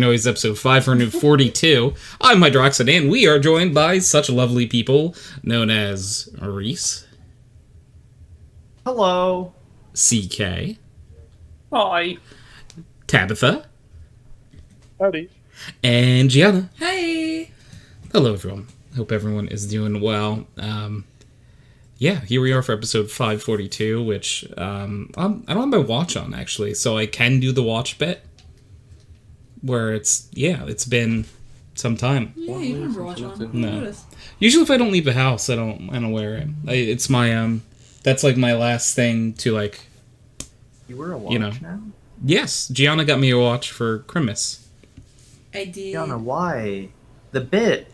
know it's episode 542. I'm HydroxideAnt, and we are joined by such lovely people known as Reese. Hello. CK. Hi. Tabitha. Howdy. And Gianna. Hey. Hello, everyone. Hope everyone is doing well. Yeah, here we are for episode 542, which I don't have my watch on, actually, so I can do the watch bit, where it's been some time. Yeah, you remember watch on. No. Usually if I don't leave the house, I don't wear it. It's my, that's like my last thing to, like... You wear a watch now? Yes, Gianna got me a watch for Christmas. I did. Gianna, why? The bit.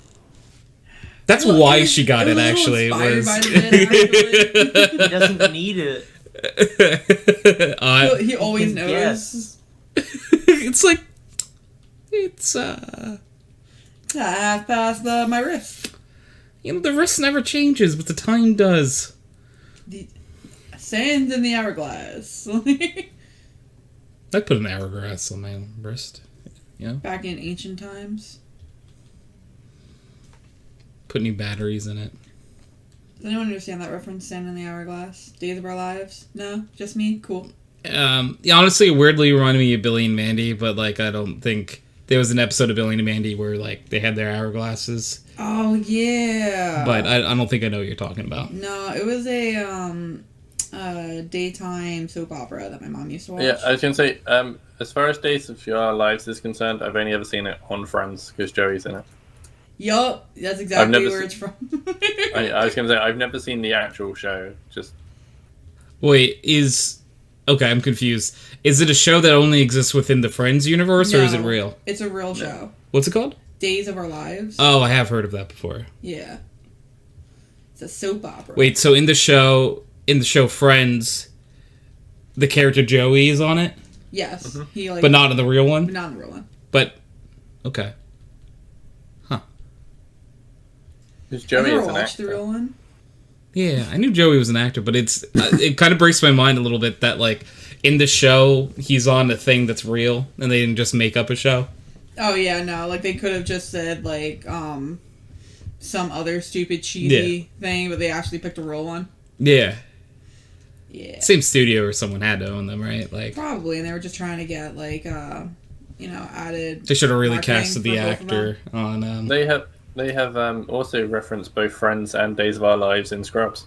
That's why she got it, actually. By the bit, He doesn't need it. he always knows. Yes. It's like... It's, half past my wrist. You know, the wrist never changes, but the time does. The sands in the hourglass. I put an hourglass on my wrist. You know? Back in ancient times. Put new batteries in it. Does anyone understand that reference, Sand in the Hourglass? Days of Our Lives? No? Just me? Cool. Yeah, honestly, it weirdly reminded me of Billy and Mandy, but, like, I don't think... There was an episode of Billy and Mandy where, like, they had their hourglasses. Oh, yeah. But I don't think I know what you're talking about. No, it was a daytime soap opera that my mom used to watch. Yeah, I was going to say, as far as Days of Your Lives is concerned, I've only ever seen it on Friends, because Joey's in it. Yup, that's exactly where it's from. I was going to say, I've never seen the actual show, just... Wait, Okay, I'm confused. Is it a show that only exists within the Friends universe, or is it real? It's a real show. What's it called? Days of Our Lives. Oh, I have heard of that before. Yeah. It's a soap opera. Wait, so in the show Friends, the character Joey is on it? Yes. Mm-hmm. He like, but not in the real one? But not in the real one. But, okay. Huh. Because Joey I never is an watched the actor. real one. Yeah, I knew Joey was an actor, but it kind of breaks my mind a little bit that, like, in the show, he's on a thing that's real, and they didn't just make up a show. Oh, yeah, no. Like, they could have just said, like, some other stupid, cheesy thing, but they actually picked a real one. Yeah. Yeah. Same studio or someone had to own them, right? Like Probably, and they were just trying to get, like, added... They should have really marketing casted the for both of actor on... They have also referenced both Friends and Days of Our Lives in Scrubs.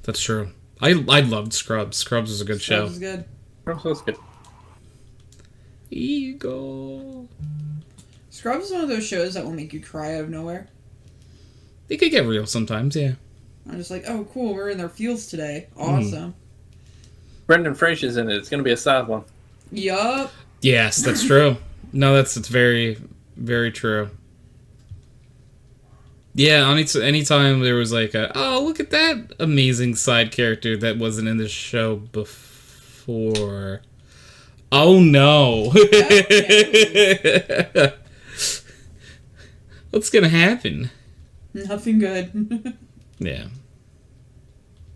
That's true. I loved Scrubs. Scrubs was a good show. Scrubs is good. Scrubs was good. Eagle. Scrubs is one of those shows that will make you cry out of nowhere. They could get real sometimes, yeah. I'm just like, oh, cool, we're in their fields today. Awesome. Brendan Fraser's in it. It's going to be a sad one. Yup. Yes, that's true. No, it's very, very true. Yeah, anytime there was like oh, look at that amazing side character that wasn't in the show before. Oh no. Okay. What's gonna happen? Nothing good. Yeah.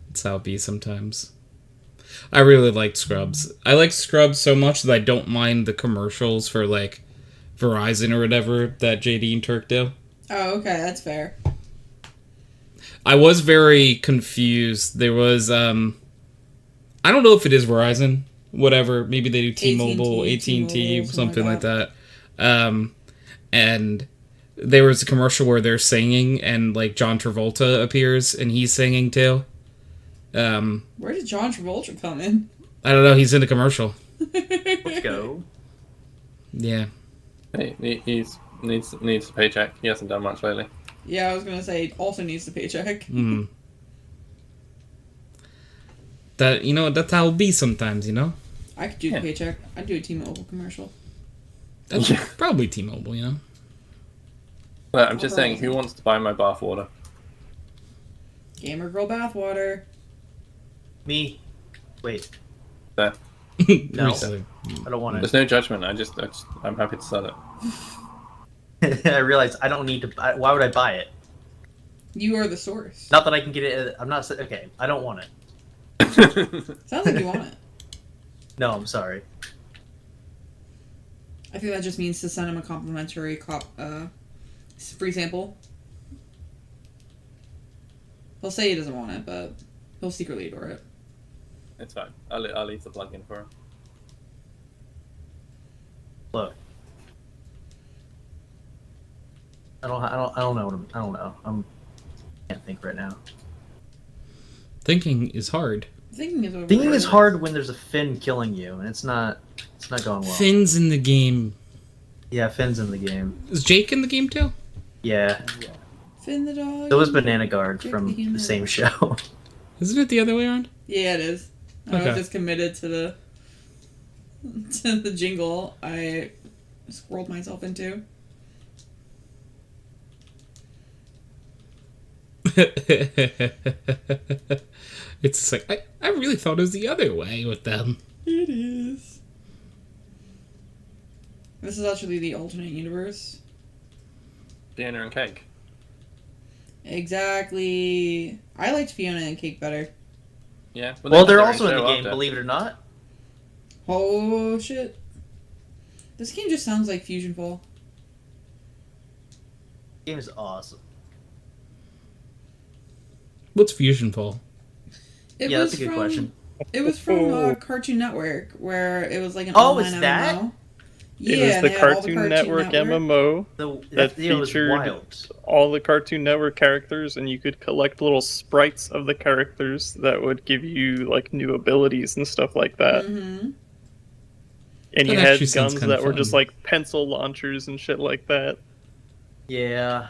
That's how it be sometimes. I really liked Scrubs. I like Scrubs so much that I don't mind the commercials for, like, Verizon or whatever that JD and Turk do. Oh, okay, that's fair. I was very confused. There was, I don't know if it is Verizon. Whatever. Maybe they do T-Mobile, AT&T, T-Mobile, something like that. And there was a commercial where they're singing and, like, John Travolta appears and he's singing too. Where did John Travolta come in? I don't know. He's in the commercial. Let's go. Yeah. Hey, he needs a paycheck. He hasn't done much lately. Yeah, I was gonna say, he also needs the paycheck. Mm. That, you know, that's how it be sometimes, you know? I could do the paycheck. I'd do a T-Mobile commercial. That's probably T-Mobile, you know? Well, I'm just saying, who wants to buy my bathwater? Gamer girl bathwater. Me. Wait. There. No. Recently. I don't want There's no judgment. I'm happy to sell it. it. I realized I don't need to buy. Why would I buy it? You are the source. Not that I can get it. I'm not. Okay, I don't want it. Sounds like you want it. No, I'm sorry. I think that just means to send him a complimentary free sample. He'll say he doesn't want it, but he'll secretly adore it. It's fine. I'll leave the plug-in for him. Look. I don't know. I don't know. Can't think right now. Thinking is hard. Thinking is Thinking is hard when there's a Finn killing you, and it's not going well. Finn's in the game. Yeah, Finn's in the game. Is Jake in the game too? Yeah. Finn the dog. So was Banana Guard Jake from the human. the same show. Isn't it the other way around? Yeah, it is. I Okay. was just committed to the jingle I squirreled myself into. It's just like, I really thought it was the other way with them. It is. This is actually the alternate universe. Fiona and Cake. Exactly. I liked Fiona and Cake better. Yeah. Well, they're in also in the show game, after. believe it or not. Oh shit. This game just sounds like Fusion Fall. The game is awesome. What's Fusion Fall? Yeah, that's a good question. It was from Cartoon Network, where it was like an Oh, online is that? MMO. It Yeah, was and the they had all Cartoon Network MMO That that video was featured wild. all the Cartoon Network characters, and you could collect little sprites of the characters that would give you like new abilities and stuff like that. Mm-hmm. And you That had actually sounds guns kinda that were just fun. like pencil launchers and shit like that. Yeah.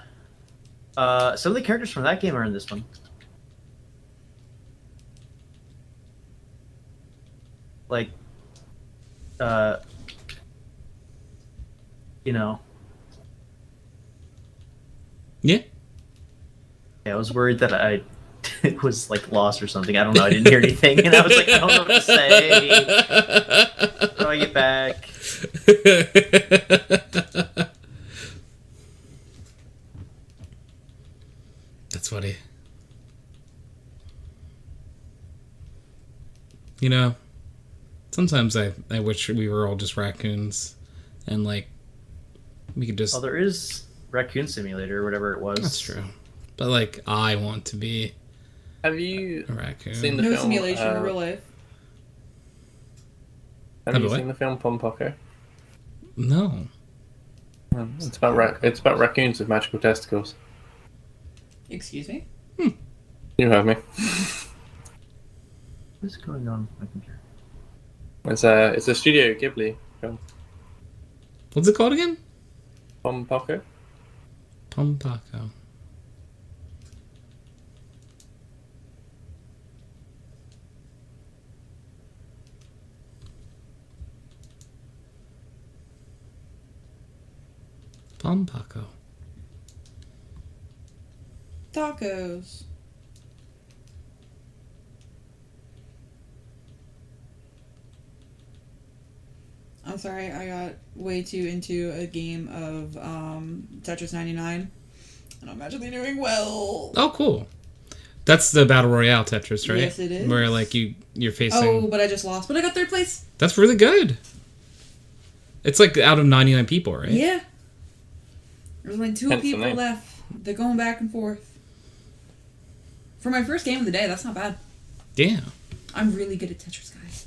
Some of the characters from that game are in this one. Like, you know. Yeah. Yeah, I was worried that I was like lost or something. I don't know. I didn't hear anything, and I was like, I don't know what to say. How do I get back? That's funny. You know, sometimes I wish we were all just raccoons and like we could just. Oh, there is Raccoon Simulator or whatever it was. That's true. But like I want to be Have you a raccoon. seen the No film? simulation in real life. Have Have you I? seen the film Pom Pocker? No. It's about raccoons with magical testicles. Excuse me? You heard me. What's going on with my computer? It's a Studio Ghibli film. What's it called again? Pom Pocker. Pompaco. Pompaco. Tacos. I'm sorry, I got way too into a game of Tetris 99. And I'm actually doing well. Oh, cool. That's the Battle Royale Tetris, right? Yes, it is. Where like you're facing. Oh, but I just lost. But I got third place. That's really good. It's like out of 99 people, right? Yeah. There's only two Hence the people name. left. They're going back and forth. For my first game of the day, that's not bad. Damn. I'm really good at Tetris, guys.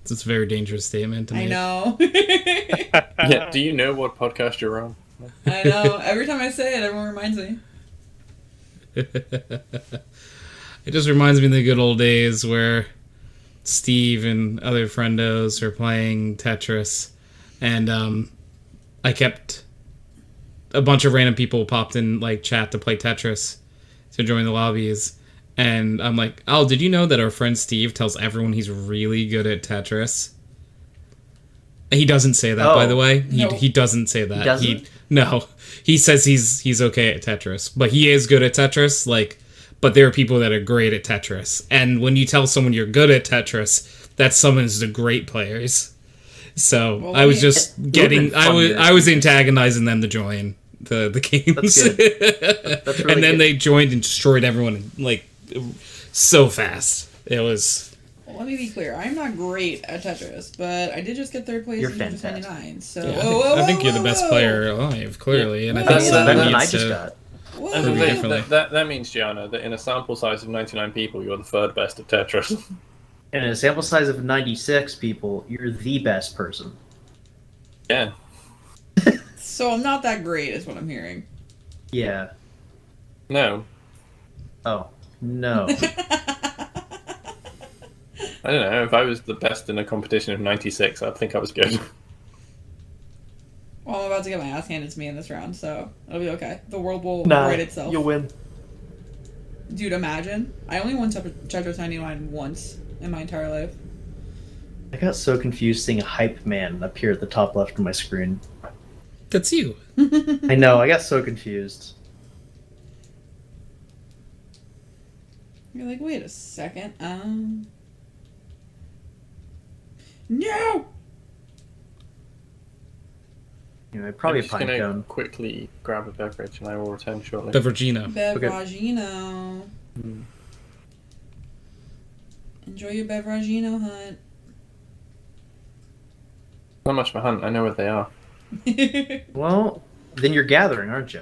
It's a very dangerous statement to I make. know. Yeah. Do you know what podcast you're on? I know. Every time I say it, everyone reminds me. It just reminds me of the good old days where Steve and other friendos were playing Tetris, and I kept a bunch of random people popped in like chat to play Tetris to join the lobbies, and I'm like, oh, did you know that our friend Steve tells everyone he's really good at Tetris? He doesn't say that, by the way. No. He doesn't say that. He doesn't? No, he says he's okay at Tetris, but he is good at Tetris. Like, but there are people that are great at Tetris, and when you tell someone you're good at Tetris, that summons the great players. So Well, I was yeah. just It would've getting, been funnier. I was antagonizing them to join the games. That's good. That's really and then good. they joined and destroyed everyone like so fast. It was Let me be clear. I'm not great at Tetris, but I did just get third place You're in Tetris fantastic. 99. So Yeah, I think you're the best player alive, clearly, and I think That's Whoa, better someone than I needs just to. got. Whoa. And Maybe the thing- differently. that means, Gianna, that in a sample size of 99 people, you're the third best at Tetris. And in a sample size of 96 people, you're the best person. Yeah. So I'm not that great, is what I'm hearing. Yeah. No. Oh, no. I don't know. If I was the best in a competition of 96, I'd think I was good. Well, I'm about to get my ass handed to me in this round, so it'll be okay. The world will Nah, right itself. you'll win. Dude, imagine. I only won Tetris 99 once in my entire life. I got so confused seeing a hype man appear at the top left of my screen. That's you. I know, I got so confused. You're like, wait a second. No! Anyway, probably I'm a just pine gonna cone. quickly grab a beverage and I will return shortly. Beveragino. Beveragino. Hmm. Enjoy your Beveragino hunt. Not much of a hunt. I know where they are. Well, then you're gathering, aren't you?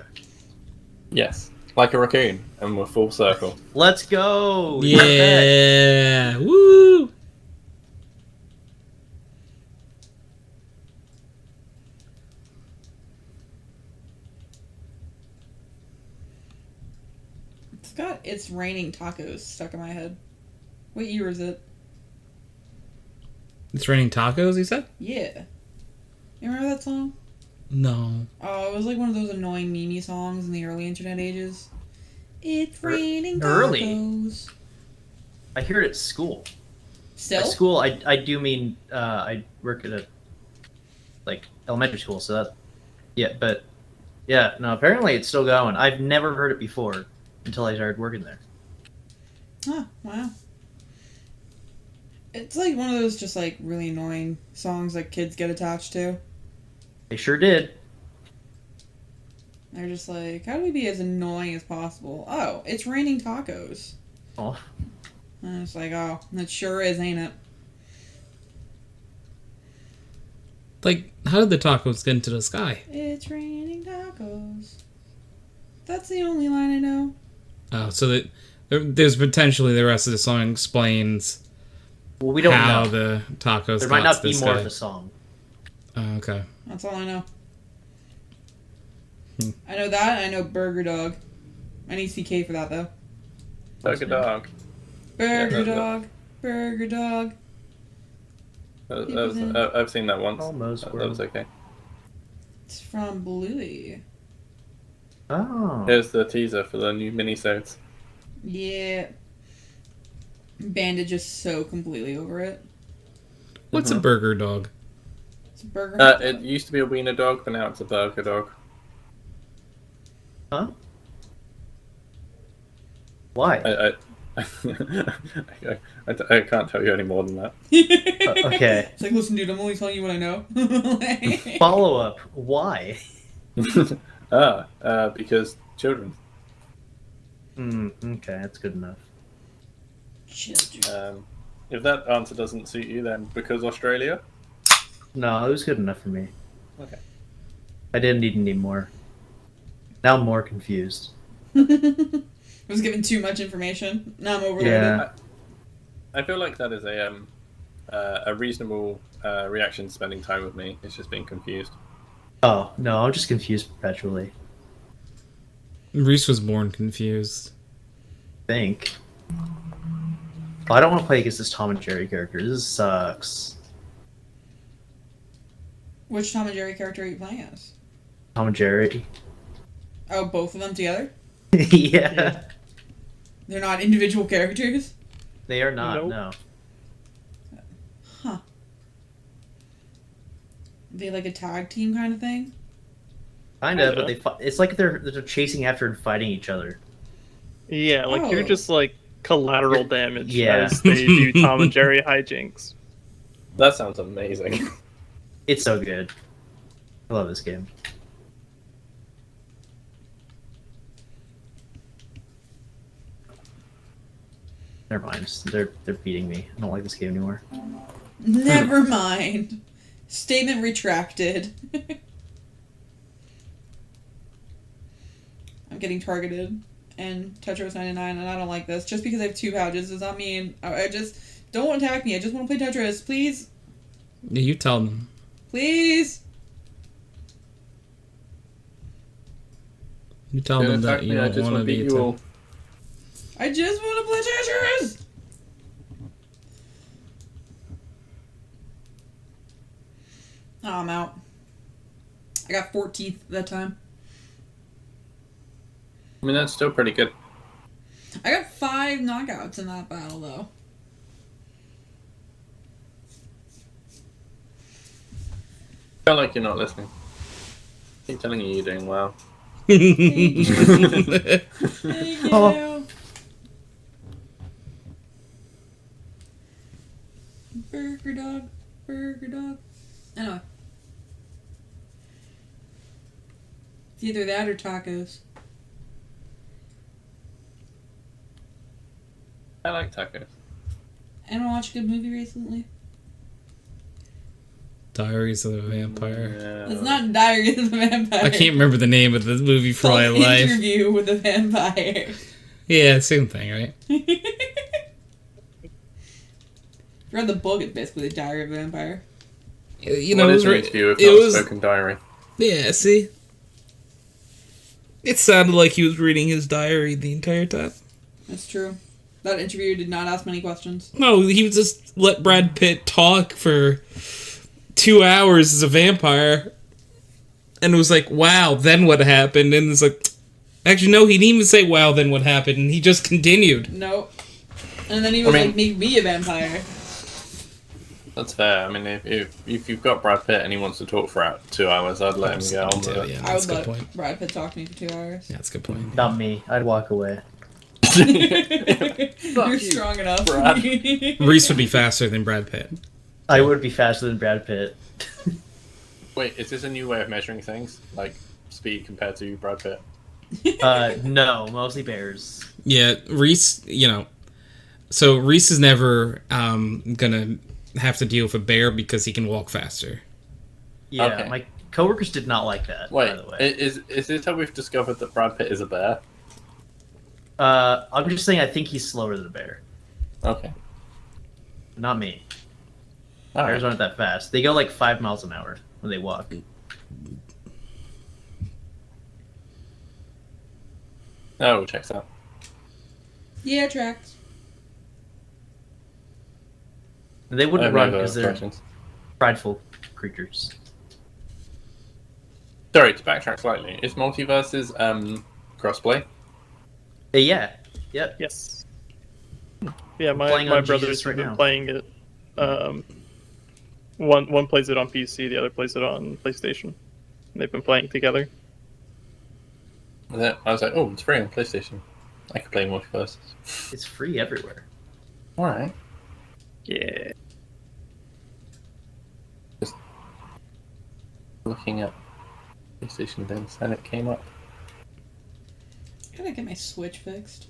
Yes. Like a raccoon, and we're full circle. Let's go! Yeah. Woo. It's got It's Raining Tacos stuck in my head. What year is it? It's raining tacos. You said? Yeah. You remember that song? No. Oh, it was like one of those annoying meme songs in the early internet ages. It's raining Early? tacos. I hear it at school. Still? At school, I do mean, I work at a, like, elementary school, so that, yeah, but, yeah, no, apparently it's still going. I've never heard it before until I started working there. Huh, wow. It's like one of those just like really annoying songs that kids get attached to. They sure did. They're just like, how do we be as annoying as possible? Oh, it's raining tacos. Oh, And it's like, oh, it sure is, ain't it? Like, how did the tacos get into the sky? It's raining tacos. That's the only line I know. Oh, so that there's potentially the rest of the song explains well, we don't how know. the tacos There got might not to the be sky. more of the song. Oh, okay. That's all I know. Hmm. I know that, and I know Burger Dog. I need CK for that, though. Like a dog. Burger Yeah, Dog. Burger Dog. I've seen that once. Almost That world. was okay. It's from Bluey. Oh. Here's the teaser for the new minisodes. Yeah. Bandage is so completely over it. What's a Uh-huh. burger dog? It's a burger. It used to be a wiener dog, but now it's a burger dog. Huh? Why? I can't tell you any more than that. Okay. It's like, listen, dude, I'm only telling you what I know. Follow up. Why? Because children. Okay, that's good enough. Children. If that answer doesn't suit you, then because Australia. No, it was good enough for me. Okay. I didn't need any more. Now I'm more confused. I was given too much information. Now I'm overloaded. Yeah. I feel like that is a reasonable reaction to spending time with me. It's just being confused. Oh, no, I'm just confused perpetually. Reese was born confused. Think. Oh, I don't want to play against this Tom and Jerry character. This sucks. Which Tom and Jerry character are you playing as? Tom and Jerry. Oh, both of them together? Yeah. They're not individual characters? They are not, Nope. no. Huh. Are they like a tag team kind of thing? Kind of, Kinda. but it's like they're chasing after and fighting each other. Yeah, like you're Oh. just like collateral damage Yeah. as they do Tom and Jerry hijinks. That sounds amazing. It's so good. I love this game. Never mind. They're beating me. I don't like this game anymore. Never mind. Statement retracted. I'm getting targeted and Tetris 99 and I don't like this. Just because I have 2 pouches does not mean I just don't attack me. I just want to play Tetris. Please. Yeah, you tell them. Please. You tell them that you don't want to be you all. I just want to play Tetris. Oh, I'm out. I got 14th that time. I mean, that's still pretty good. I got 5 knockouts in that battle, though. I feel like you're not listening. I keep telling you you're doing well. Thank you. Oh. Burger dog. Burger dog. Anyway. It's either that or tacos. I like tacos. Anyone watch a good movie recently? Diaries of a Vampire. Yeah. It's not Diaries of a Vampire. I can't remember the name of the movie It's for my called life. Interview with a Vampire. Yeah, same thing, right? If you read the book, it's basically the Diary of a Vampire. You know, What it is was, an interview if it not was a spoken diary? yeah. See, it sounded like he was reading his diary the entire time. That's true. That interviewer did not ask many questions. No, he would just let Brad Pitt talk for 2 hours as a vampire, and it was like, wow, then what happened? And it's like, actually, no, he didn't even say, wow, then what happened? And he just continued. Nope. And then he was like, make me a vampire. That's fair. I mean, if you've got Brad Pitt and he wants to talk for 2 hours, I'd let him get on with it. Yeah, I that's would a good let point. Brad Pitt talk to me for 2 hours. Yeah, that's a good point. Not me. I'd walk away. You're you, strong enough. Brad. Reese would be faster than Brad Pitt. I would be faster than Brad Pitt. Wait, is this a new way of measuring things? Like speed compared to Brad Pitt? No, mostly bears. Yeah, Reese, so Reese is never gonna have to deal with a bear because he can walk faster. Yeah, Okay. my coworkers did not like that. Wait, by the way, is this how we've discovered that Brad Pitt is a bear? I'm just saying I think he's slower than a bear. Okay. Not me. All Bears right. aren't that fast. They go like 5 miles an hour when they walk. Oh, checks out. Yeah, tracks. They I wouldn't have run no because they're questions. prideful creatures. Sorry, to backtrack slightly, is Multiverses crossplay? Yeah. Yep. Yes. Yeah, Playing my on brothers Jesus have right been now. playing it. One plays it on PC, the other plays it on PlayStation. They've been playing together. I was like, oh, it's free on PlayStation. I could play Multiverses. It's free everywhere. All right. Yeah. Looking at PlayStation events, and it came up. I gotta get my Switch fixed.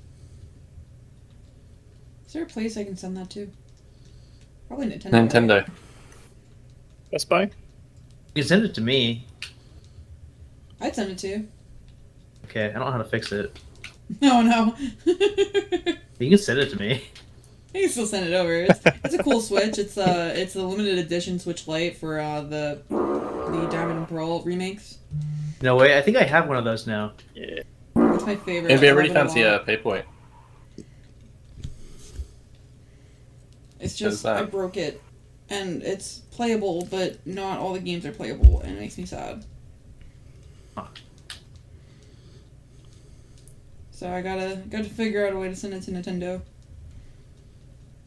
Is there a place I can send that to? Probably Nintendo. right? Nintendo. Best Buy? You can send it to me. I'd send it to you. Okay, I don't know how to fix it. No, no. You can send it to me. I can still send it over. It's a cool Switch. It's the limited edition Switch Lite for the Diamond and Pearl remakes. No way. I think I have one of those now. Yeah. It's my favorite. It'd be I a really love it fancy lot. paperweight. It's just that? I broke it, and it's playable, but not all the games are playable, and it makes me sad. Huh. So I gotta figure out a way to send it to Nintendo.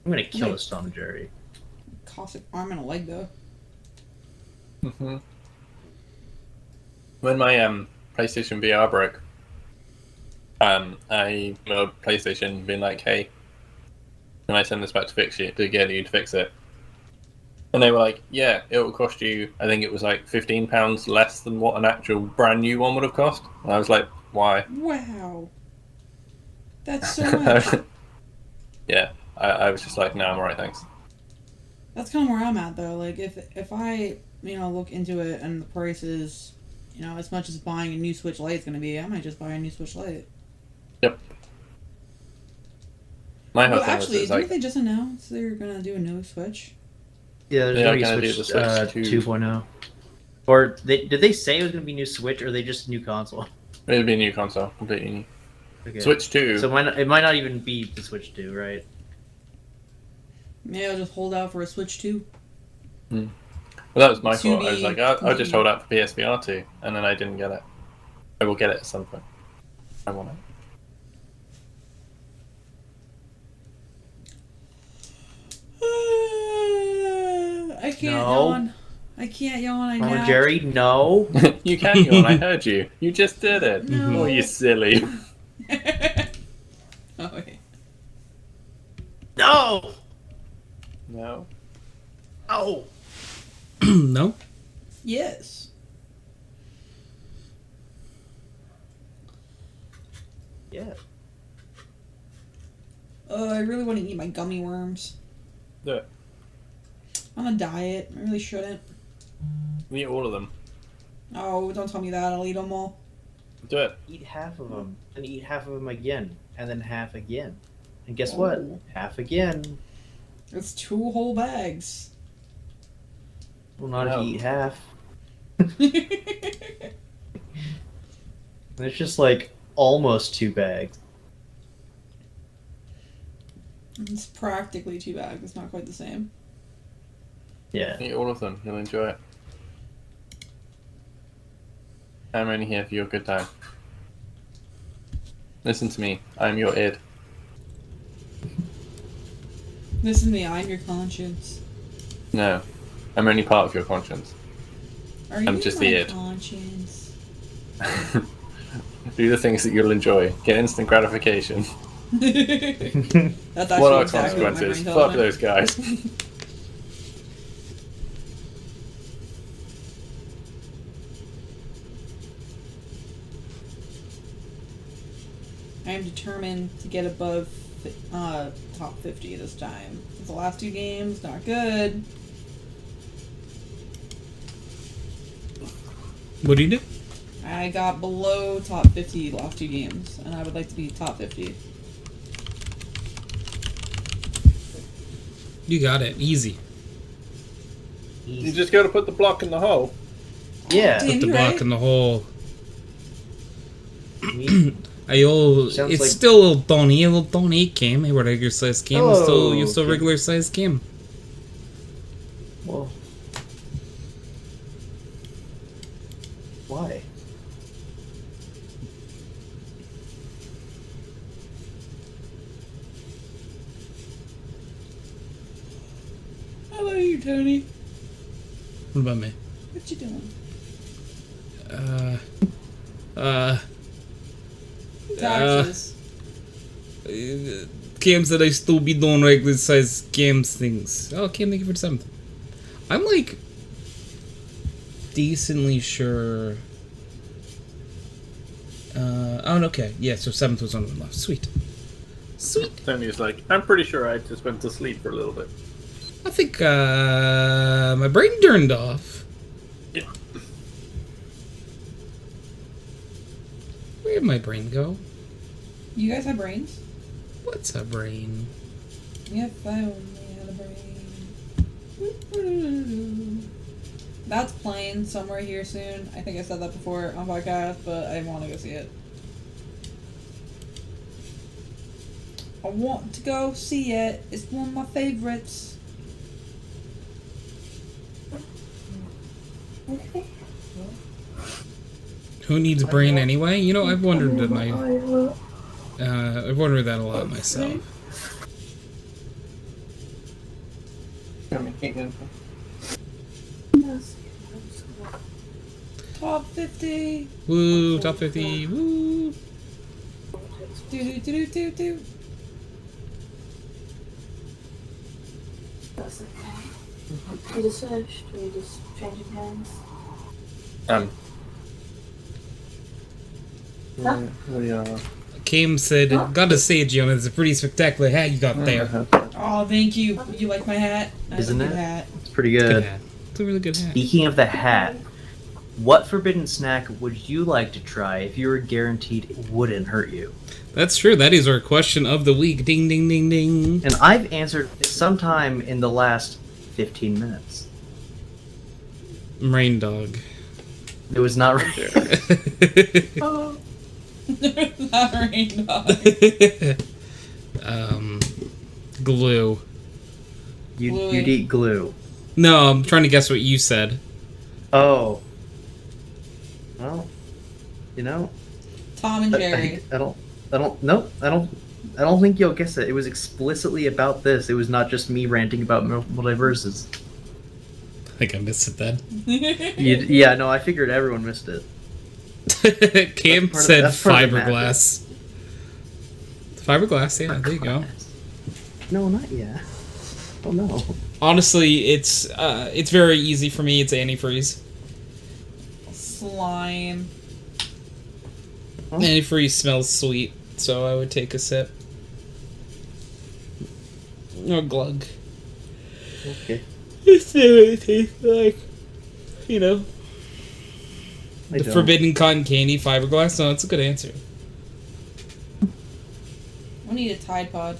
I'm gonna kill Okay. this Tom and Jerry. Cost an arm and a leg though. Mm-hmm. When my PlayStation VR broke, I emailed PlayStation being like, "Hey, can I send this back to fix you to get you to fix it?" And they were like, "Yeah, it will cost you. I think it was like £15 less than what an actual brand new one would have cost." And I was like, "Why?" Wow. That's so much. Yeah, I was just like, no, I'm alright, thanks. That's kind of where I'm at though. Like if I look into it and the price is as much as buying a new Switch Lite is going to be, I might just buy a new Switch Lite. Yep. My whole Well, thing actually, was didn't like, they just announce they're going to do a new Switch? Yeah, there's They are gonna gonna be do Switch, the Switch 2.0. Or did they say it was gonna be new Switch, or they just new console? it'll be a new console, completely new. Okay. Switch 2. So it might not even be the Switch 2, right? Maybe I'll just hold out for a Switch 2. Well, that was my To thought. I was be like, I'll just continued. hold out for PSVR 2, and then I didn't get it. I will get it at some point. I want it. I can't No. yawn. I can't yawn. I Oh, napped. Jerry, no. You can yawn, I heard you. You just did it. No. Oh, you silly. Oh wait. No! No. Oh! No? Yes. Yeah. I really want to eat my gummy worms. Do it. I'm on a diet. I really shouldn't. Eat all of them. Oh, don't tell me that. I'll eat them all. Do it. Eat half of them, and eat half of them again, and then half again. And guess what? Oh. Half again. It's 2 whole bags. Well, not if No. you eat half. And it's just like almost 2 bags. It's practically 2 bags. It's not quite the same. Yeah. Eat all of them. You'll enjoy it. I'm only here for your good time. Listen to me. I'm your id. Listen to me. I'm your conscience. No. I'm only part of your conscience. Are I'm you just my the id. conscience? Do the things that you'll enjoy. Get instant gratification. That's actually What are exactly what my consequences? brain tells Fuck me. those guys. I am determined to get above top 50 this time. The last 2 games, not good. What do you do? I got below top 50 last 2 games, and I would like to be top 50. You got it. Easy. You just gotta put the block in the hole. Yeah. Damn, Put the you're block right. in the hole. Me- Sounds It's like- still a little Donny game. A regular sized game. Oh, You're still okay. regular sized game. Well. Why? How about you, Tony? What about me? What you doing? Taxes. Games that I still be doing regular sized games things. Oh, Cam, thank you for the 7th. I'm like decently sure. Oh, okay. Yeah, so 7th was on one left. Sweet. Sweet. Tony's like, I'm pretty sure I just went to sleep for a little bit. I think my brain turned off. Yeah. Where'd my brain go? You guys have brains? What's a brain? If I only had a brain. That's playing somewhere here soon. I think I said that before on podcast, but I want to go see it. I want to go see it. It's one of my favorites. Who needs brain anyway? You know, I've wondered that I've wondered that a lot myself. Top 50. Woo, top 50. Woo. Do. That's okay. You just searched, or you just changing hands? We are. Cam said, gotta say, Gianna, it's a pretty spectacular hat you got there. Oh, thank you. You like my hat? I Isn't like it? your hat. It's pretty Good good. hat. It's a really good hat. Speaking of the hat, what forbidden snack would you like to try if you were guaranteed it wouldn't hurt you? That's true. That is our question of the week. Ding, ding, ding, ding. And I've answered it sometime in the last 15 minutes. Rain dog. It was not right. Not rain dog. Glue. You'd eat glue. No, I'm trying to guess what you said. Oh. Well, you know. Tom and Jerry. I don't think you'll guess it. It was explicitly about this. It was not just me ranting about multiverses. I think I missed it then. Yeah, no, I figured everyone missed it. Cam That's said part of the fiberglass. Fiberglass, yeah, there you go. No, not yet. Oh no. Honestly, it's very easy for me. It's antifreeze. Slime. Huh? Antifreeze smells sweet, so I would take a sip. Or glug. Okay. It's what it tastes like. You know. I The don't. forbidden cotton candy fiberglass. No, that's a good answer. I need a Tide Pod.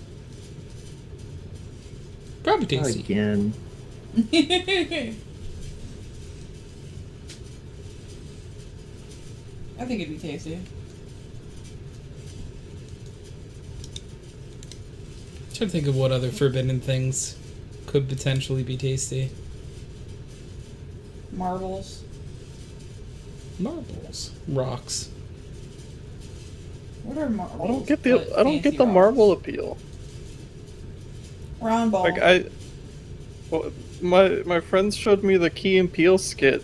Probably tasty. Again. I think it'd be tasty. Trying to think of what other forbidden things could potentially be tasty. Marbles. Marbles, rocks. What are marbles? I don't get but the fancy rocks? marble appeal. Round ball. My friends showed me the Key and Peele skit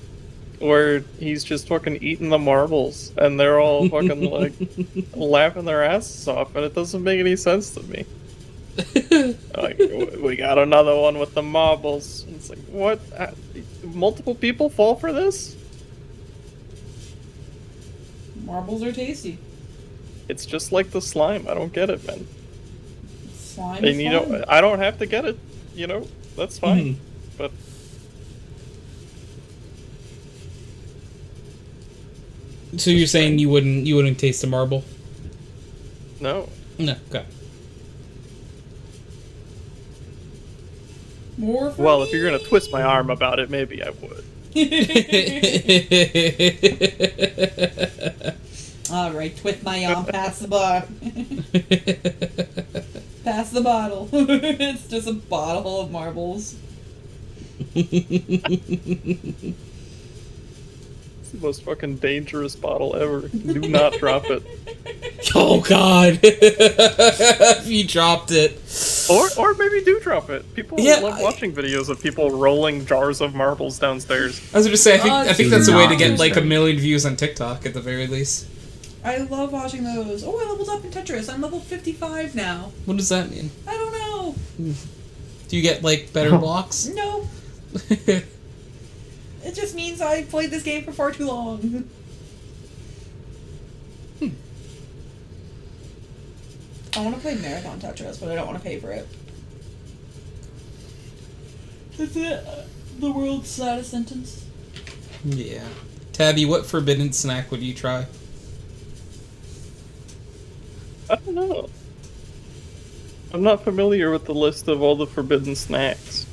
where he's just fucking eating the marbles and they're all fucking like laughing their asses off, and it doesn't make any sense to me. Like, we got another one with the marbles. And it's like, what? Multiple people fall for this? Marbles are tasty. It's just like the slime. I don't get it, man. Slime And is you fun. know, I don't have to get it. You know, that's fine. Mhm. But So you're saying you wouldn't taste a marble? no. No, okay. More for Well, me? if you're gonna twist my arm about it, maybe I would. All right, twist my arm past the bar. Pass the bottle. It's just a bottle of marbles. It's the most fucking dangerous bottle ever. Do not drop it. Oh God! If you dropped it. Or maybe do drop it. People Yeah, love watching videos of people rolling jars of marbles downstairs. I was gonna say, I think Do that's a way to not get use like a them. million views on TikTok at the very least. I love watching those. Oh, I leveled up in Tetris. I'm level 55 now. What does that mean? I don't know. Do you get like better blocks? No, it just means I played this game for far too long. I want to play Marathon Tetris, but I don't want to pay for it. Is it the world's saddest sentence? Yeah. Tabby, what forbidden snack would you try? I don't know. I'm not familiar with the list of all the forbidden snacks.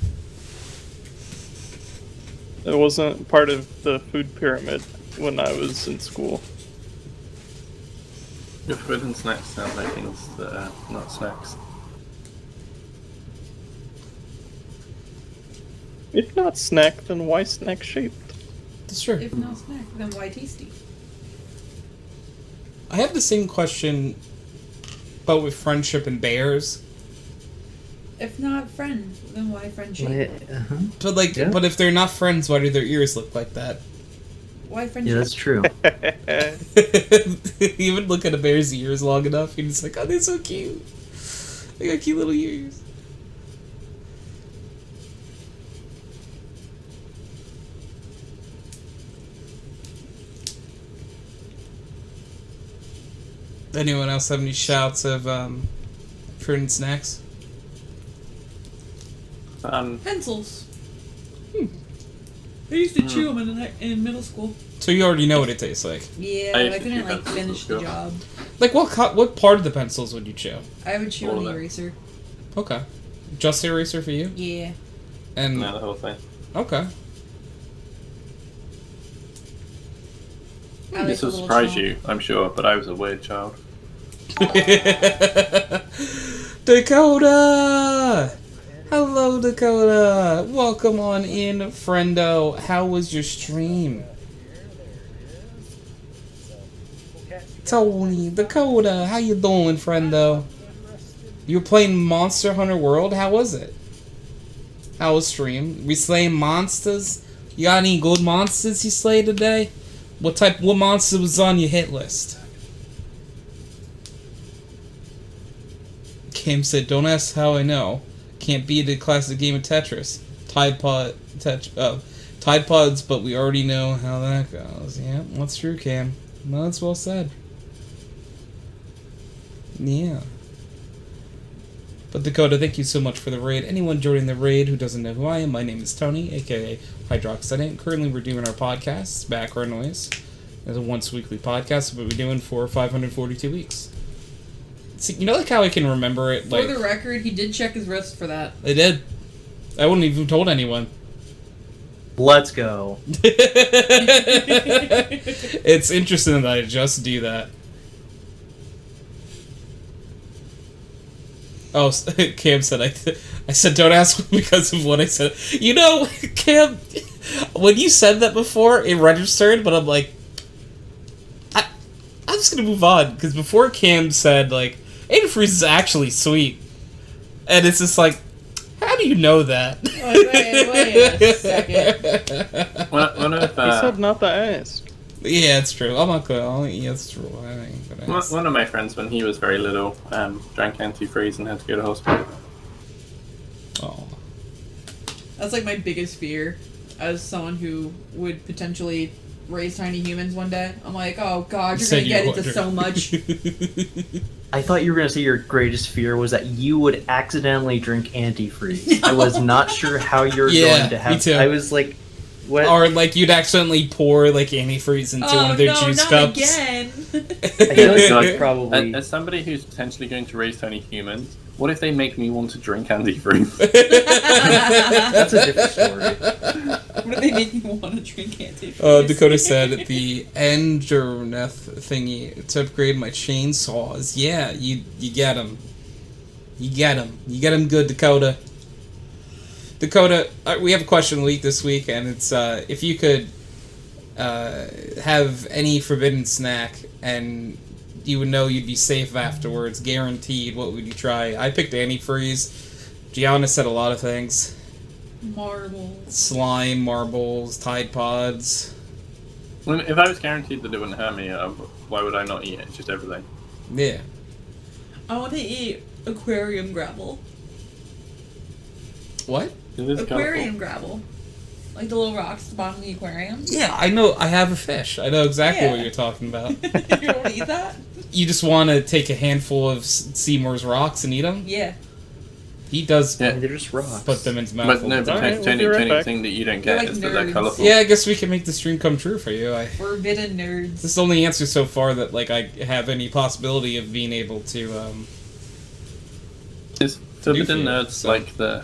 It wasn't part of the food pyramid when I was in school. The forbidden snacks sound like things that are not snacks. If not snack, then why snack shaped? That's true. If not snack, then why tasty? I have the same question, but with friendship and bears. If not friend, then why friendship? Uh-huh. But like, Yeah. but if they're not friends, why do their ears look like that? Why Yeah, friendship? that's true. You would look at a bear's ears long enough, and it's like, oh, they're so cute. They got cute little ears. Anyone else have any shouts of fruit and snacks? Pencils. I used to chew them in middle school. So you already know what it tastes like. Yeah, I but used I to couldn't chew like pencils finish at the school. job. Like what part of the pencils would you chew? I would chew All on of the it. eraser. Okay. Just the eraser for you? Yeah. And No, the whole thing. okay. I like This the will little surprise chomp. you, I'm sure, but I was a weird child. Dakota! Hello, Dakota. Welcome on in, friendo. How was your stream? Tony, Dakota, how you doing, friendo? You were playing Monster Hunter World? How was it? How was stream? We slaying monsters? You got any good monsters you slayed today? What monster was on your hit list? Kim said, don't ask how I know. Can't beat a classic game of Tetris. Tide Pods, but we already know how that goes. Yeah, that's true, Cam. No, that's well said. Yeah. But Dakota, thank you so much for the raid. Anyone joining the raid who doesn't know who I am, my name is Tony, aka HydroxideAnt. Currently, we're doing our podcasts, background noise. It's a once weekly podcast, but we're doing for 542 weeks. See, you know, like how I can remember it. Like, For the record, he did check his wrist for that. I did. I wouldn't even told anyone. Let's go. It's interesting that I just do that. Oh, Cam said I said don't ask because of what I said. You know, Cam, when you said that before, it registered, but I'm like, I'm just gonna move on because before Cam said like, antifreeze is actually sweet, and it's just like, how do you know that? Wait a second. One of, He said not to ask. Yeah, it's true. I'm not gonna. Yeah, it's true. I ain't gonna ask. one of my friends, when he was very little, drank antifreeze and had to go to hospital. Oh. That's like my biggest fear as someone who would potentially raise tiny humans one day. I'm like, oh god, you're gonna get into so much. I thought you were going to say your greatest fear was that you would accidentally drink antifreeze. I was not sure how you're going to have. me too. I was like, what? Or like you'd accidentally pour like antifreeze into one of their juice not cups. again. I feel like that's probably. As somebody who's potentially going to raise tiny humans, what if they make me want to drink antifreeze? That's a different story. What if they make you want to drink antifreeze? Dakota said the Enderneth thingy to upgrade my chainsaws. Yeah, you get them. You get them. You get them good, Dakota. Dakota, we have a question of the week this week, and it's if you could have any forbidden snack and you would know you'd be safe afterwards, guaranteed, what would you try? I picked antifreeze. Gianna said a lot of things. Marbles. Slime, marbles, Tide Pods. Well, if I was guaranteed that it wouldn't hurt me, why would I not eat it? It's just everything. Yeah. I want to eat aquarium gravel. What? It is Aquarium gravel. Like the little rocks at the bottom of the aquarium. Yeah, I know. I have a fish. I know exactly what Yeah. you're talking about. You don't want to eat that? You just want to take a handful of Seymour's rocks and eat them? Yeah. He does Yeah. They're just rocks. put them in his mouth. But no, all the but time. Alright, we'll Tony, be right Tony, back. the thing that you don't They're get like is that they're nerds. colourful. Yeah, I guess we can make the stream come true for you. Forbidden nerds. This is the only answer so far that like I have any possibility of being able to. Is forbidden New nerds so- like the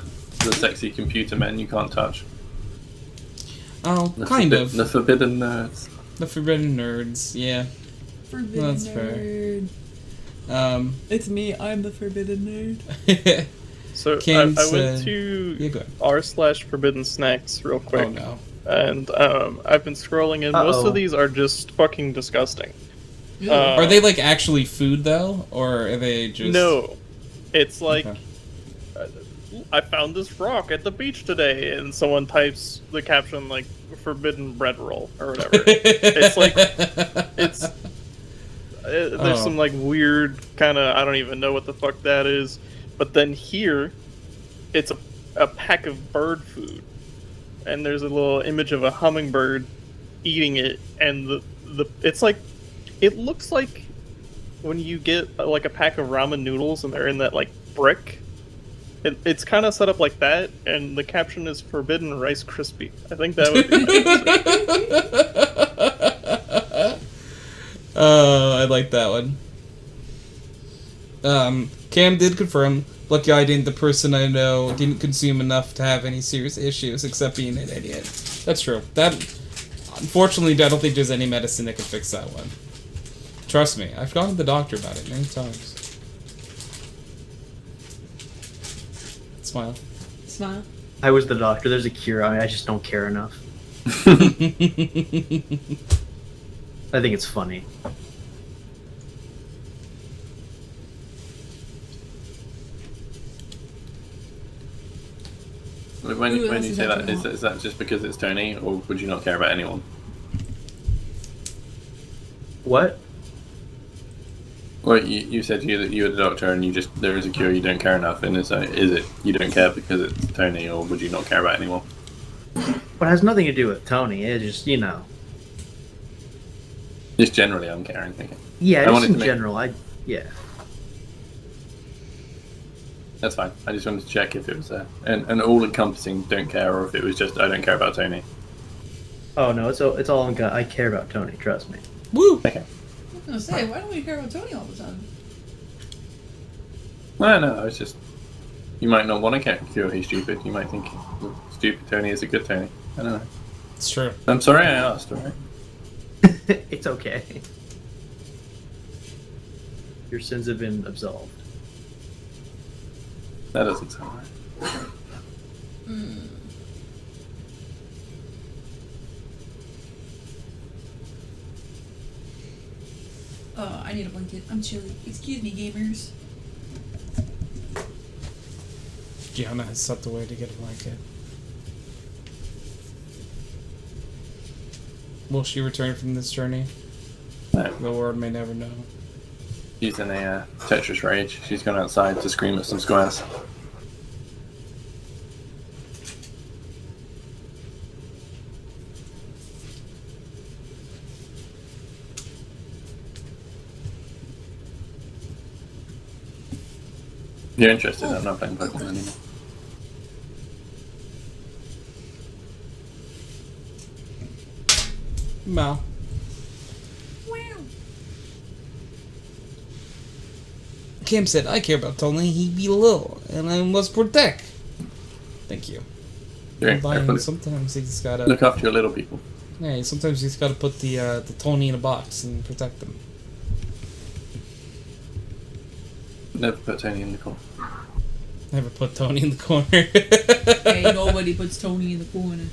sexy computer men you can't touch? Oh, kind of. The forbidden nerds. The forbidden nerds. Yeah. Forbidden That's fair. nerd. It's me. I'm the forbidden nerd. So Kim I said- went to Yeah, go ahead. r/forbidden snacks real quick, Oh no. and I've been scrolling, and most Uh-oh. of these are just fucking disgusting. Are they like actually food though, or are they just? No, it's like Okay. I found this rock at the beach today, and someone types the caption like "forbidden bread roll" or whatever. It's like it's there's Oh. some like weird kind of, I don't even know what the fuck that is, but then here it's a pack of bird food, and there's a little image of a hummingbird eating it, and the it's like, it looks like when you get like a pack of ramen noodles and they're in that like brick. It's kind of set up like that, and the caption is "Forbidden Rice Krispie." I think that would be nice. I like that one. Cam did confirm, lucky I didn't, the person I know didn't consume enough to have any serious issues, except being an idiot. That's true. Unfortunately, I don't think there's any medicine that can fix that one. Trust me, I've gone to the doctor about it many times. Smile. Smile. I was the doctor. There's a cure. I just don't care enough. I think it's funny. When Who else you is say that that, is that just because it's Tony, or would you not care about anyone? What? Well, you said that you're the doctor and there is a cure, you don't care enough, and is it you don't care because it's Tony, or would you not care about anyone? But it has nothing to do with Tony. It just, Just generally, I'm caring. Thinking. Yeah, I just wanted in to make- general. Yeah. That's fine. I just wanted to check if it was an all-encompassing don't care, or if it was just I don't care about Tony. Oh no, it's all I care about Tony. Trust me. Woo! Okay. I was gonna say, why don't we care about Tony all the time? No, it's just you might not want to cure he's stupid. You might think stupid Tony is a good Tony. I don't know. It's true. I'm sorry I asked. All right. It's okay. Your sins have been absolved. That doesn't sound right. Oh, I need a blanket. I'm chilly. Excuse me, gamers. Gianna has stepped away to get a blanket. Will she return from this journey? No. The world may never know. She's in a Tetris rage. She's gone outside to scream at some squares. If you're interested, I'm not playing Pokemon anymore. Mal. Kim said, I care about Tony, he be little, and I must protect. Thank you. Sometimes he's gotta... Look after your little people. Yeah, sometimes he's gotta put the Tony in a box and protect them. Never put Tony in the corner. Never put Tony in the corner. Hey, nobody puts Tony in the corner.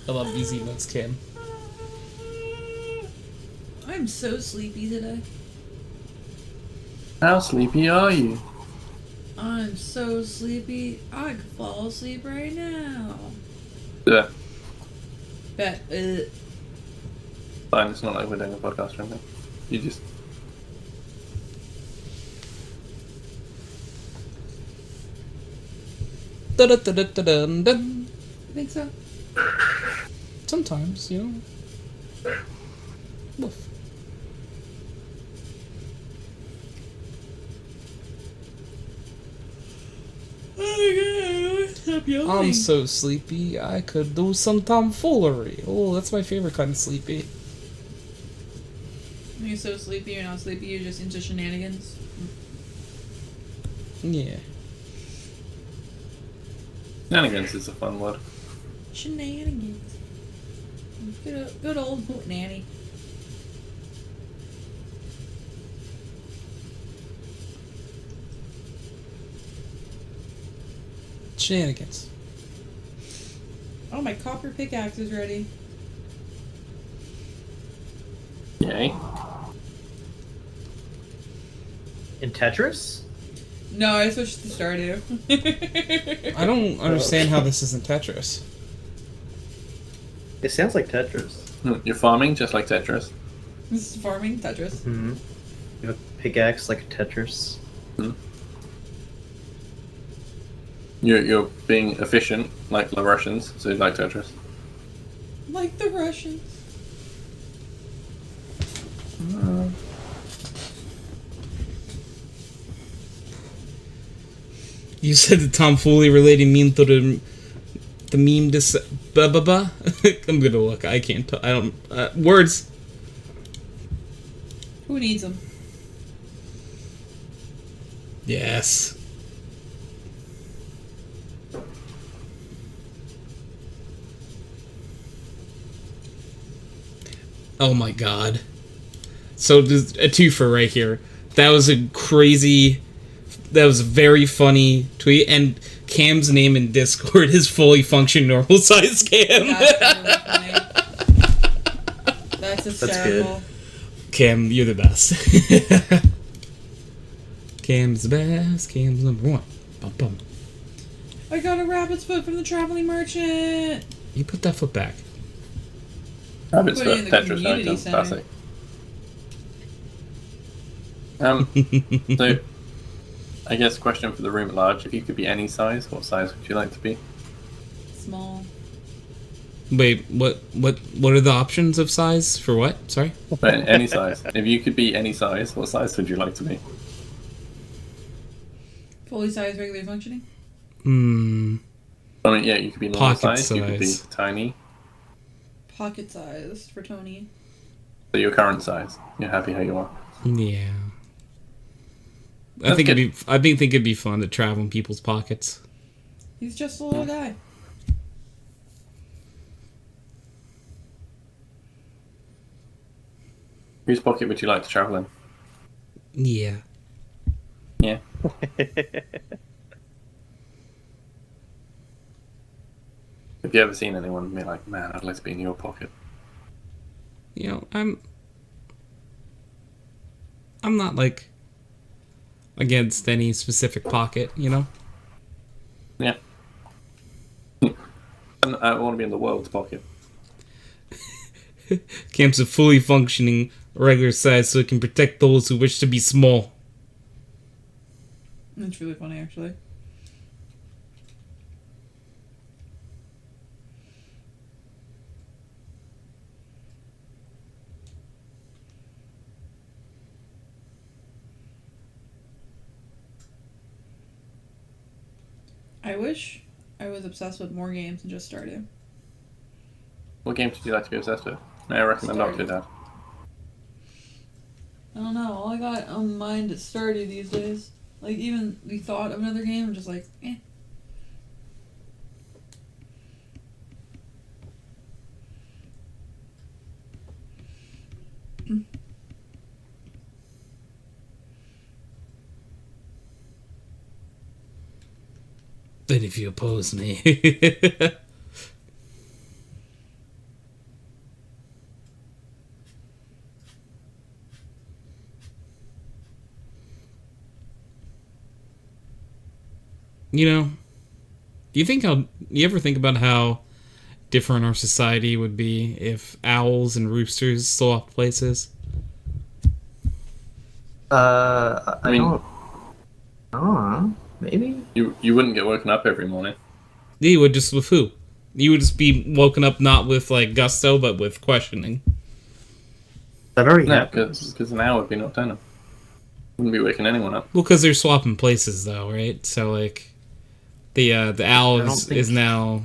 I love these emotes, Kim. I'm so sleepy today. How sleepy are you? I'm so sleepy. I could fall asleep right now. Yeah. Bet. Fine, it's not like we're doing a podcast or anything. You just... Dun-dun-dun-dun-dun-dun. I think so. Sometimes, you know. Woof. I'm so sleepy, I could do some tomfoolery. Oh, that's my favorite kind of sleepy. You're so sleepy, you're not sleepy, you're just into shenanigans. Yeah. Shenanigans is a fun word. Shenanigans. Good old nanny. Shenanigans. Oh, my copper pickaxe is ready. Yay. In Tetris? No, I switched to Stardew. I don't understand how this isn't Tetris. It sounds like Tetris. You're farming just like Tetris. This is farming Tetris. Mm-hmm. pickaxe like a Tetris. You're being efficient, like the Russians, so you like Tetris. Like the Russians. You said the tomfoolery related meme to the meme dis blah blah blah. I'm gonna look. I can't. I don't. Words. Who needs them? Yes. Oh my god. So there's a twofer right here. That was a crazy. That was a very funny tweet, and Cam's name in Discord is fully function normal size Cam. That's really funny. That's hysterical. Cam, you're the best. Cam's the best. Cam's number one. Bum, bum. I got a rabbit's foot from the traveling merchant. You put that foot back. Rabbit's Put it foot, in the Tetris, community item, center. classic. So, I guess question for the room at large: if you could be any size, what size would you like to be? Small. Wait, what are the options of size for what? Sorry. But any size. If you could be any size, what size would you like to be? Fully sized, regular functioning. I mean, yeah, you could be normal Pocket size, you could be size. tiny. Pocket sized for Tony. So your current size. You're happy how you are. Yeah. I That's think good. it'd be fun to travel in people's pockets. He's just a little guy. Whose pocket would you like to travel in? Yeah. Yeah. Have you ever seen anyone be like, man, I'd like to be in your pocket? You know, I'm not like against any specific pocket, you know? Yeah. And I want to be in the world's pocket. Cam's a fully functioning regular size so it can protect those who wish to be small. That's really funny, actually. I wish I was obsessed with more games than just Stardew. What games would you like to be obsessed with? May I recommend Stardew. Octodad? I don't know. All I got on mind is Stardew these days. Like, even the thought of another game, I'm just like, eh. Then if you oppose me. You know, do you ever think about how different our society would be if owls and roosters still off places? I mean- don't know. Maybe? You wouldn't get woken up every morning. You would just with who? You would just be woken up not with like gusto, but with questioning. That already No, happened. because an owl would be nocturnal. Wouldn't be waking anyone up. Well, because they're swapping places, though, right? So like, the owl I don't is, think- is now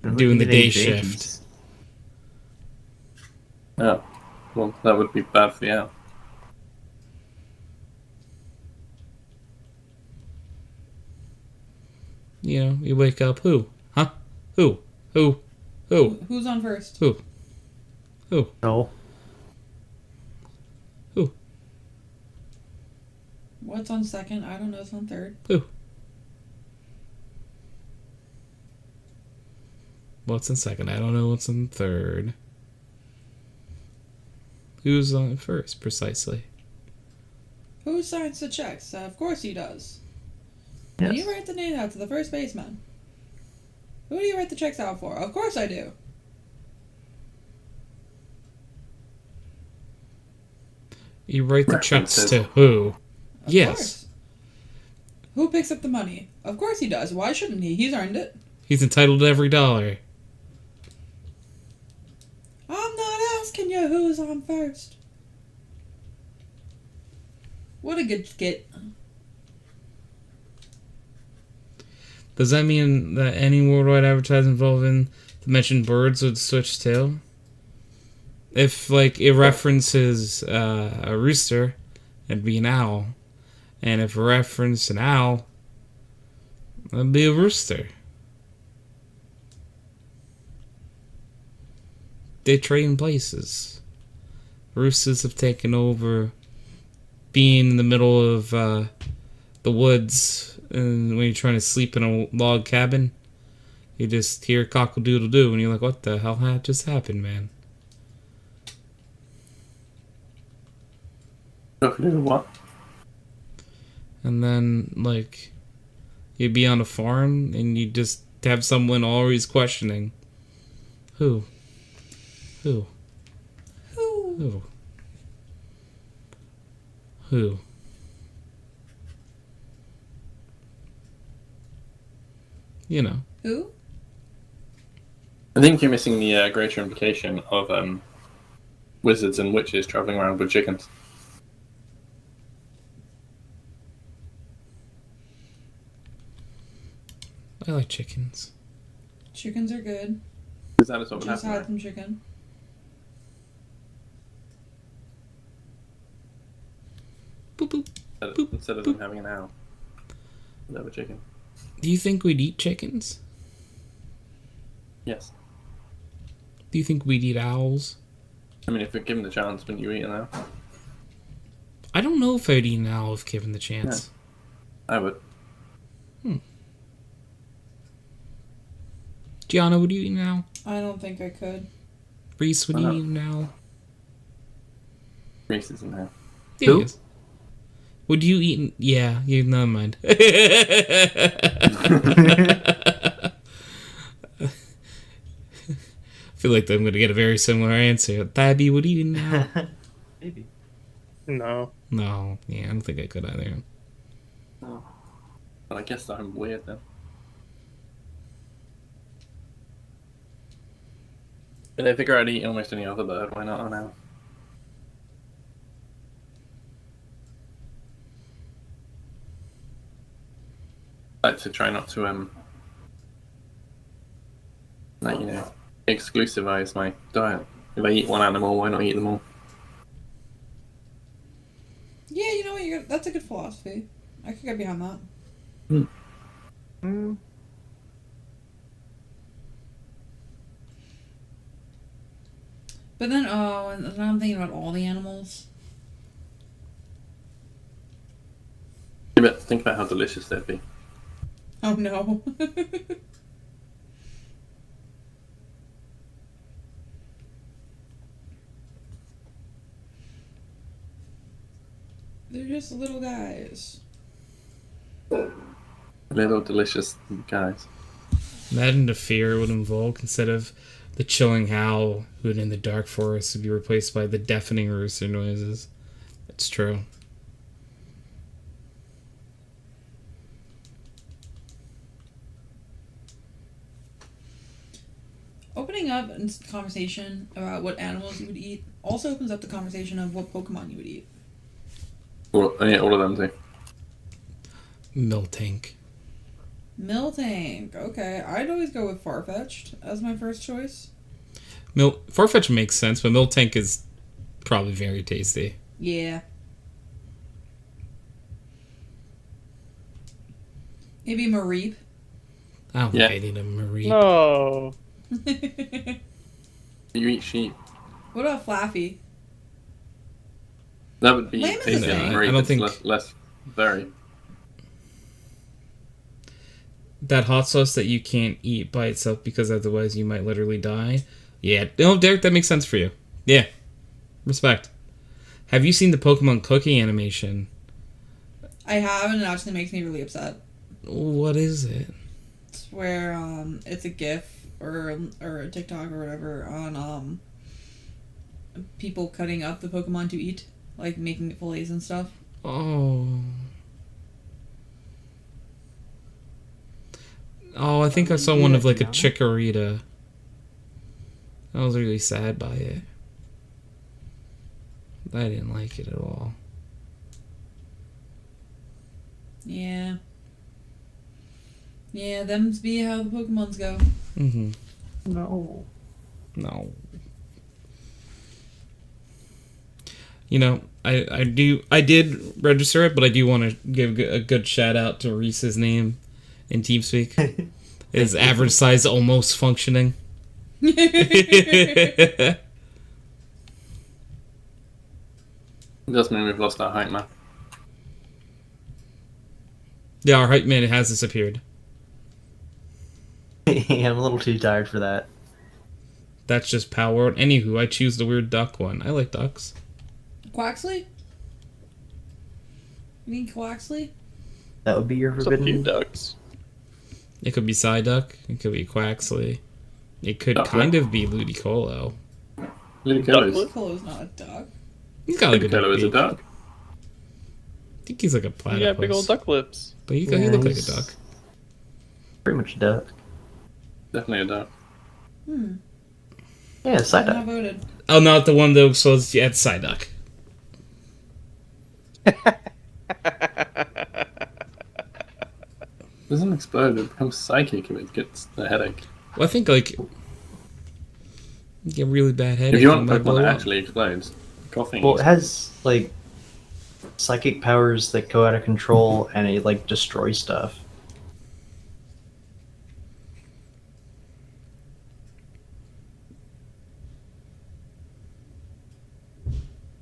I don't doing think the any day changes. shift. Oh, well, that would be bad for the owl. You know, you wake up. Who? Huh? Who? Who? Who? Who's on first? Who? Who? No. Who? What's on second? I don't know. It's on third. Who? What's in second? I don't know what's in third. Who's on first, precisely? Who signs the checks? Of course he does. Yes. You write the name out to the first baseman. Who do you write the checks out for? Of course I do. You write the checks References. to who? Of Yes. course. Who picks up the money? Of course he does. Why shouldn't he? He's earned it. He's entitled to every dollar. I'm not asking you who's on first. What a good skit. Does that mean that any worldwide advertising involving the mentioned birds would switch too? If, like, it references a rooster, it'd be an owl. And if it referenced an owl, it'd be a rooster. They trade places. Roosters have taken over being in the middle of the woods, and when you're trying to sleep in a log cabin, you just hear cock-a-doodle-doo, and you're like, what the hell just happened, man? What? And then, like, you'd be on a farm, and you just have someone always questioning, Who? Who? You know. Who? I think you're missing the greater implication of wizards and witches traveling around with chickens. I like chickens. Chickens are good. Because that is what would Just happen. had some chicken. Boop, boop. Instead of them having an owl. They'd have a chicken. Do you think we'd eat chickens? Yes. Do you think we'd eat owls? I mean, if you're given the chance, wouldn't you eat an owl? I don't know if I'd eat an owl if given the chance. I would. Gianna, would you eat an owl? I don't think I could. Reese, would Why you not? eat an owl? Reese isn't there. Yeah, Who? he is. Would you eat an... Yeah, never mind. I feel like I'm going to get a very similar answer. Tabby, would you eat an owl? Maybe. No. No, yeah, I don't think I could either. Oh. But I guess I'm weird then. But I figure I'd eat almost any other bird. Why not an owl? I like to try not to like, you know, exclusivize my diet. If I eat one animal, why not eat them all? Yeah, you know what? That's a good philosophy. I could get behind that. Mm. But then, and then I'm thinking about all the animals. Yeah, but think about how delicious they'd be. Oh no. They're just little guys. Little delicious guys. Imagine the fear it would invoke instead of the chilling howl who'd in the dark forest would be replaced by the deafening rooster noises. It's true. Opening up a conversation about what animals you would eat also opens up the conversation of what Pokemon you would eat. Well, yeah, all of them do. Miltank. Miltank. Okay, I'd always go with Farfetch'd as my first choice. Farfetch makes sense, but Miltank is probably very tasty. Yeah. Maybe Mareep. I don't Yeah. think I'd eat a Marie. No. You eat sheep. What about Flaffy? That would be Lamb is tasty. the same. Great, I don't it's think- less very. That hot sauce that you can't eat by itself because otherwise you might literally die. Yeah. No, Derek, that makes sense for you. Yeah. Respect. Have you seen the Pokemon cookie animation? I have, and it actually makes me really upset. What is it? It's where it's a GIF or a TikTok or whatever on people cutting up the Pokemon to eat. like making fillets and stuff. Oh. Oh, I think I saw one of like a chikorita. I was really sad by it. I didn't like it at all. Yeah. Yeah, them's be how the Pokemons go. Mm-hmm. No. No. You know, I did register it, but I do want to give a good shout out to Reese's name in TeamSpeak. His average size almost functioning. It does mean we've lost our hype man. Yeah, our hype man has disappeared. Yeah, I'm a little too tired for that. That's just power. Anywho, I choose the weird duck one. I like ducks. Quaxley? You mean Quaxley? That would be your There's a few forbidden. ducks. It could be Psyduck. It could be Quaxley. It could Ducklet. kind of be Ludicolo. Ludicolo is, Piccolo's not a duck. He's got like a duck Ludicolo is a beak. duck. I think he's like a platypus. Yeah, big old duck lips. But he Yeah, look like a he's duck. Pretty much a duck. Definitely a duck. Yeah, side Not duck. voted. Oh, not the one that so it's Psyduck. Doesn't explode, it becomes psychic if it gets the headache. Well, I think like you get a really bad headache. If you want it a might Pokemon blow that up. actually explodes, coughing Well, is- it has like psychic powers that go out of control, and it like destroys stuff.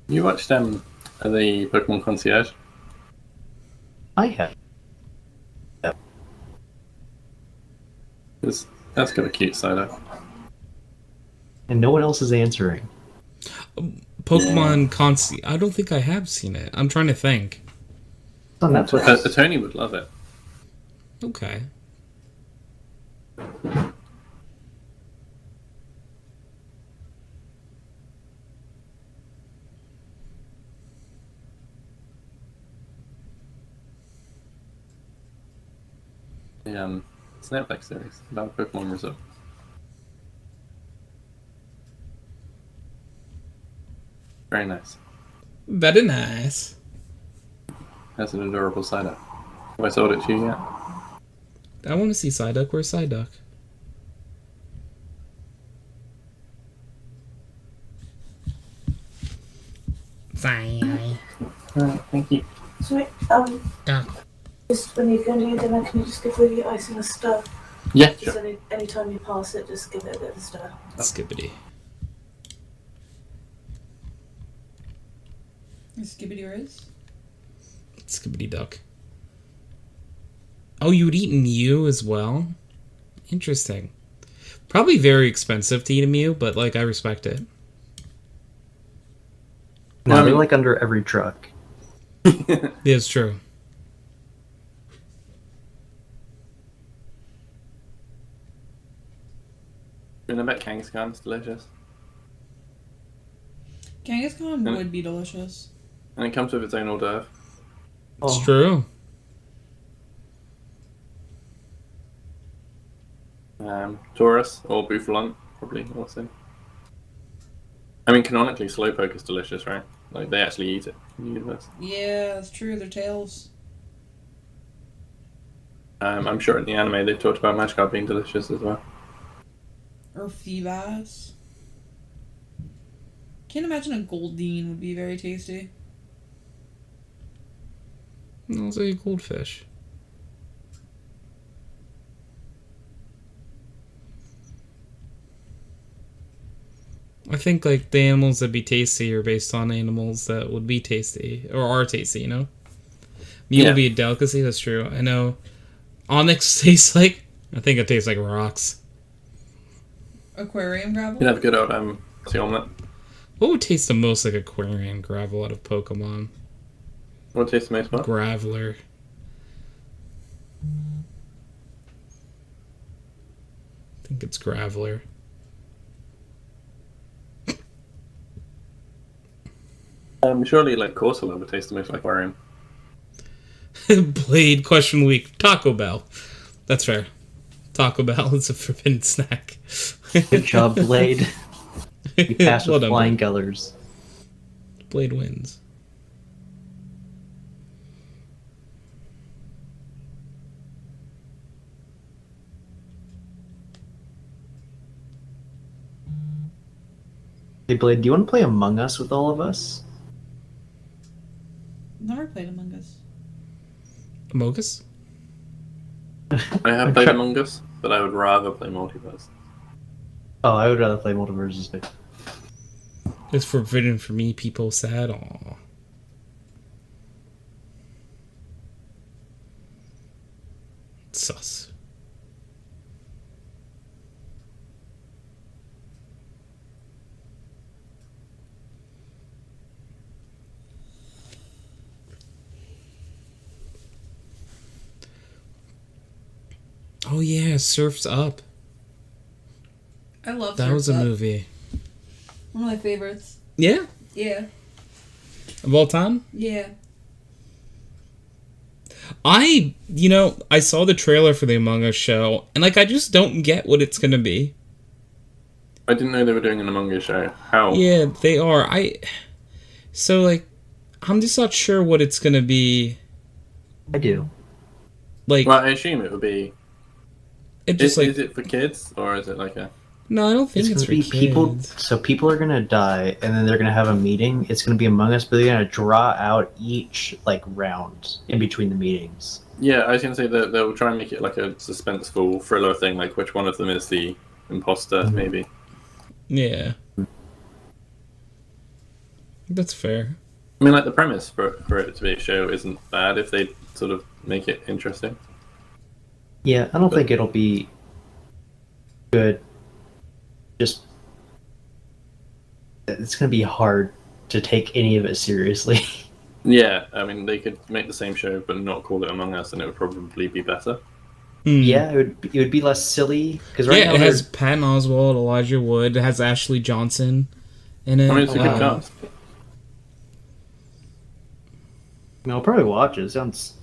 You watched the Pokemon Concierge? I have. That's got a cute side up. And no one else is answering. Pokemon Conci. I don't think I have seen it. I'm trying to think. It's on Netflix. Tony would love it. Okay. It's a Netflix series about Pokemon Resort. Very nice. Very nice. That's an adorable side up. Have I sold it to you yet? I want to see Psyduck. Where's Psyduck? Psy. Alright, thank you. So, Duck. just when you're going to do dinner, can you just give her your icing and stuff? Yeah, Just sure. any time you pass it, just give it a bit of a stir. Skibbity. Skibbity Riz? Skibbity duck. Oh, you would eat Mew as well? Interesting. Probably very expensive to eat a Mew, but like I respect it. No, Well, I they're mean- like under every truck. Yeah, it's true. And I bet Kangaskhan's delicious. Kangaskhan Mm. would be delicious. And it comes with its own hors d'oeuvre. It's Oh. true. Taurus or Bouffalon, probably also. I mean, canonically, Slowpoke is delicious, right? Like, they actually eat it in the universe. Yeah, that's true. Their tails. I'm sure in the anime they've talked about Magikarp being delicious as well. Or Feebas. Can't imagine a Goldeen would be very tasty. Also a goldfish. I think like the animals that be tasty are based on animals that would be tasty or are tasty, you know? Mew Yeah. would be a delicacy, that's true. I know Onyx tastes like I think it tastes like rocks. Aquarium gravel? You'd have a good old sea omelette. What would taste the most like aquarium gravel out of Pokemon? What tastes the most what? Graveler. I think it's Graveler. Surely, like, Corsola would taste the most like aquarium. Blade question week. Taco Bell. That's fair. Taco Bell is a forbidden snack. Good job, Blade. You passed Well with done, flying Blade. colors. Blade wins. Hey, Blade, do you want to play Among Us with all of us? Never played Among Us. Amogus? I have played Among Us, but I would rather play Multiverse. Oh, I would rather play Multiverses. It's forbidden for me, people said. Aw. Sus. Oh yeah, Surf's Up. I love That was a Surf's Up. movie. One of my favorites. Yeah? Yeah. Of all time? Yeah. I saw the trailer for the Among Us show, and I just don't get what it's gonna be. I didn't know they were doing an Among Us show. How? Yeah, they are. I'm just not sure what it's gonna be. I do. Like, Well, I assume it would be. it just Is it for kids, or is it like a... No, I don't think It's it's, gonna for be people. kids. So people are gonna die, and then they're gonna have a meeting. It's gonna be Among Us, but they're gonna draw out each round in between the meetings. Yeah, I was going to say that they'll try and make it like a suspenseful thriller thing, like which one of them is the imposter, maybe. Yeah. That's fair. I mean, like, the premise for it to be a show isn't bad if they sort of make it interesting. Yeah, I don't think it'll be good. Just it's gonna be hard to take any of it seriously. Yeah, I mean, they could make the same show but not call it Among Us, and it would probably be better. Yeah, it would be less silly because right now it has Patton Oswalt, Elijah Wood, it has Ashley Johnson in it. I mean, it's a good wow. cast. I'll probably watch it. It sounds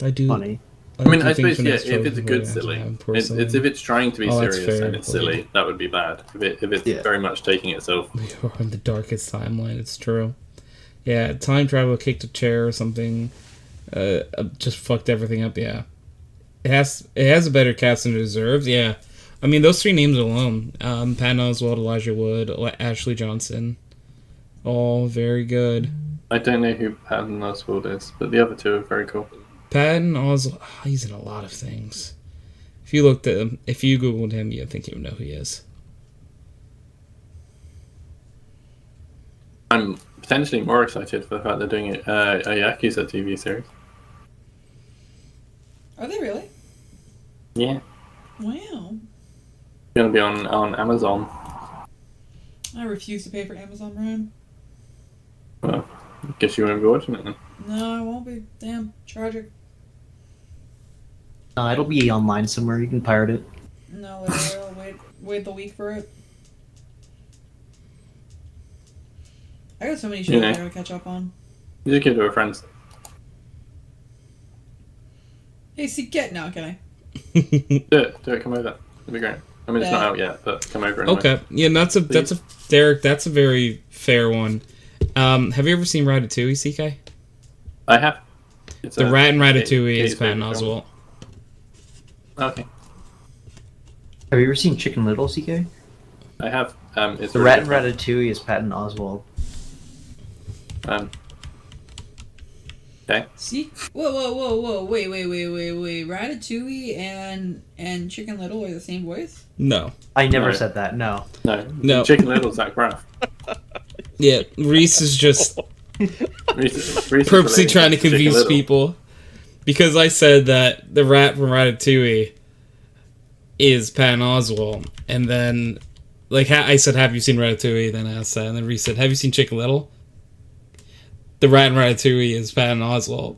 I do. funny. I mean, do I think suppose, yeah, Vanessa if it's a Trout good would silly, have, it's personally. if it's trying to be Oh, that's serious fair, and it's but- silly, that would be bad. If it's Yeah. very much taking itself. We are in the darkest timeline. It's true. Yeah, time travel kicked a chair or something. Just fucked everything up. Yeah, it has a better cast than it deserves. Yeah, I mean those three names alone: Patton Oswalt, Elijah Wood, Ashley Johnson, all very good. I don't know who Patton Oswalt is, but the other two are very cool. Patton Oswalt, he's in a lot of things. If you looked at him, if you googled him, you'd think you would know who he is. I'm potentially more excited for the fact they're doing a Yakuza TV series. Are they really? Yeah. Wow. It's going to be on Amazon. I refuse to pay for Amazon Prime. Well, I guess you won't be watching it then. No, I won't be. Damn. Tragic. It'll be online somewhere. You can pirate it. No, later. I'll wait the week for it. I got so many shows Yeah. I gotta catch up on. You just give it to a friend. Hey, see, get now, can I? Do it, come over. It'd be great. I mean, it's not out yet, but come over anyway. Okay, yeah, Derek. That's a very fair one. Have you ever seen Ratatouille, CK? I have. It's The a- rat in Ratatouille Kate's is Patton favorite film. Oswalt. Okay. Have you ever seen Chicken Little, CK? I have. It's The really rat in good film. Ratatouille is Patton Oswalt. Okay. See? Whoa. Wait. Ratatouille and Chicken Little are the same voice? No. I never Right. said that. No. No. Chicken Little, Zach Braff. Yeah, Reese is just Reese purposely is trying to related Chicken confuse Little. people because I said that the rat from Ratatouille is Patton Oswalt, and then I said, "Have you seen Ratatouille?" Then I asked that, and then Reese said, "Have you seen Chicken Little?" The rat in Ratatouille is Patton Oswalt.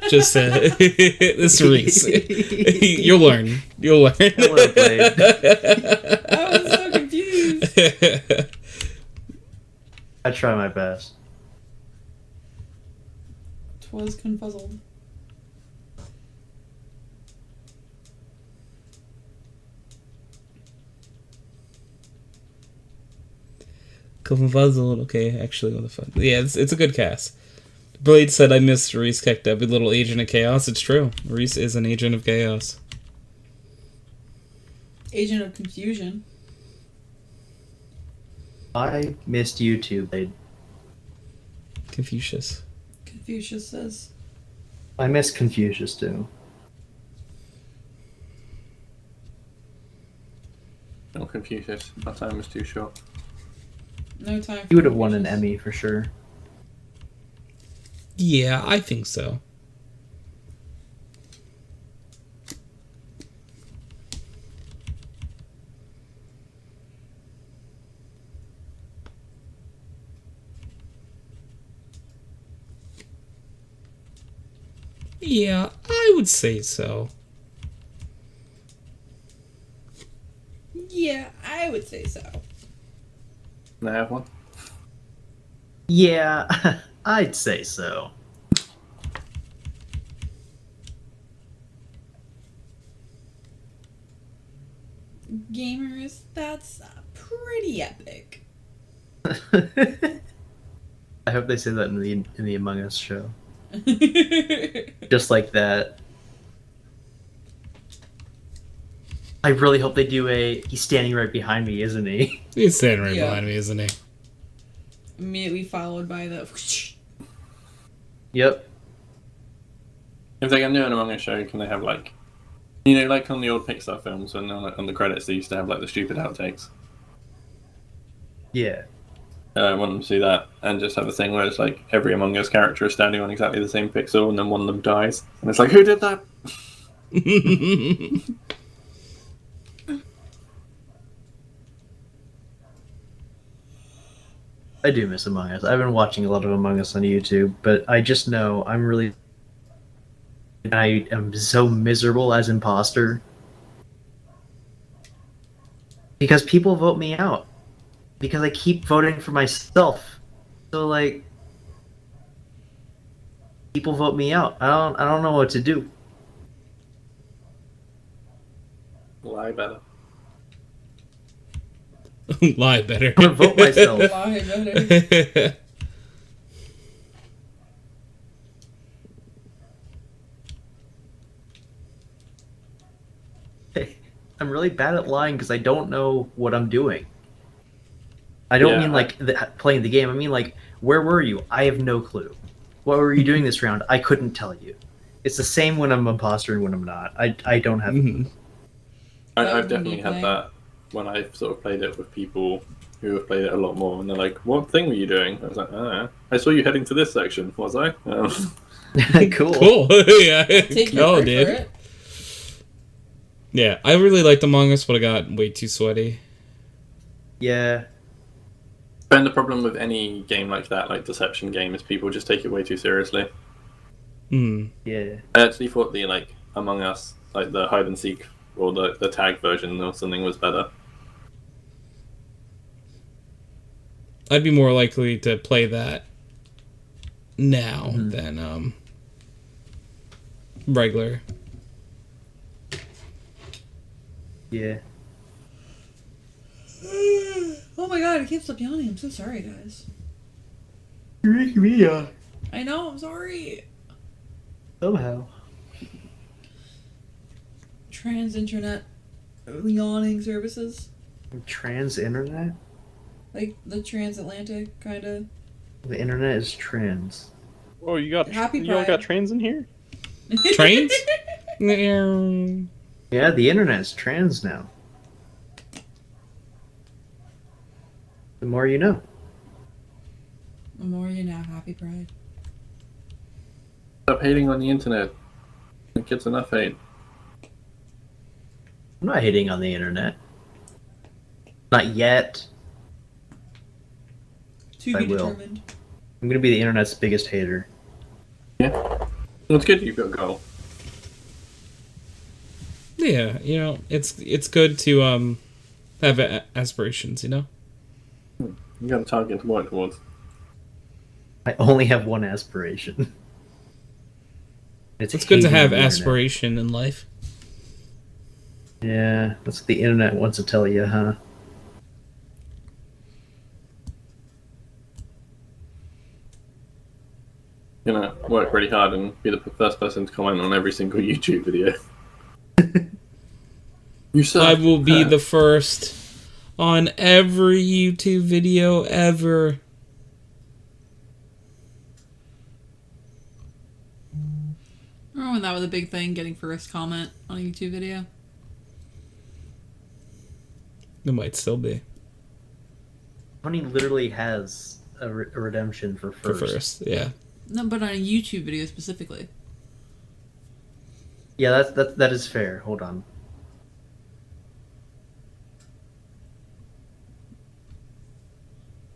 Just this Reese. You'll learn. You'll learn. Well played. I was so confused. I try my best. 'Twas confuzzled. Confuzzled. Okay, actually, what the fuck? Yeah, it's a good cast. Blade said, "I miss Reese Keck, Debbie, little agent of chaos." It's true. Reese is an agent of chaos. Agent of confusion. I missed YouTube. Confucius. Confucius says. I miss Confucius too. No Confucius. My time was too short. No time for He would have won an Confucius. Emmy for sure. Yeah, I think so. Yeah, I would say so. Yeah, I would say so. Can I have one? Yeah, I'd say so. Gamers, that's pretty epic. I hope they say that in the Among Us show. Just like that. I really hope they do a. He's standing right behind me, isn't he? He's standing right Yeah. behind me, isn't he? Immediately followed by the. Yep. If they're gonna do an Among Us show, can they have like, you know, like on the old Pixar films, and on the credits they used to have like the stupid outtakes. Yeah. I want them to do that and just have a thing where it's like every Among Us character is standing on exactly the same pixel, and then one of them dies, and it's like, who did that? I do miss Among Us. I've been watching a lot of Among Us on YouTube, but I just know I am so miserable as imposter because people vote me out because I keep voting for myself. So like, people vote me out. I don't know what to do. Lie better. Lie better. I'm gonna vote myself. Lie better. I'm really bad at lying because I don't know what I'm doing. I don't mean like playing the game. I mean like, where were you? I have no clue. What were you doing this round? I couldn't tell you. It's the same when I'm imposter and when I'm not. I don't have. Mhm. I've definitely had that when I've sort of played it with people who have played it a lot more, and they're like, "What thing were you doing?" I was like, I saw you heading to this section. Was I?" Cool. Cool. Yeah. Take your Oh, word dude. for it. Yeah, I really liked Among Us, but I got way too sweaty. Yeah. And the problem with any game like that, like deception game, is people just take it way too seriously. Hmm. Yeah. I actually thought the like Among Us, like the hide and seek or the tag version or something was better. I'd be more likely to play that now than regular. Yeah. Oh my god, I can't stop yawning. I'm so sorry, guys. You're making me I know, I'm sorry. somehow. Trans internet yawning services. Trans internet? Like the transatlantic kind of. The internet is trans. Oh, you got Happy you all Pride. got trains in here? Trains? Yeah, the internet is trans now. The more you know. The more you know, happy pride. Stop hating on the internet. It gets enough hate. I'm not hating on the internet. Not yet. To I be will. determined. I'm gonna be the internet's biggest hater. Yeah. Well, it's good you've got a goal. Yeah, you know, it's good to have aspirations, you know? You got a target to work towards. I only have one aspiration. It's good to hating have the internet. aspiration in life. Yeah, that's what the internet wants to tell you, huh? Gonna work really hard and be the first person to comment on every single YouTube video. You suck. I will be the first on every YouTube video ever. Remember when that was a big thing, getting first comment on a YouTube video? It might still be. Tony literally has a redemption for For first. first, yeah. No, but on a YouTube video specifically. Yeah, that is fair. Hold on.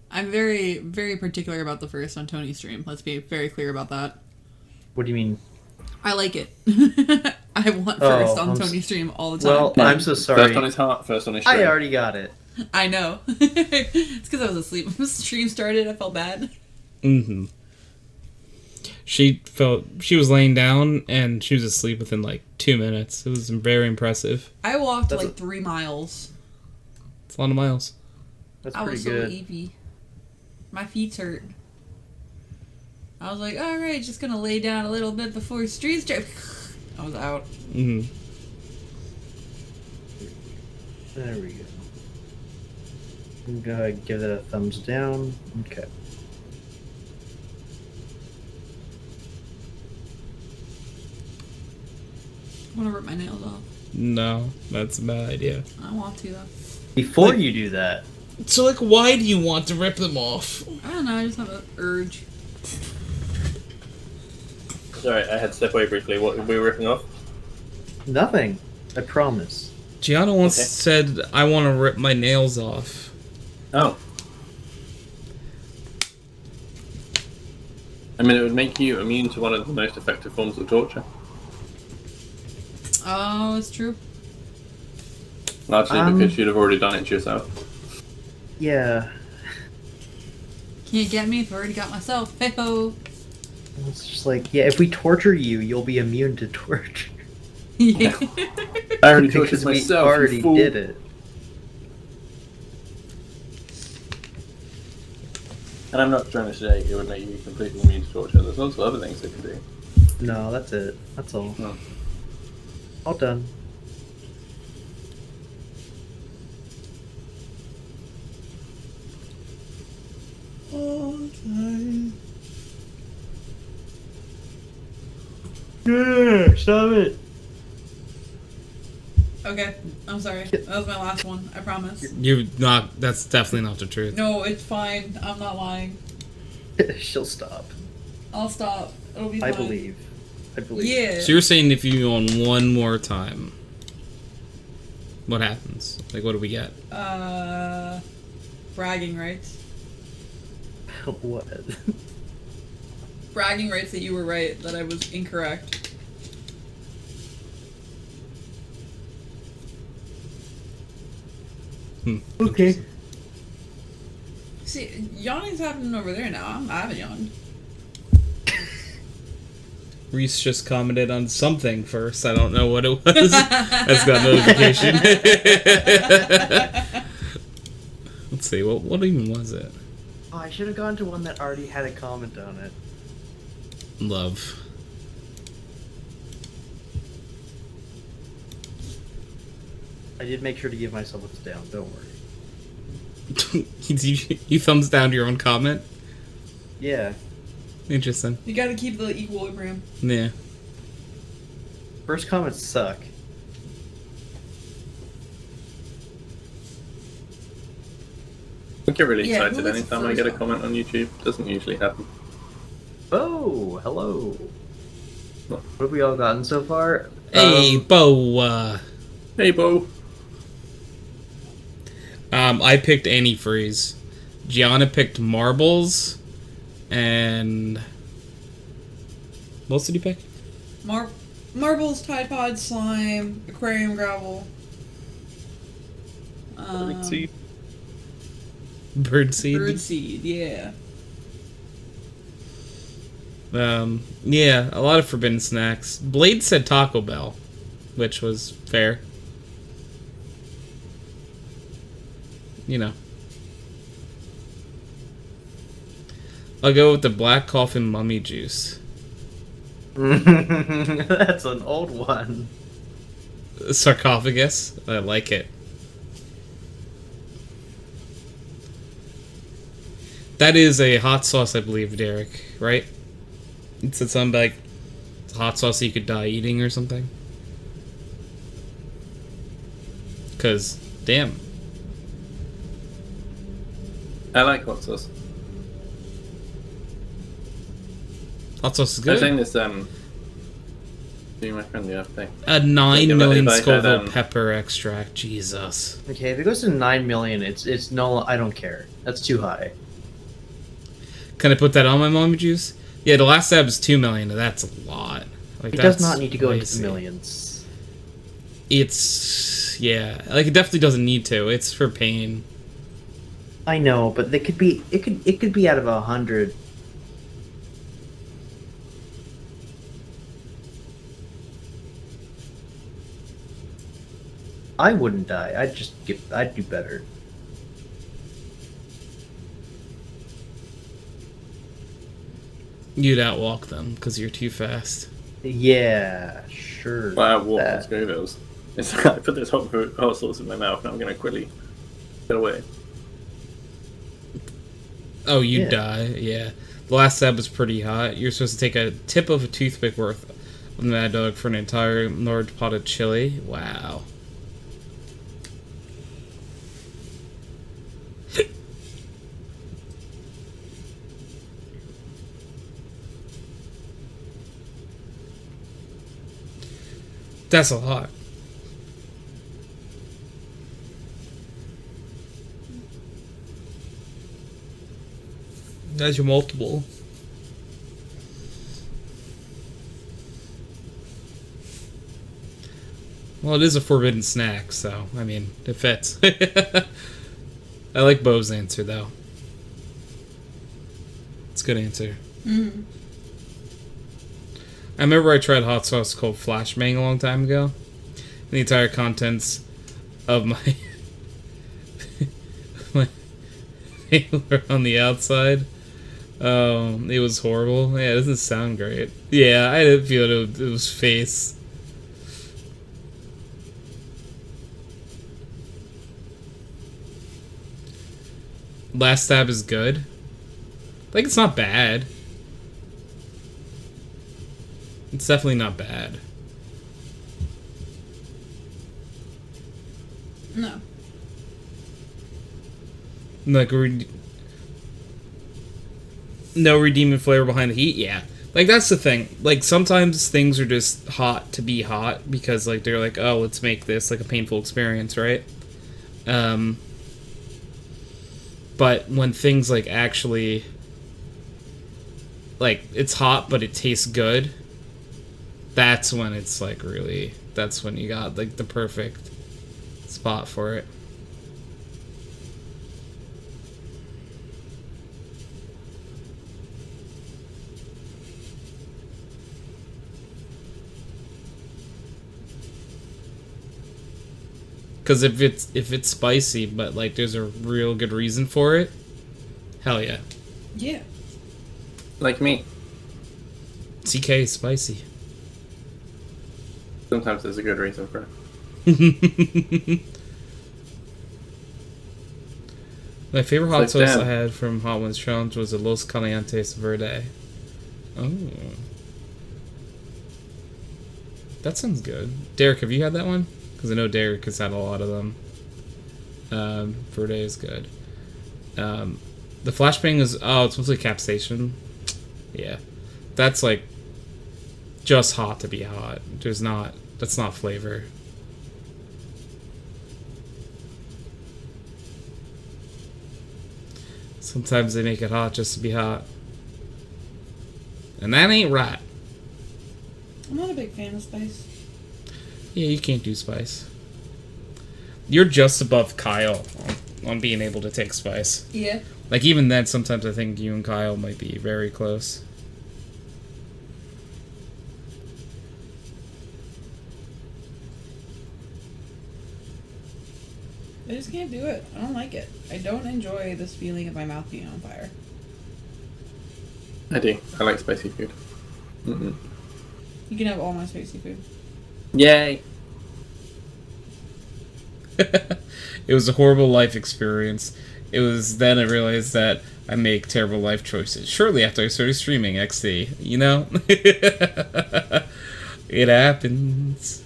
I'm very, very particular about the first on Tony's stream. Let's be very clear about that. What do you mean? I like it. I want first on Tony's stream all the time. Well, I'm so sorry. First on his heart, first on his stream. I already got it. I know. It's because I was asleep when the stream started. I felt bad. Mm-hmm. She was laying down and she was asleep within like 2 minutes. It was very impressive. I walked like 3 miles. It's a lot of miles. That's I pretty was so good. sleepy. My feet hurt. I was like, all right, just gonna lay down a little bit before stream start. I was out. Mm-hmm. There we go. I'm gonna give that a thumbs down. Okay. I want to rip my nails off. No, that's a bad idea. I want to though. Before you do that, So, like, why do you want to rip them off? I don't know. I just have an urge. Sorry, I had to step away briefly. What were we ripping off? nothing. I promise. Gianna once Okay. said, I want to rip my nails off. Oh. I mean, it would make you immune to one of the most effective forms of torture. Oh, it's true. Largely because you'd have already done it to yourself. Yeah. Can't get me if I already got myself. Hey ho. It's just like, yeah, if we torture you, you'll be immune to torture. Yeah. I already tortured Because we myself. you already fool. did it. And I'm not trying to say it would make you completely immune to torture. There's lots of other things it can do. No, that's it. That's all. Oh. All done. Yeah, stop it. Okay, I'm sorry. That was my last one. I promise. That's definitely not the truth. No, it's fine. I'm not lying. She'll stop. I'll stop. It'll be fine. I believe. I believe. Yeah. So you're saying if you go on one more time, what happens? Like, what do we get? Bragging rights. What? Bragging rights that you were right, that I was incorrect. Okay. See, yawning's happening over there now. I haven't yawned. Reese just commented on something first. I don't know what it was. That's got notification. Let's see. What even was it? Oh, I should have gone to one that already had a comment on it. Love. I did make sure to give myself a down. Don't worry. You thumbs down to your own comment? Yeah. Interesting. You gotta keep the equilibrium. Yeah. First comments suck. I get really Yeah, excited who was the anytime I first get a one? comment on YouTube. Doesn't usually happen. Oh, hello. What have we all gotten so far? Hey, Bo. Hey, Bo. I picked antifreeze. Gianna picked marbles. And... what else did you pick? Marbles, Tide Pod, slime, aquarium gravel. See, Birdseed. Birdseed, yeah. Yeah, a lot of forbidden snacks. Blade said Taco Bell, which was fair. You know. I'll go with the Black Coffin Mummy Juice. That's an old one. Sarcophagus. I like it. That is a hot sauce, I believe, Derek, right? It said something like hot sauce you could die eating or something. Because, damn. I like hot sauce. Hot sauce is I good. was saying this to my friend the other day. A 9 If million I had, Scoville pepper extract. Jesus. Okay, if it goes to 9 million, it's no. I don't care. That's too high. Can I put that on my mommy juice? Yeah, the last tab is 2 million. And that's a lot. Like, It does that's not need to go into crazy. the millions. It's like it definitely doesn't need to. It's for pain. I know, but they could be. It could be out of 100. I wouldn't die. I'd do better. You'd outwalk them because you're too fast. Yeah, sure. Well, I walk that. on Scoville's. It's like, I put this hot sauce in my mouth and I'm going to quickly get away. Oh, you Yeah. die. Yeah. The last tab was pretty hot. You're supposed to take a tip of a toothpick worth of Mad Dog for an entire large pot of chili. Wow. That's a lot. That's your multiple. Well, it is a forbidden snack, so, I mean, it fits. I like Bo's answer, though. It's a good answer. Mm. I remember I tried hot sauce called Flashbang a long time ago. And the entire contents of my my were on the outside. It was horrible. Yeah, it doesn't sound great. Yeah, I didn't feel it was face. Last Stab is good. Like, it's not bad. It's definitely not bad. No. Like, no redeeming flavor behind the heat? Yeah. Like, that's the thing. Like, sometimes things are just hot to be hot because, like, they're like, oh, let's make this, like, a painful experience, right? But when things, like, actually, like, it's hot, but it tastes good, that's when it's, like, really, that's when you got, like, the perfect spot for it. Because if it's spicy, but, like, there's a real good reason for it, hell yeah. Yeah. Like me. CK is spicy. Sometimes there's a good reason for it. My favorite hot Like sauce them. I had from Hot Ones Challenge was the Los Calientes Verde. Oh. That sounds good. Derek, have you had that one? Because I know Derek has had a lot of them. Verde is good. The flashbang is... Oh, it's mostly capsaicin. Yeah. That's, like, just hot to be hot. There's not... That's not flavor. Sometimes they make it hot just to be hot. And that ain't right. I'm not a big fan of spice. Yeah, you can't do spice. You're just above Kyle on being able to take spice. Yeah. Like, even then, sometimes I think you and Kyle might be very close. just can't do it. I don't like it. I don't enjoy this feeling of my mouth being on fire. I do. I like spicy food. You can have all my spicy food. Yay! It was a horrible life experience. It was then I realized that I make terrible life choices. Shortly after I started streaming XD, you know? It happens.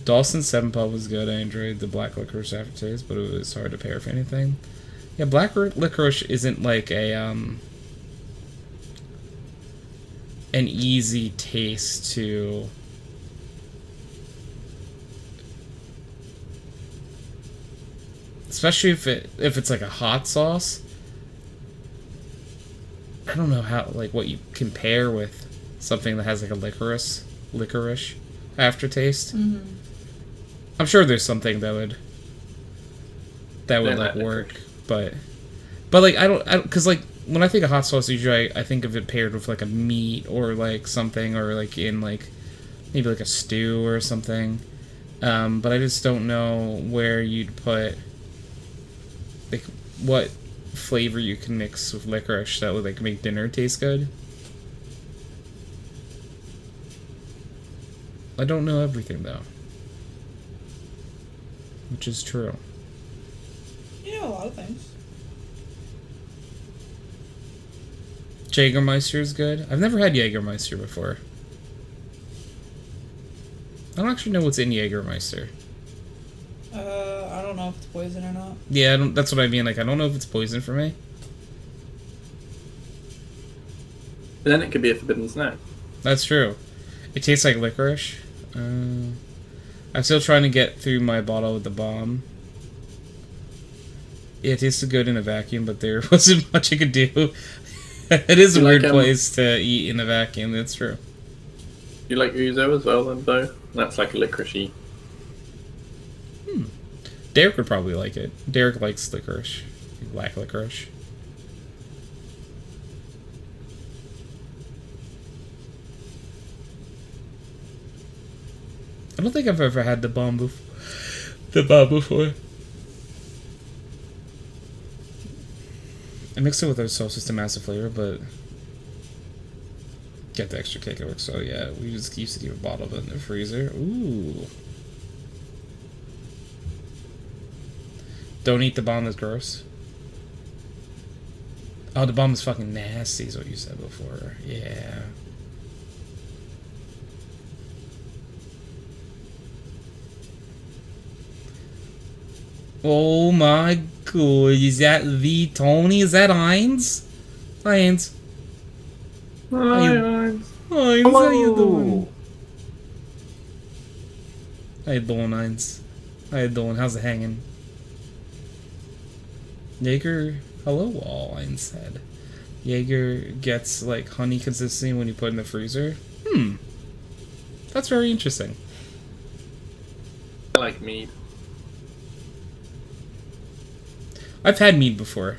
Dawson's 7 Pub was good. I enjoyed the black licorice aftertaste, but it was hard to pair for anything. Yeah, black licorice isn't like a an easy taste to especially if it's like a hot sauce. I don't know how what you compare with something that has like a licorice aftertaste. Mm-hmm. I'm sure there's something that would like work, but like I don't because like when I think of hot sauce, usually I think of it paired with like a meat or like something, or like in like maybe like a stew or something. But I just don't know where you'd put like what flavor you can mix with licorice that would like make dinner taste good. I don't know everything though, which is true. You know a lot of things. Jägermeister is good. I've never had Jägermeister before. I don't actually know what's in Jägermeister. I don't know if it's poison or not. Yeah, that's what I mean. Like, I don't know if it's poison for me. But then it could be a forbidden snack. That's true. It tastes like licorice. I'm still trying to get through my bottle with the bomb. Yeah, it tasted good in a vacuum, but there wasn't much I could do. It is a weird place to eat in a vacuum, that's true. You like ouzo as well, then, though? That's like licoricey. Derek would probably like it. Derek likes licorice. Black licorice. I don't think I've ever had the bomb before. I mixed it with other sauces to massive flavor, but get the extra kick. It works. So yeah, we just used to keep a bottle of it in the freezer. Ooh. Don't eat the bomb, that's gross. Oh, the bomb is fucking nasty is what you said before. Yeah. Oh my god, is that the Tony? Is that Heinz? Heinz. Hi, Heinz, how you doing? How you doing, Heinz? How you doing? How's it hanging? Jaeger, hello all, Heinz said. Jaeger gets like honey consistency when you put it in the freezer. That's very interesting. I like mead. I've had mead before.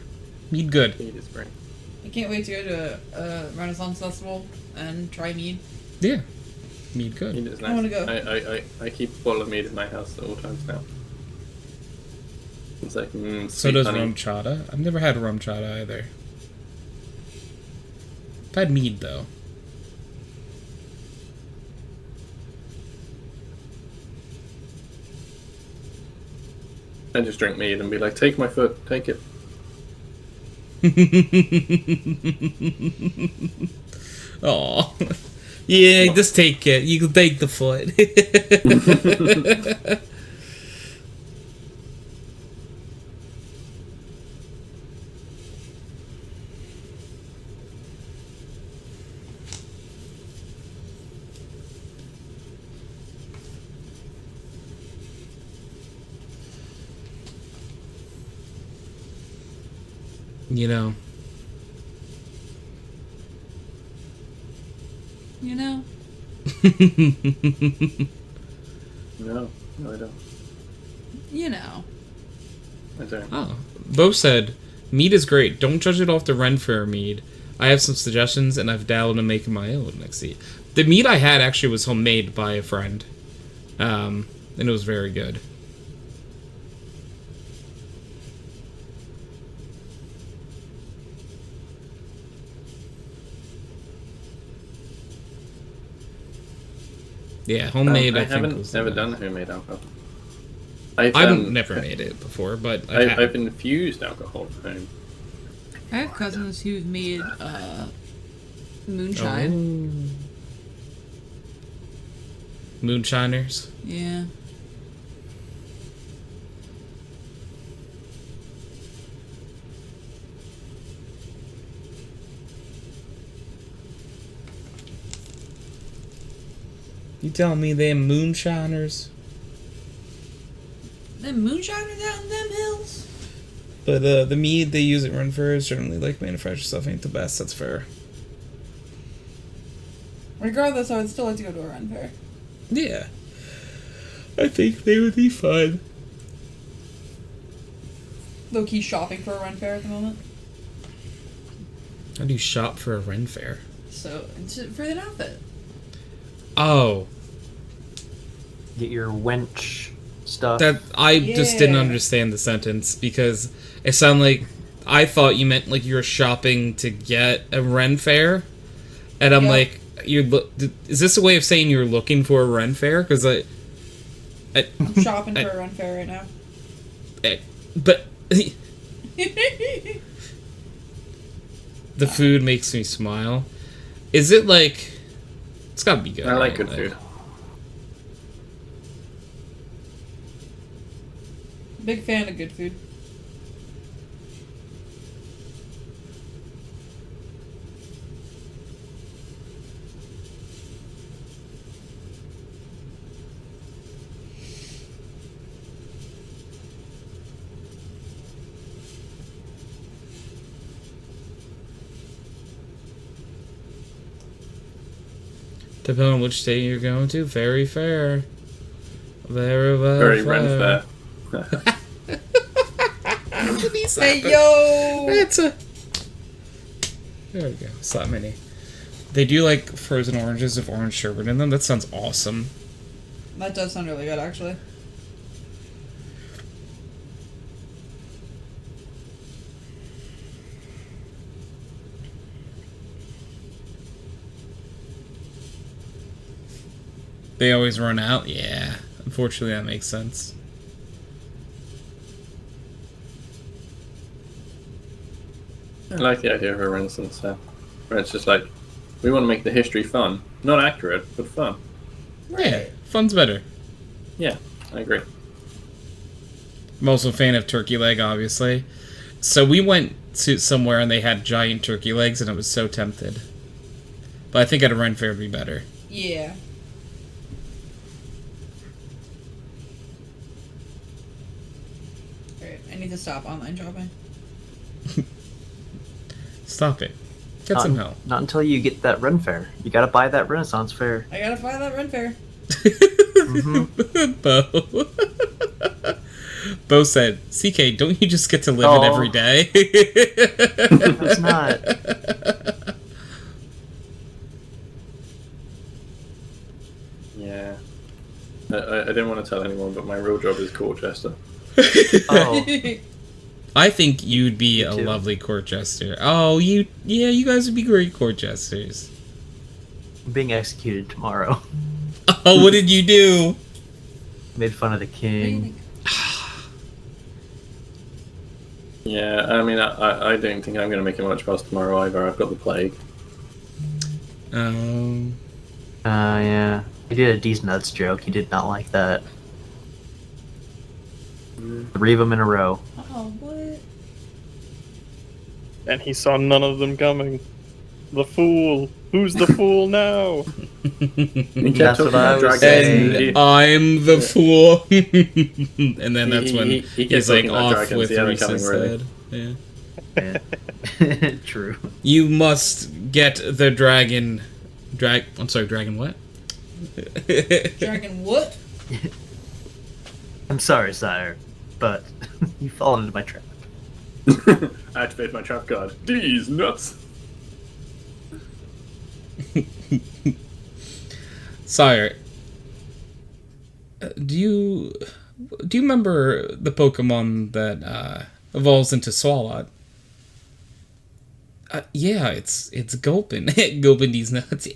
Mead good. Mead is great. I can't wait to go to a Renaissance Festival and try mead. Yeah. Mead good. Mead is nice. I wanna go. I keep a bottle of mead in my house at all times now. It's like, So sweet does honey. rum chata. I've never had rum chata either. I've had mead though. I just drink mead and be like, take my foot, take it. Oh, yeah, just take it. You can take the foot. You know. You know? No, I don't. You know. I don't. Oh, Bo said, mead is great. Don't judge it off the Renfair mead. I have some suggestions, and I've dabbled in making my own next seat. The mead I had actually was homemade by a friend, and it was very good. Yeah, homemade. I I think haven't was ever the done best. homemade alcohol. I've Never made it before, but I've infused alcohol at home. I have cousins who've made moonshine. Moonshiners. Yeah. You telling me they're moonshiners? Them moonshiners out in them hills? But the mead they use at Run Fair is generally like manufactured stuff ain't the best. That's fair. Regardless, I would still like to go to a run fair. Yeah, I think they would be fun. Low key shopping for a run fair at the moment. How do you shop for a Ren Fair? So for an outfit. Oh, Get your wench stuff. that I just didn't Yeah. understand the sentence because it sounded like I thought you meant like you were shopping to get a Ren Fair, and I'm Yeah. like, is this a way of saying you're looking for a Ren Fair? Because I'm shopping for a run fair right now. but the food makes me smile. Is it like? It's gotta be good. I like right? good food. Big fan of good food. Depending on which state you're going to, very fair. Very well. Very Ren Fair. Hey yo! It's a. There we go. Slap mini. They do like frozen oranges with orange sherbet in them. That sounds awesome. That does sound really good, actually. They always run out. Yeah. Unfortunately, that makes sense. I like the idea of a Renaissance fair, where it's just like, we want to make the history fun, not accurate, but fun. Yeah. Fun's better. Yeah, I agree. I'm also a fan of turkey leg, obviously. So we went to somewhere and they had giant turkey legs, and I was so tempted. But I think at a Ren Fair would be better. Yeah. Alright, I need to stop online shopping. Stop it. Get some help. Not until you get that run fair. You gotta buy that Renaissance fair. I gotta find that run fair. Bo. Bo said, CK, don't you just get to live it every day? It's not. Yeah. I didn't want to tell anyone, but my real job is Colchester. Oh, I think you'd be a too. lovely court jester. Oh, you guys would be great court jesters. I'm being executed tomorrow. Oh, what did you do? Made fun of the king. Yeah, I mean, I don't think I'm going to make it much past tomorrow either. I've got the plague. Yeah. He did a D's nuts joke. He did not like that. 3 of them in a row. Oh, what? And he saw none of them coming. The fool. Who's the fool now? He kept That's talking what I about was dragons. saying. And I'm the fool. And then that's when he kept he's like talking about off dragons, with he hadn't Reese coming, really. instead. Yeah. Yeah. True. You must get the dragon. I'm sorry, dragon what? Dragon what? I'm sorry, sire, but you fall into my trap. Activate my trap card. These nuts. Sire, do you remember the Pokemon that evolves into Swalot? Yeah, it's Gulpin. Gulpin these nuts.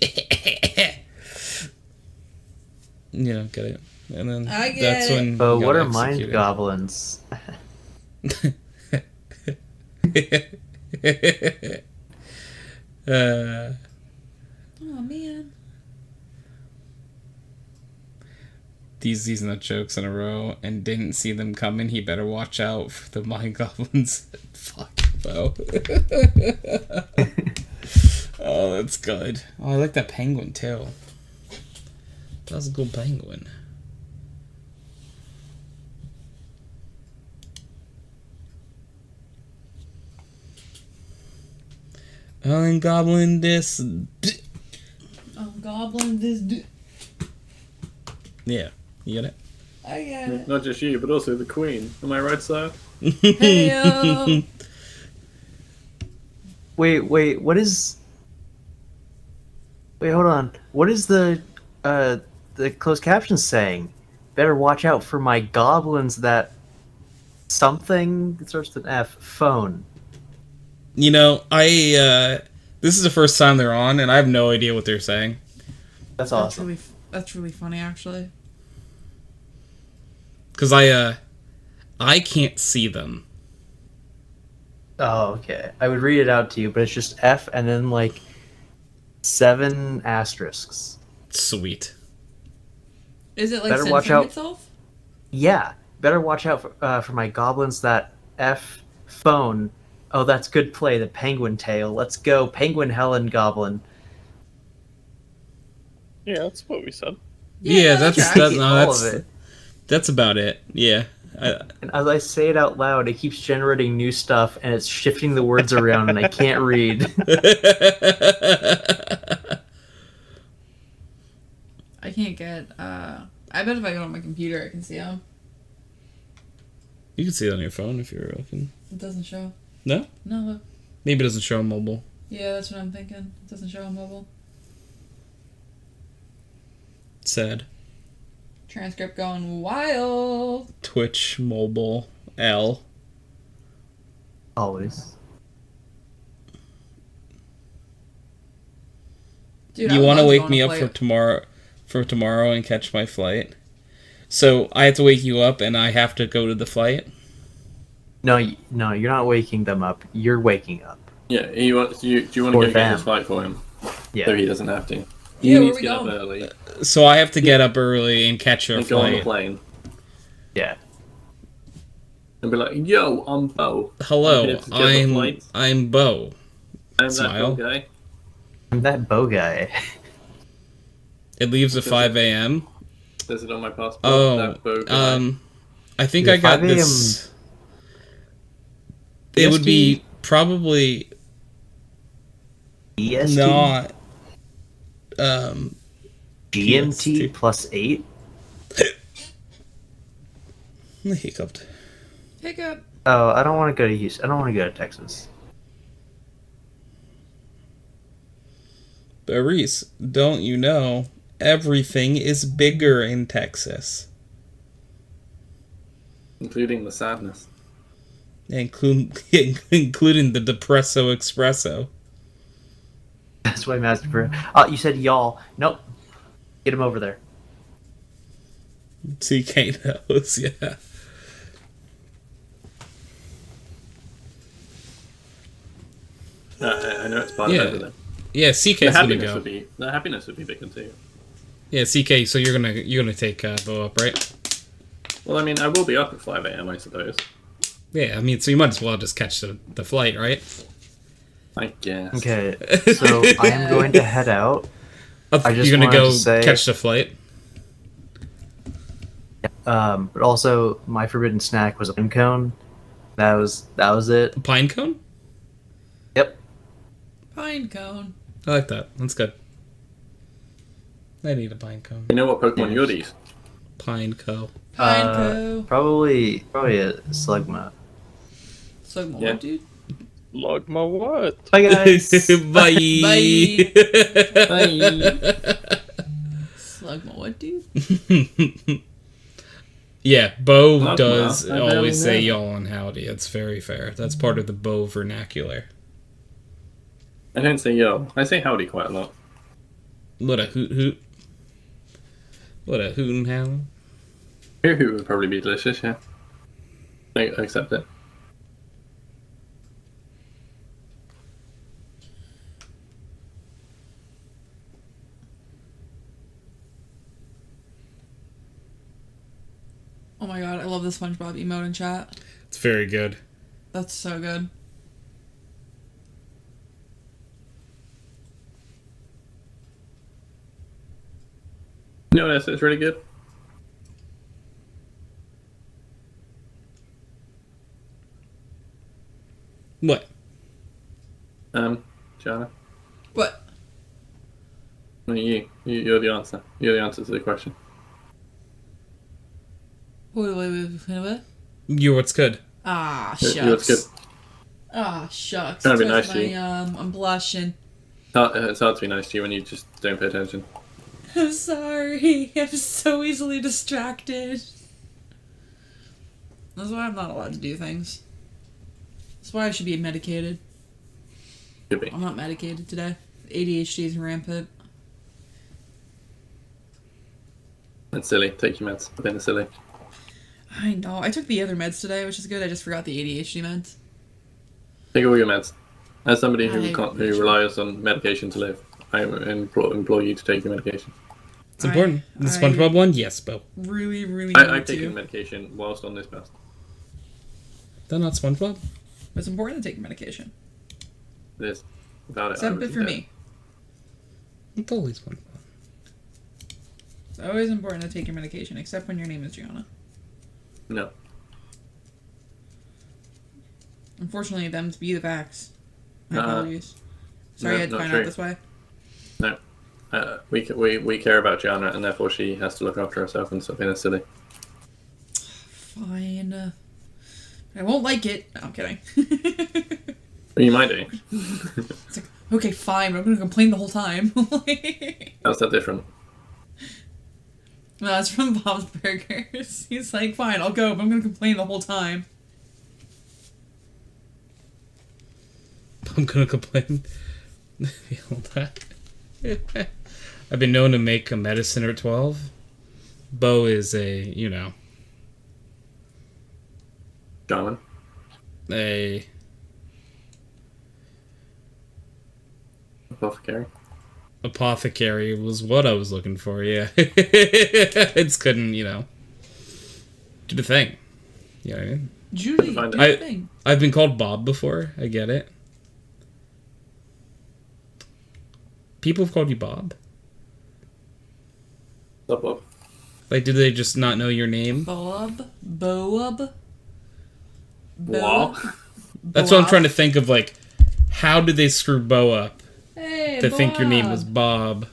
You don't get it. And then I get that's it. when. Oh, you what gotta are mind execute it. goblins? Oh man. These nut jokes in a row and didn't see them coming. He better watch out for the mind goblins. Fuck, Bo. Oh, that's good. Oh, I like that penguin too. That was a good penguin. And goblin this. Goblin this. Yeah, you get it. I get it. Not just you, but also the queen. Am I right, sir? Hey Wait, what is... Wait, hold on. What is the closed caption saying? Better watch out for my goblins that... Something that starts with an F. Phone. You know, this is the first time they're on, and I have no idea what they're saying. That's awesome. That's really funny, actually. Because I can't see them. Oh, okay. I would read it out to you, but it's just F and then, like, 7 asterisks. Sweet. Is it like Better censoring watch out. itself? Yeah. Better watch out for my goblins that F phone. Oh, that's good play. The penguin tail. Let's go. Penguin Helen Goblin. Yeah, that's what we said. Yeah, no, that's tracks. All of it. That's about it. Yeah. And as I say it out loud, it keeps generating new stuff, and it's shifting the words around, and I can't read. I can't get. I bet if I go on my computer, I can see them. You can see it on your phone if you're looking. It doesn't show. No? No, look. Maybe it doesn't show on mobile. Yeah, that's what I'm thinking. It doesn't show on mobile. Sad. Transcript going wild. Twitch, mobile, L. Always. Dude, You want to wake me up for tomorrow and catch my flight? So I have to wake you up and I have to go to the flight? No, you're not waking them up. You're waking up. Yeah, do you want to For go get them. his flight for him? Yeah. So he doesn't have to. Yeah, You where need to we get up going? early So I have to get up early and catch your and go on the flight. plane Yeah. and be like, "Yo, I'm Bo. Hello, I'm here to get the flight. I'm Bo. I'm Smile. that guy." I'm that bow guy. It leaves at 5 a.m. Says it on my passport. Oh, that Bo guy. I think Yeah, I got 5 a.m. this. It would be probably EST? not GMT PST. plus 8? I hiccuped. Hiccup. Oh, I don't want to go to Houston. I don't want to go to Texas. But Reese, don't you know everything is bigger in Texas, Including the sadness. including the Depresso Espresso. That's why I'm asking for. Oh, you said y'all. Nope. Get him over there. CK knows, yeah. I know it's part Yeah. of everything. Yeah, The CK's gonna happiness go. would be bigger too. Yeah, CK. So you're gonna take Bo up, right? Well, I mean, I will be up at 5 a.m. I suppose. Yeah, I mean, so you might as well just catch the flight, right? I guess. Okay, so I am going to head out. I just you're gonna wanted go to say- catch the flight. But also, my forbidden snack was a pine cone. That was it. A pine cone? Yep. Pine cone. I like that. That's good. I need a pine cone. You know what Pokemon you would eat? Pine co. Pine cone. Probably a Slugma. So more, Yeah. dude. Logma what? Bye guys. Bye. Slug my what, dude? Yeah, Bo Love does ma. I barely always say know. y'all and howdy. It's very fair. That's part of the Bo vernacular. I don't say yo. I say howdy quite a lot. What a hoot hoot. What a hoot and hound. Who would probably be delicious, yeah. I accept it. Oh my god, I love the SpongeBob emote in chat. It's very good. That's so good. You know what else is really good? What? Gianna. What? No, you're the answer. You're the answer to the question. What? You're what's good. Ah, You're what's good. shucks. Ah, shucks. Trying to be Twist nice to you. I'm blushing. It's hard to be nice to you when you just don't pay attention. I'm sorry. I'm so easily distracted. That's why I'm not allowed to do things. That's why I should be medicated. Could be. I'm not medicated today. ADHD is rampant. That's silly. Take your meds. I've been silly. I know. I took the other meds today, which is good. I just forgot the ADHD meds. Take all your meds. As somebody who I- who relies on medication to live, I implore you to take your medication. It's important. The I- SpongeBob one? Yes, Bo. Really, really I've need taken to. medication whilst on this bus. They're not SpongeBob? It's important to take medication. This. Without it, I Except would it be for dead. me. It's always SpongeBob. It's always important to take your medication, except when your name is Gianna. No. Unfortunately, them's be the facts. My Uh, apologies. Sorry no, I had to not find true. out this way. No. We care about Gianna, and therefore she has to look after herself and stop being a silly. Fine. I won't like it. No, I'm kidding. Well, you might do. It's like, okay, fine, but I'm gonna complain the whole time. How's that different? No, it's from Bob's Burgers. He's like, fine, I'll go, but I'm gonna complain the whole time. I'm gonna complain. Feel that. I've been known to make a medicine or 12. Bo is a, Shaman. a Apothecary. apothecary was what I was looking for, yeah. It's couldn't, do the thing. You know what I mean? Judy, Find do it. your thing. I've been called Bob before. I get it. People have called you Bob? Stop up. Like, did they just not know your name? Bob? Boab? What? That's what I'm trying to think of, like, how did they screw Bo up Hey, to think your name Bob. was Bob?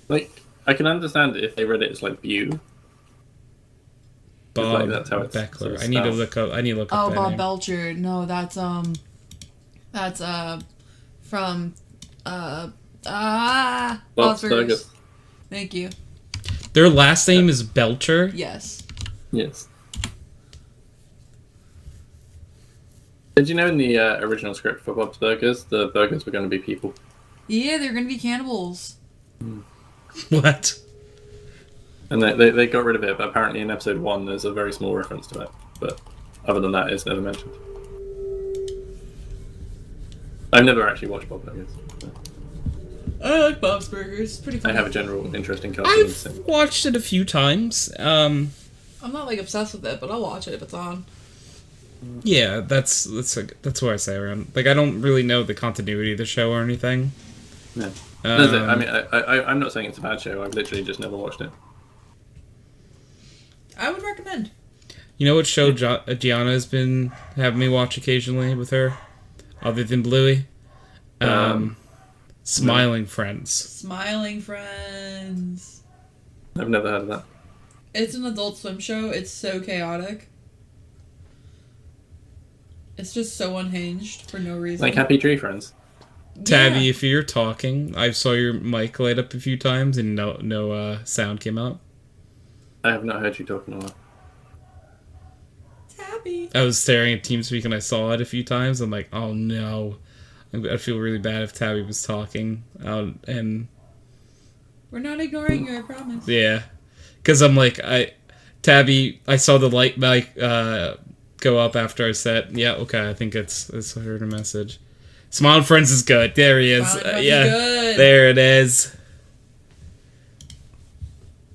Like, I can understand it if they read it as like Bew. Bob like, that's how it's Beckler. sort of I need to spelled. look up Oh, that Bob name. Belcher. No, that's from, Bob's Bob's Burgers. Burgers. Thank you. Their last name is Belcher. Yes. Yes. Did you know in the original script for Bob's Burgers, the burgers were going to be people? Yeah, they're gonna be cannibals. What? And they got rid of it, but apparently in episode 1 there's a very small reference to it. But other than that, it's never mentioned. I've never actually watched Bob's Burgers. I like Bob's Burgers. It's pretty I funny. have a general interest in cartoons. I've watched it a few times. I'm not like obsessed with it, but I'll watch it if it's on. Yeah, that's where I say around. Like, I don't really know the continuity of the show or anything. Yeah. That's it. I Um, mean, I'm not saying it's a bad show. I've literally just never watched it. I would recommend. You know what show Gianna has been having me watch occasionally with her, other than Bluey? Smiling Friends. Smiling Friends. I've never heard of that. It's an Adult Swim show. It's so chaotic. It's just so unhinged for no reason. Like Happy Tree Friends. Tabby, Yeah. if you're talking, I saw your mic light up a few times and no sound came out. I have not heard you talking a lot. Tabby. I was staring at TeamSpeak and I saw it a few times. I'm like, oh no. I feel really bad if Tabby was talking. And We're not ignoring you, I promise. yeah. Because I'm like, Tabby, I saw the light go up after I said, yeah, okay, I think I heard a message. Smiling Friends is good. There he is. Smiling Friends Yeah, is good. there it is.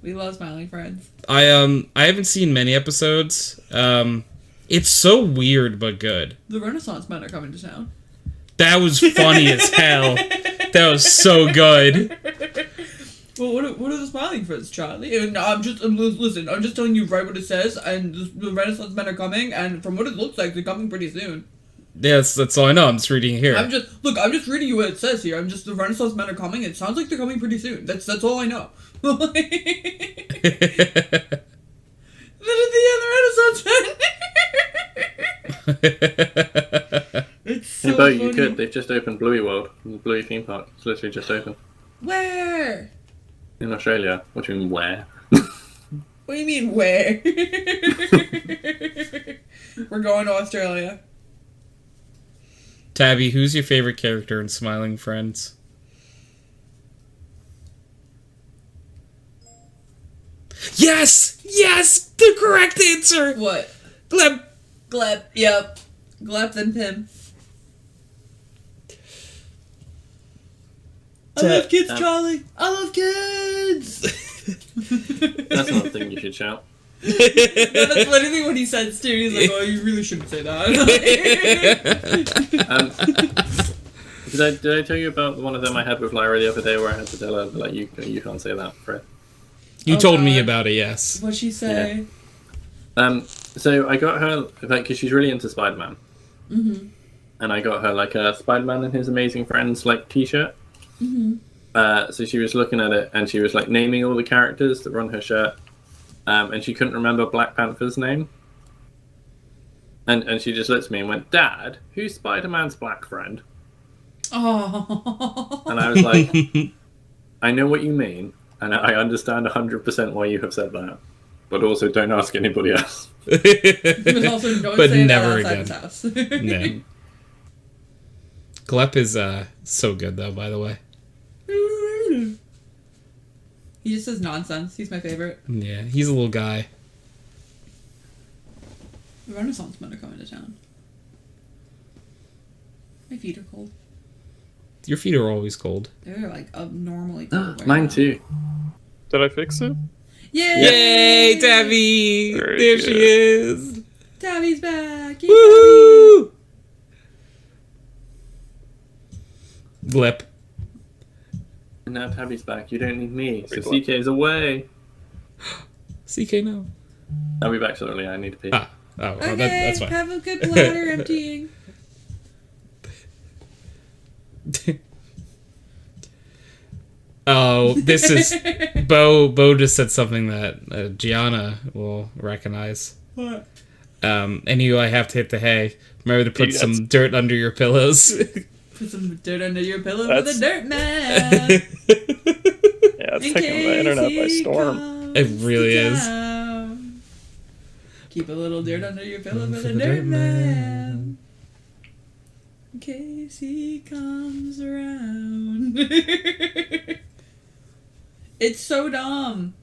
We love Smiling Friends. I haven't seen many episodes. It's so weird but good. The Renaissance men are coming to town. That was funny as hell. That was so good. Well, what are the Smiling Friends, Charlie? And listen. I'm just telling you right what it says, and the Renaissance men are coming, and from what it looks like, they're coming pretty soon. Yes, that's all I know. I'm just reading here. I'm just reading you what it says here. The Renaissance men are coming. It sounds like they're coming pretty soon. That's all I know. Then at the end, the Renaissance men. It's so But funny. you could. They've just opened Bluey World, the Bluey theme park. It's literally just open Where? in Australia. What do you mean where? What do you mean where? We're going to Australia. Tabby, who's your favorite character in Smiling Friends? Yes! Yes! The correct answer! What? Gleb! Gleb. Yep. Gleb then Pim. I love kids, Charlie. I love kids. That's not a thing you should shout. No, that's literally what he says too. He's like, "Oh, you really shouldn't say that." Did I tell you about one of them I had with Lyra the other day where I had to tell her like you can't say that, Fred? You Oh, told me God. about it, yes. What'd she say? So I got her like because she's really into Spider-Man, Mm-hmm. and I got her like a Spider-Man and His Amazing Friends like T-shirt. Mm-hmm. So she was looking at it and she was like naming all the characters that were on her shirt, and she couldn't remember Black Panther's name. And she just looked at me and went, "Dad, who's Spider-Man's black friend?" Oh. And I was like, "I know what you mean, and I understand 100% why you have said that, but also don't ask anybody else." But also don't But say never that again. outside his house. No. Glep is so good though, by the way. He just says nonsense. He's my favorite. Yeah, he's a little guy. The Renaissance men are coming to town. My feet are cold. Your feet are always cold. They're like abnormally cold. Right Mine now. too. Did I fix it? Yay, Tabby! Very There good. she is. Tabby's back. Yay, Woo! Glep. And now Tabby's back. You don't need me. So Very CK is away. CK, no. I'll be back shortly. I need to pee. Ah. Oh, well, Okay, that's fine. have a good bladder emptying. Oh, this is Bo. Bo just said something that Gianna will recognize. What? And you, I have to hit the hay. Remember to put Dude, some dirt under your pillows. Put some dirt under your pillow That's- for the dirt man. Yeah, it's In taking the internet by case he storm. comes It really to is. town. Keep a little dirt under your pillow for the dirt man. In case he comes around. It's so dumb.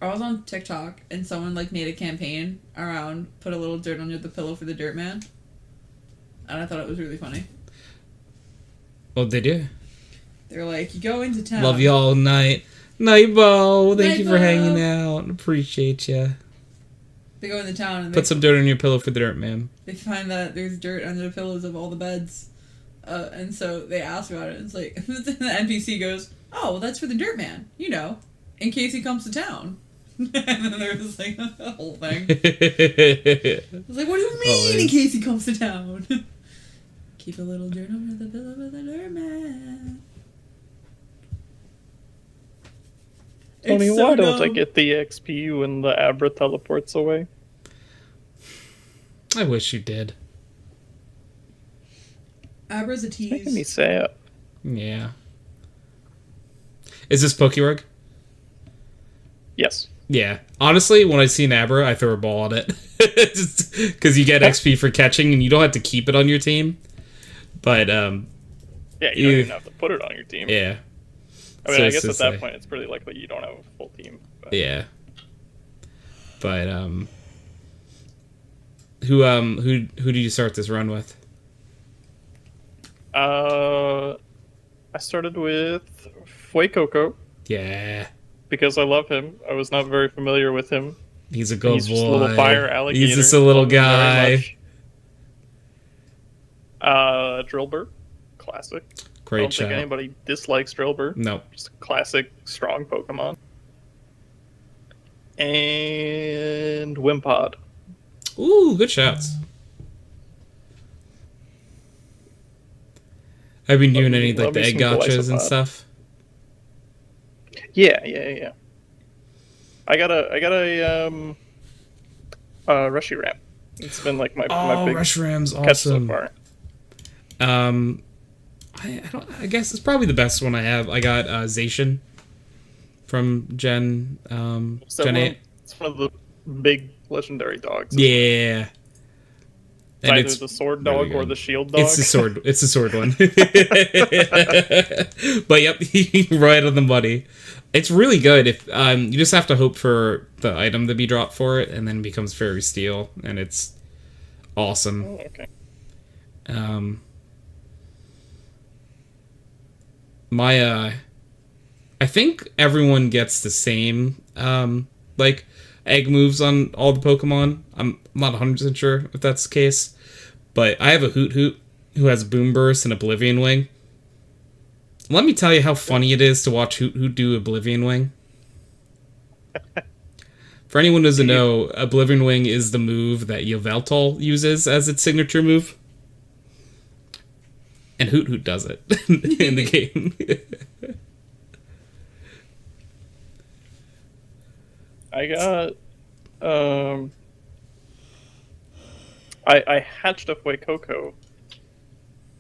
I was on TikTok and someone like made a campaign around put a little dirt under the pillow for the dirt man. And I thought it was really funny. What they do? They're like, you go into town. Love you all night. Night, Bo. Thank Night, you for Bo. hanging out. Appreciate you. They go into town and Put some dirt on your pillow for the dirt man. they find that there's dirt under the pillows of all the beds. And so they ask about it. It's like, the NPC goes, oh, well, that's for the dirt man. You know, in case he comes to town. And then there was like a whole thing. I was like, what do you mean in case he comes to town? Keep a little dirt under the pillow for the dirt man. Tony, It's so why don't I dumb. get the XP when the Abra teleports away? I wish you did. Abra's a It's making me tease. sad. Yeah. Is this Pokérug? Yes. Yeah. Honestly, when I see an Abra, I throw a ball at it. Just because you get XP for catching and you don't have to keep it on your team. But, Yeah, you don't Yeah. even have to put it on your team. yeah. I mean, So I it's guess at just that like- point, it's pretty likely you don't have a full team. But Yeah. But who did you start this run with? I started with Fuecoco Yeah. because I love him. I was not very familiar with him. He's a good He's boy. just a little fire alligator. He's just a little Love him very guy. much. Drillbur, classic. I Great don't think shout. anybody dislikes Drillbur. No. Just a classic, strong Pokemon. And Wimpod. Ooh, good shouts. Have you been doing any like love the me egg some gotchas and Glycopod. stuff? Yeah. I got a Reshiram. It's been like my big Reshram's catch so awesome. far. I guess it's probably the best one I have. I got Zacian from Gen So Gen 8. it's one of the big legendary dogs. Yeah. It's either the sword dog really or good. the shield dog. It's the sword. It's the sword one. But yep, right on the money. It's really good. If you just have to hope for the item to be dropped for it, and then it becomes Fairy Steel, and it's awesome. Oh, okay. I think everyone gets the same like egg moves on all the Pokemon. I'm not 100% sure if that's the case, but I have a Hoot Hoot who has Boom Burst and Oblivion Wing. Let me tell you how funny it is to watch Hoot Hoot do Oblivion Wing. For anyone who doesn't know, Oblivion Wing is the move that Yveltal uses as its signature move. And Hoot Hoot does it in the game. I got I hatched a Fuecoco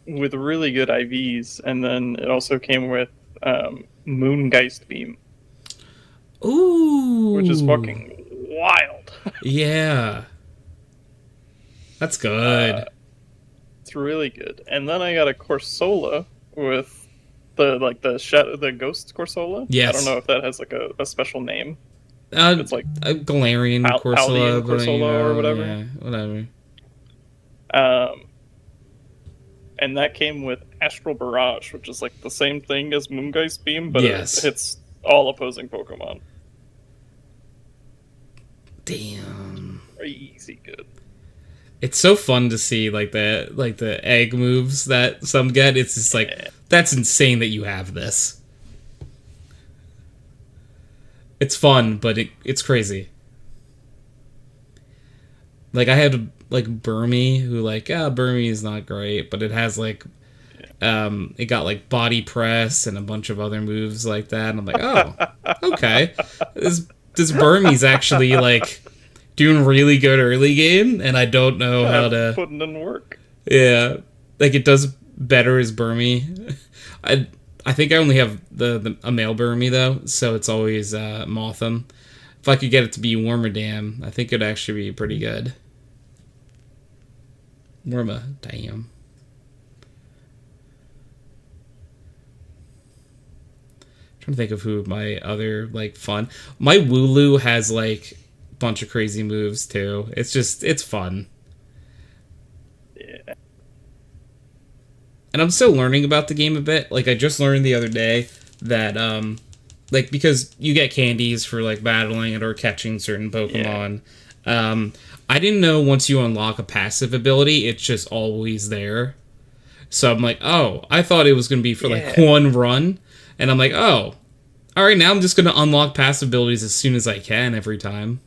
with really good IVs, and then it also came with Moongeist Beam, Ooh. which is fucking wild. Yeah. That's good. It's really good. And then I got a Corsola with the Ghost Corsola. Yes. I don't know if that has like a special name. Uh, It's like a Galarian Corsola, Aldean Corsola or whatever. Yeah, whatever. And that came with Astral Barrage, which is like the same thing as Moongeist Beam, but Yes. it hits all opposing Pokemon. Damn. Crazy good. It's so fun to see like the egg moves that some get. It's just like Yeah. that's insane that you have this. It's fun, but it's crazy. Like I had like Burmy, who like Burmy is not great, but it has like it got like body press and a bunch of other moves like that. And I'm like, oh, okay, this Burmy's actually like doing really good early game, and I don't know how to putting in work. Yeah, like it does better as Burmy. I think I only have a male Burmy though, so it's always Mothim. If I could get it to be Wormadam, I think it'd actually be pretty good. Wormadam. Trying to think of who my other like fun. My Wooloo has like a bunch of crazy moves too. It's fun. Yeah. And I'm still learning about the game a bit. Like, I just learned the other day that, like, because you get candies for, like, battling it or catching certain Pokemon. Yeah. I didn't know once you unlock a passive ability, it's just always there. So I'm like, oh, I thought it was going to be for, like, one run. And I'm like, oh, all right, now I'm just going to unlock passive abilities as soon as I can every time.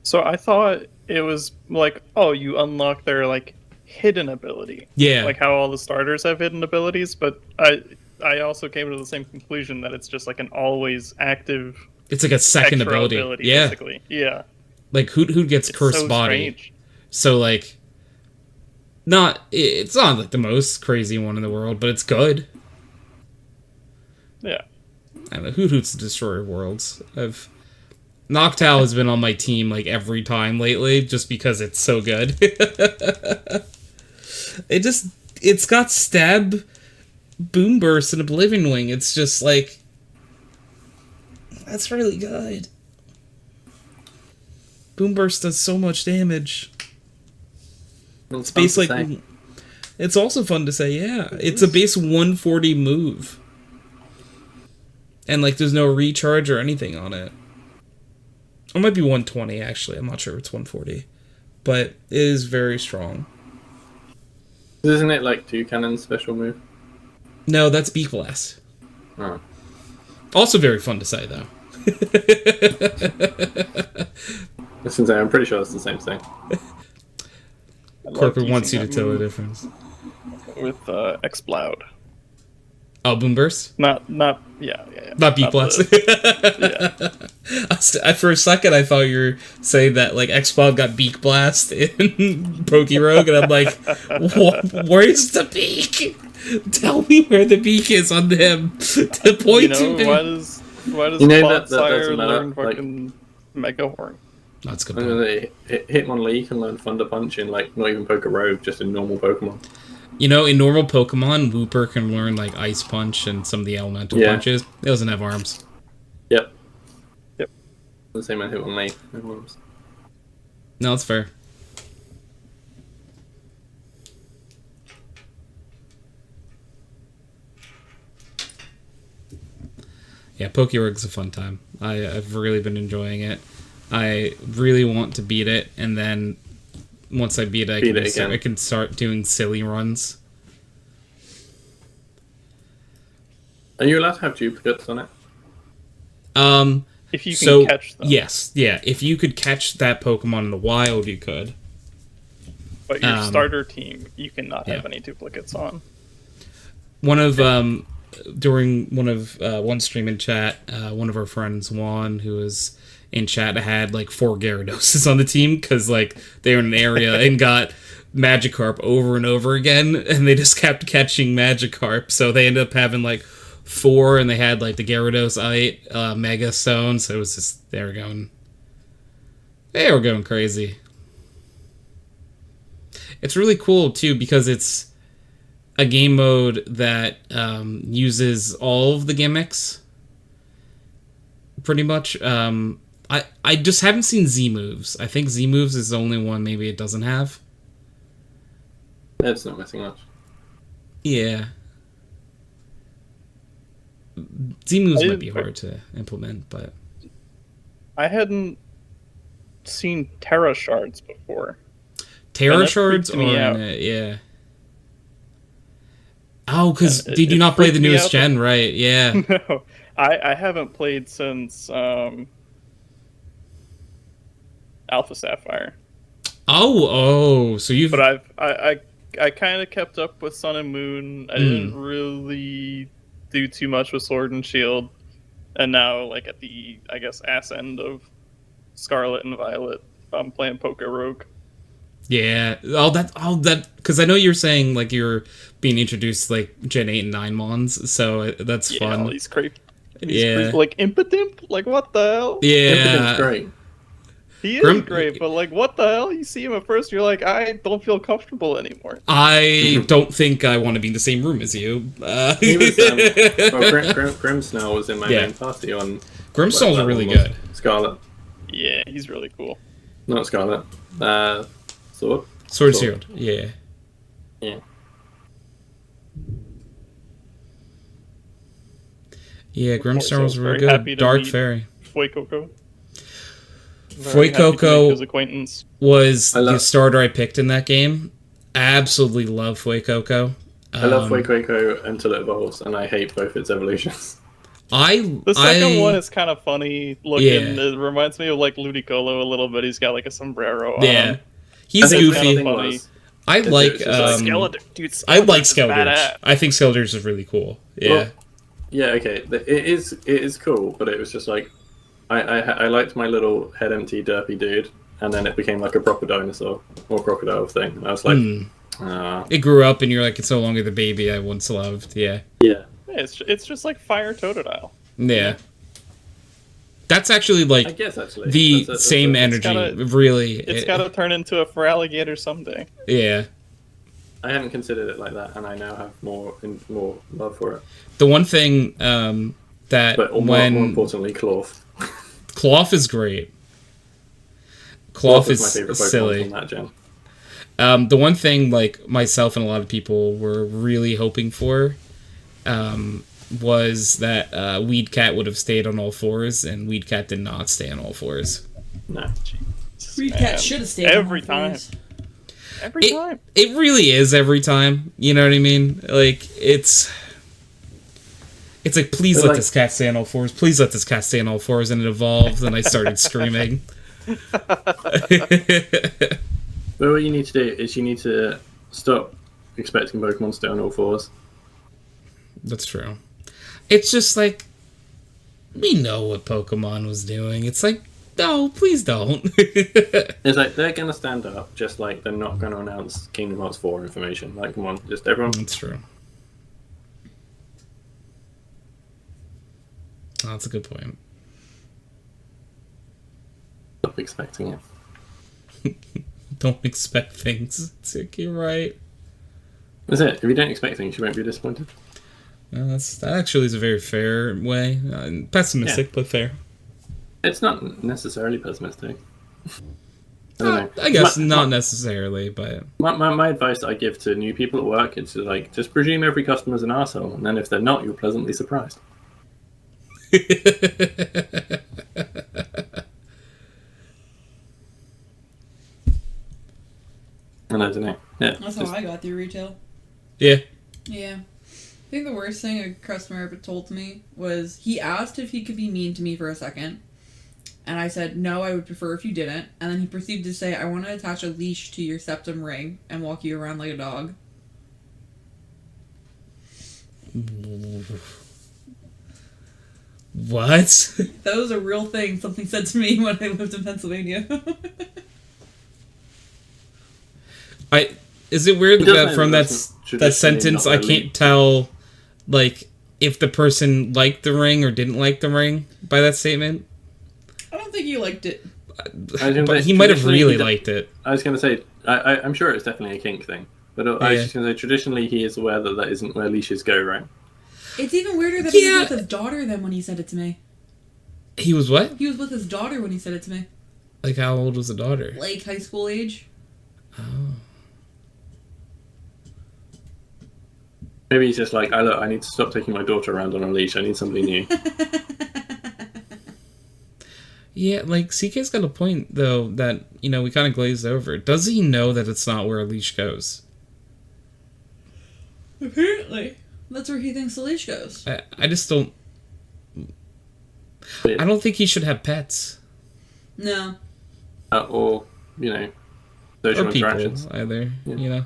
So I thought it was like, oh, you unlock their, like, hidden ability. Yeah. Like how all the starters have hidden abilities, but I also came to the same conclusion that it's just like an always active. It's like a second extra ability. Yeah. Basically. Yeah. Like Hoot gets It's Cursed so Body. strange. So like it's not like the most crazy one in the world, but it's good. Yeah. I don't know, Hoot's the destroyer of worlds. Noctowl has been on my team like every time lately just because it's so good. It's got stab, Boom Burst and Oblivion Wing. It's just like, that's really good. Boom Burst does so much damage. It's base like, it's also fun to say, yeah. It's a base 140 move. And like there's no recharge or anything on it. It might be 120 actually. I'm not sure if it's 140. But it is very strong. Isn't it like 2 cannons special move? No, that's Beak Blast. Oh. Also very fun to say though. Listen, I'm pretty sure it's the same thing. Corporate wants you to tell the difference. With Exploud. Oh, Boom Burst? Not yeah. Not Beak Blast. Yeah. For a second, I thought you were saying that like X-Cloud got Beak Blast in Poke Rogue, and I'm like, where's the beak? Tell me where the beak is on them to point to. Why does Clodsire learn fucking Mega Horn? That's a good point. Hitmonlee can learn Thunder Punch in like not even Poke Rogue, just in normal Pokemon. You know, in normal Pokemon, Wooper can learn like Ice Punch and some of the elemental punches. It doesn't have arms. Yep. The same as Hitmonlee. No arms. No, that's fair. Yeah, Pokerog's a fun time. I've really been enjoying it. I really want to beat it, and then once I beat it, I can start doing silly runs. Are you allowed to have duplicates on it? If you can catch them. Yes, yeah. If you could catch that Pokemon in the wild, you could. But your starter team, you cannot have any duplicates on. During one stream in chat, one of our friends, Juan, who was in chat, had like 4 Gyarados on the team because like they were in an area and got Magikarp over and over again, and they just kept catching Magikarp, so they ended up having like 4, and they had like the Gyarados Mega Stone, so it was just they were going crazy. It's really cool too because it's a game mode that uses all of the gimmicks pretty much. I just haven't seen Z moves. I think Z moves is the only one maybe it doesn't have. It's not missing much. Yeah. Z moves might be hard to implement, but I hadn't seen Terra Shards before. Terra Shards are in it, yeah. Oh, because did you not play the newest gen, right? Yeah. No, I haven't played since Alpha Sapphire. Oh, so you've. But I kind of kept up with Sun and Moon. I didn't really do too much with Sword and Shield, and now like at the ass end of Scarlet and Violet, I'm playing Poke Rogue. Yeah, all that because I know you're saying like you're being introduced to, like Gen 8 and 9 Mons, so that's fun. All these crazy, like Impotemp, like what the hell? Yeah, Impotemp's great. He is great, but like what the hell? You see him at first, you're like, I don't feel comfortable anymore. I don't think I want to be in the same room as you. He was, Grimmsnell was in my main party on. Grimmsnell's are really good. Scarlet. Yeah, he's really cool. Not Scarlet. Sword Shield. Yeah. Yeah, Grimmsnell was really good. Dark Fairy. Fuecoco. Fuecoco was the starter I picked in that game. Absolutely love Fuecoco. I love Fuecoco until it evolves, and I hate both its evolutions. The second one is kind of funny looking. Yeah. It reminds me of like Ludicolo a little bit. He's got like a sombrero on. Yeah. He's goofy. I like Skeletor. Dude, I like Skeletor. I think Skeletor is really cool. Yeah. Well, yeah, okay. It is cool, but it was just like I liked my little head empty derpy dude, and then it became like a proper dinosaur or crocodile thing. And I was like, it grew up, and you're like, it's no longer the baby I once loved. Yeah. Yeah. It's just like Fire Totodile. Yeah. That's actually like I guess actually the same energy. Really, It's got to turn into a Feraligatr someday. Yeah. I hadn't considered it like that, and I now have more love for it. The one thing that But more importantly, cloth. Cloth is great. Cloth was is my favorite Pokemon silly. from that gen. The one thing, like, myself and a lot of people were really hoping for was that Weedcat would have stayed on all fours, and Weedcat did not stay on all fours. No. Reedcat should have stayed Every on all time. fours. Every time. It really is every time. You know what I mean? Like, it's like, please But, let like- this cat stay on all fours. Please let this cat stay on all fours. And it evolved, and I started screaming. But what you need to do is you need to stop expecting Pokemon to stay on all fours. That's true. It's just like, we know what Pokemon was doing. It's like, no, please don't. It's like, they're going to stand up, just like they're not going to announce Kingdom Hearts 4 information. Like, come on, just everyone. That's true. Oh, that's a good point. Stop expecting it. Don't expect things. It's like, you're right. That's it. If you don't expect things, you won't be disappointed. Well, that actually is a very fair way. Pessimistic, but fair. It's not necessarily pessimistic. I don't know. I guess not necessarily, but My advice I give to new people at work is to, like, just presume every customer's an arsehole, and then if they're not, you're pleasantly surprised. And I don't know. Yeah, That's just- how I got through retail. yeah. Yeah. I think the worst thing a customer ever told me was he asked if he could be mean to me for a second. And I said, no, I would prefer if you didn't. And then he proceeded to say, I want to attach a leash to your septum ring and walk you around like a dog. What? That was a real thing something said to me when I lived in Pennsylvania. Is it weird It does that make from sense. that Traditionally sentence not I really. can't tell, like, if the person liked the ring or didn't like the ring by that statement? I don't think you liked it. But he might have really liked it. I was going to say, I'm sure it's definitely a kink thing. But I was just going to say, traditionally, he is aware that isn't where leashes go, right? It's even weirder that he Yeah. was with his daughter than when he said it to me. He was what? He was with his daughter when he said it to me. Like, how old was the daughter? Like high school age. Oh. Maybe he's just like, I need to stop taking my daughter around on a leash. I need somebody new. Yeah, like, CK's got a point, though, that, we kind of glazed over. Does he know that it's not where a leash goes? Apparently. That's where he thinks the leash goes. I just don't... I don't think he should have pets. No. Or, social Or people, interactions. either, Yeah.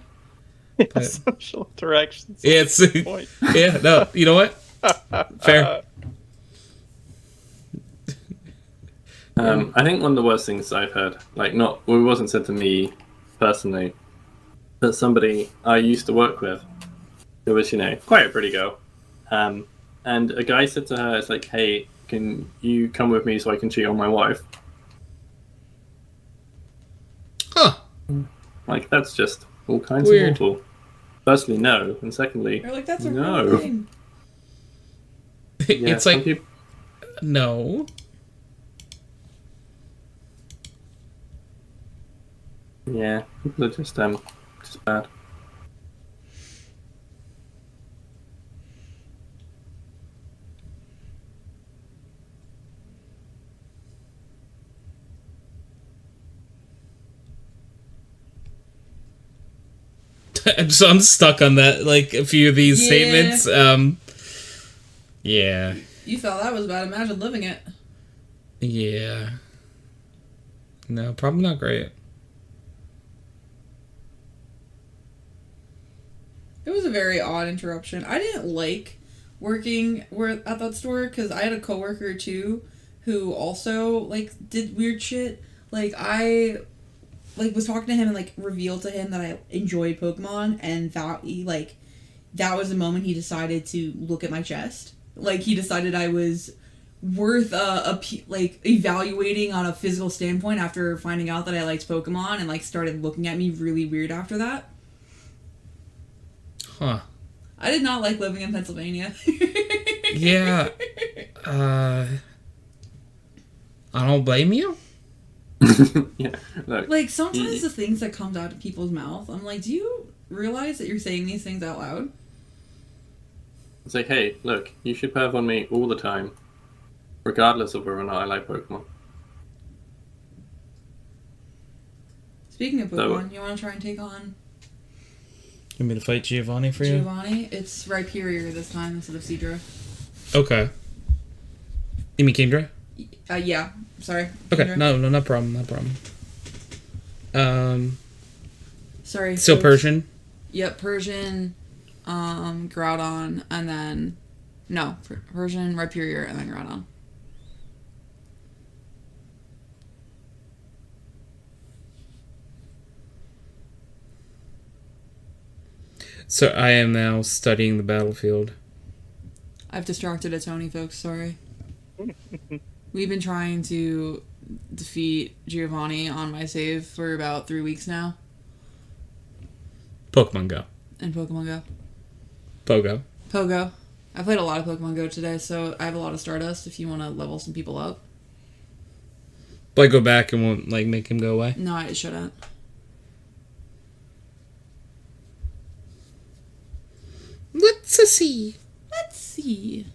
But- Social interactions. Yeah, it's... Point. Yeah, no, you know what? Fair. I think one of the worst things I've heard, like, it wasn't said to me personally, but somebody I used to work with, who was, quite a pretty girl, and a guy said to her, it's like, hey, can you come with me so I can cheat on my wife? Huh. Like, that's just all kinds Weird. of awful. Firstly, no, and secondly, You're like, that's a No. real thing. yeah, It's some like, people- no. yeah, people are just bad. So I'm stuck on that, like, a few of these Yeah. statements. Yeah. You thought that was bad. Imagine living it. Yeah. No, probably not great. It was a very odd interruption. I didn't like working at that store because I had a coworker too who also like did weird shit. Like I was talking to him and like revealed to him that I enjoyed Pokemon, and that was the moment he decided to look at my chest. Like he decided I was worth evaluating on a physical standpoint after finding out that I liked Pokemon, and like started looking at me really weird after that. Huh. I did not like living in Pennsylvania. Yeah. I don't blame you. Yeah, look, Like, sometimes the things that comes out of people's mouth, I'm like, do you realize that you're saying these things out loud? it's like, hey, look, you should perv on me all the time, regardless of whether or not I like Pokemon. Speaking of So- Pokemon, you want to try and take on You want me to fight Giovanni for you? Giovanni? It's Rhyperior this time instead of Seadra. Okay. You mean Kendra? Yeah. Sorry. Okay. Kendra. No problem. No problem. Sorry. Still folks. Persian. Yep, Persian, Groudon, and then... No, Persian, Rhyperior, and then Groudon. So I am now studying the battlefield. I've distracted a Tony, folks. Sorry. We've been trying to defeat Giovanni on my save for about 3 weeks now Pokemon Go. in Pokemon Go. Pogo. Pogo. I played a lot of Pokemon Go today, so I have a lot of Stardust if you want to level some people up. But I go back and won't like make him go away. No, I shouldn't. Let's see. Let's see.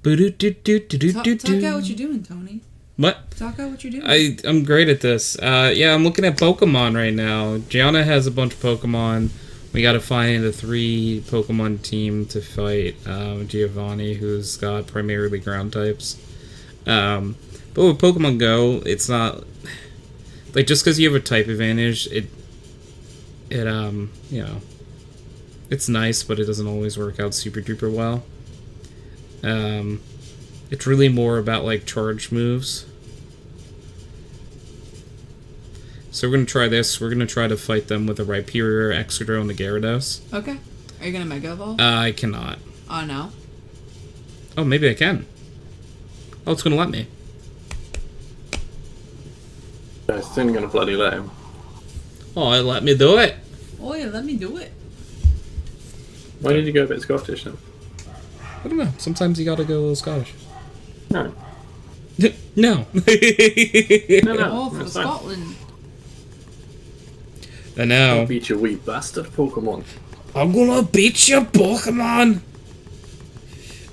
Talk out what you're doing, Tony. What? Talk out what you're doing. I'm great at this. Yeah, I'm looking at Pokemon right now. Gianna has a bunch of Pokemon. We gotta find a 3 Pokemon team to fight Giovanni, who's got primarily ground types. But with Pokemon Go, it's not like just because you have a type advantage, it you know, it's nice, but it doesn't always work out super duper well. It's really more about like charge moves. So we're gonna try this. We're gonna try to fight them with a Rhyperior, Excadrill, and a Gyarados. Okay. Are you gonna Mega Evolve? I cannot. Oh, no. Oh, maybe I can. Oh, it's gonna let me. It's soon gonna bloody let him. Oh, it let me do it. Oh, yeah, let me do it. Why did you go a bit Scottish then? I don't know. Sometimes you gotta go a little Scottish. No. No. No, Oh, for that's fine. Scotland. And now I'll beat you wee bastard Pokemon. I'm gonna beat your Pokemon.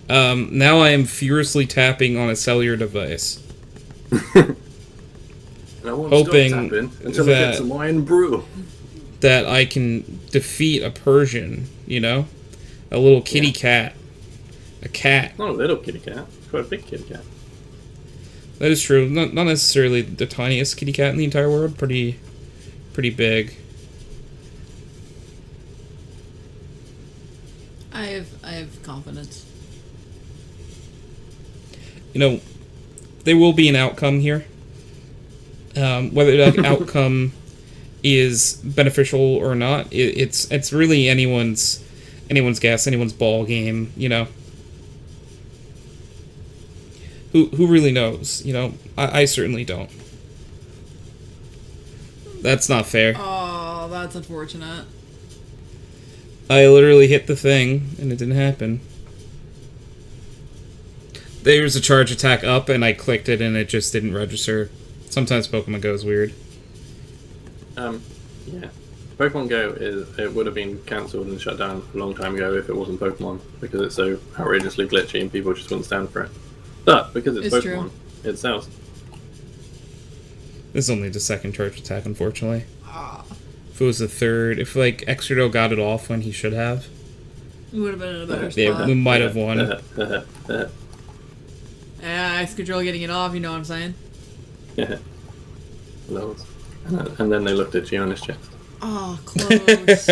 Now I am furiously tapping on a cellular device, And I won't Hoping stop tapping until I that- get some Iron Brew. that I can defeat a Persian. You know, a little kitty cat, a cat. Not a little kitty cat. It's quite a big kitty cat. That is true. Not necessarily the tiniest kitty cat in the entire world. Pretty big. I have confidence. You know, there will be an outcome here. Whether that outcome is beneficial or not, it's really anyone's guess, anyone's ball game. You know, who really knows? You know, I certainly don't. That's not fair. Oh, that's unfortunate. I literally hit the thing and it didn't happen. There was a charge attack up and I clicked it and it just didn't register. Sometimes Pokemon Go is weird. Yeah. Pokemon Go it would have been cancelled and shut down a long time ago if it wasn't Pokemon, because it's so outrageously glitchy and people just wouldn't stand for it. But because it's It's Pokemon, it sells. This is only the second charge attack, unfortunately. Ah, If it was the third, if like Excadrill got it off when he should have, we would have been in a better yeah, spot. we might have won. Yeah, Excadrill getting it off, you know what I'm saying? Loads. And then they looked at Gianna's chest. Oh, close.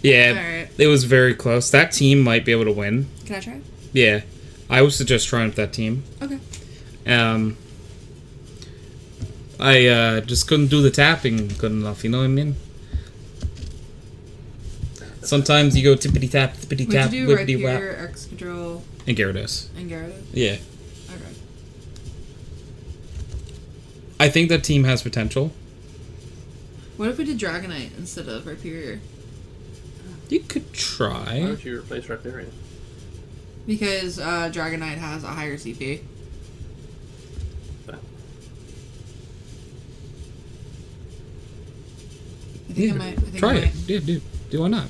Yeah, Alright. it was very close. That team might be able to win. Can I try? Yeah, I would suggest trying with that team. Okay. I just couldn't do the tapping good enough, you know what I mean? Sometimes you go tippity tap, Would whippity you do wap. Rhyperior, Excadrill, And Gyarados. And Gyarados? Yeah. Okay. I think that team has potential. What if we did Dragonite instead of Rhyperior? You could Why try. would you replace Rhyperior? Because Dragonite has a higher CP. I think I might. I think Try I it. might. Yeah, dude. Why not?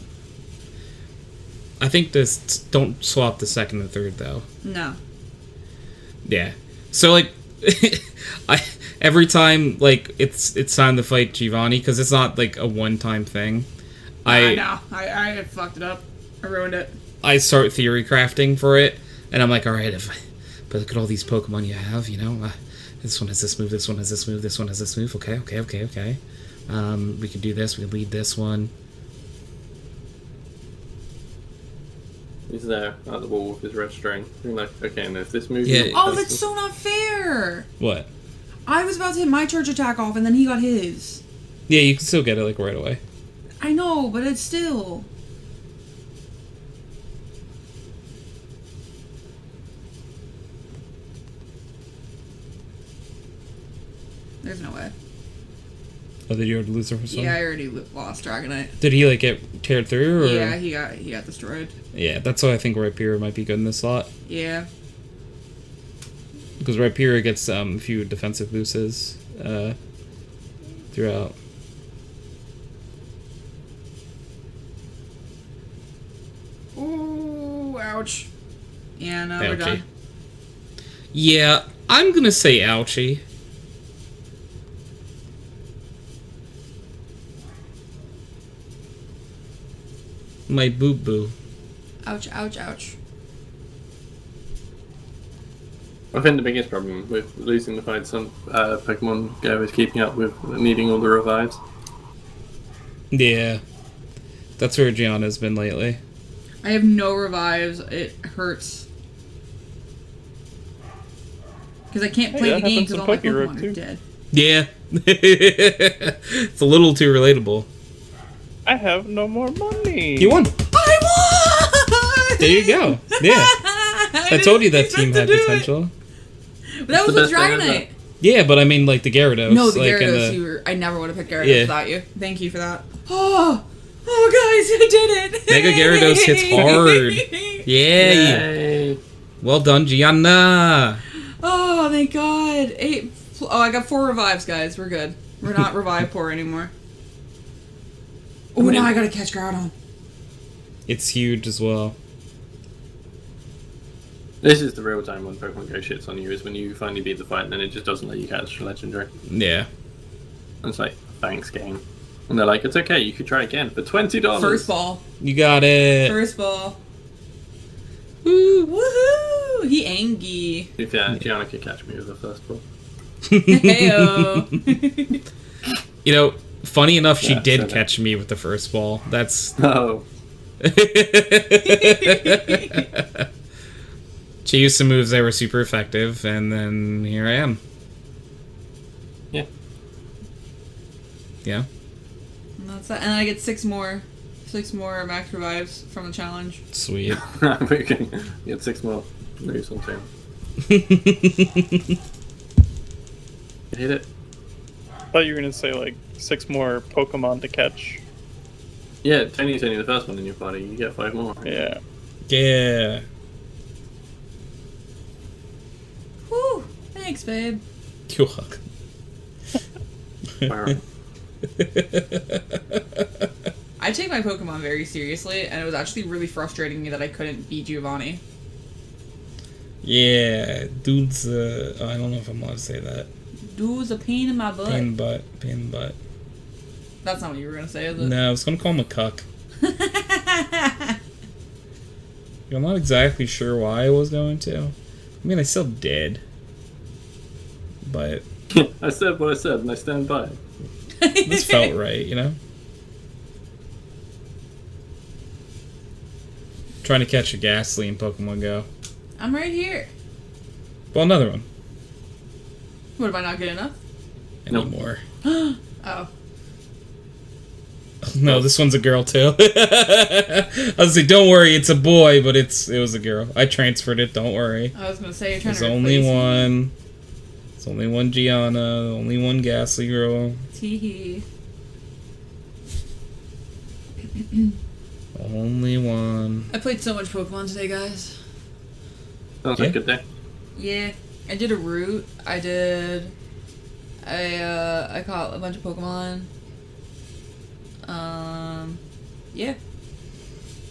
I think this. Don't swap the second and third, though. No. Yeah. So, like, every time, like, it's time to fight Giovanni, because it's not, like, a one-time thing. I know. I fucked it up. I ruined it. I start theory crafting for it, and I'm like, alright, but look at all these Pokemon you have, you know? This one has this move, this one has this move, this one has this move. Okay. We could do this, we could lead this one. He's there at the wall with his red string. You're like, okay, and if this move. Yeah. Oh, that's so not fair! What? I was about to hit my charge attack off, and then he got his. Yeah, you can still get it, like, right away. I know, but it's still... There's no way. Oh, did you already lose the first one? Yeah, I already lost Dragonite. Did he, like, get teared through, or...? Yeah, he got destroyed. Yeah, that's why I think Rhyperior might be good in this slot. Yeah. Because Rhyperior gets a few defensive boosters throughout. Ooh, ouch. Yeah, no, we're Ouchie. done. Yeah, I'm gonna say ouchie. My boo-boo. Ouch, ouch, ouch. I think the biggest problem with losing the fight some Pokemon Go is keeping up with needing all the revives. Yeah. That's where Gianna's been lately. I have no revives. It hurts. Because I can't play that the game happens because in all my Poké Rogue, Pokemon too. are dead. Yeah. It's a little too relatable. I have no more money. You won. I won! There you go. Yeah. I told you that team had potential. But that was the with best thing Dragonite. Yeah, but I mean, like, the Gyarados. No, the like, in Gyarados, I never would have picked Gyarados Yeah. without you. Thank you for that. Oh, guys, I did it! Mega Gyarados hits hard. Yay! Yay! Well done, Gianna. Oh, thank God. I got 4 revives, guys. We're good. We're not revive poor anymore. Oh, now I gotta catch Groudon. It's huge as well. This is the real time when Pokemon Go shits on you, is when you finally beat the fight and then it just doesn't let you catch a legendary. Yeah. And it's like, thanks, game. And they're like, it's okay, you could try again for $20. First ball. You got it. First ball. Woo. Woohoo! He angry. If Gianna could catch me with the first ball. Heyo. You know, funny enough, she Yeah, did so catch me with the first ball. That's. Oh. She used some moves that were super effective, and then here I am. Yeah. Yeah. And that's that. And I get 6 more max revives from the challenge. Sweet. We can get 6 more moves on 2. Hit it. I thought you were gonna say like 6 more Pokemon to catch. Yeah, Tony's only the first one in your party. You get 5 more. Yeah. Yeah. Whew. Thanks, babe. You're welcome. Fire. I take my Pokemon very seriously, and it was actually really frustrating me that I couldn't beat Giovanni. Yeah, dude's. I don't know if I'm allowed to say that. Dude's a pain in my butt. Pain in the butt. Pain in the butt. That's not what you were gonna say, is it? No, I was gonna call him a cuck. I'm not exactly sure why I was going to. I mean, I still did. But I said what I said, and I stand by it. this felt right, you know? Trying to catch a Ghastly in Pokemon Go. I'm right here. Well, another one. What, am I not good enough? Nope. Anymore. Oh. Oh, No, this one's a girl too. I was like, don't worry, it's a boy, but it was a girl. I transferred it. Don't worry. I was gonna say you're trying There's to only replace me. one. There's only one Gianna. Only one Ghastly girl. Teehee. Only one. I played so much Pokemon today, guys. Sounds Yeah. like a good day. Yeah, I did a route. I caught a bunch of Pokemon. Yeah.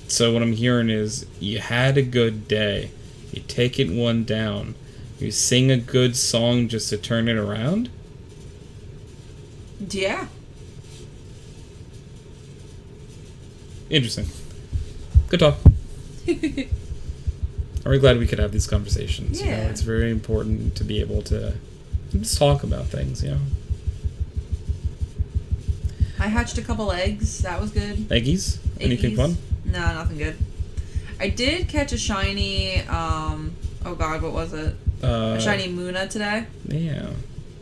So what I'm hearing is you had a good day. You take it one down. You sing a good song just to turn it around. Yeah. Interesting. Good talk. I'm really glad we could have these conversations. You know, Yeah. it's very important to be able to just talk about things, you know. I hatched a couple eggs. That was good. Eggies? Anything Eggies. fun? No, nothing good. I did catch a shiny, oh god, what was it? A shiny Muna today. Yeah.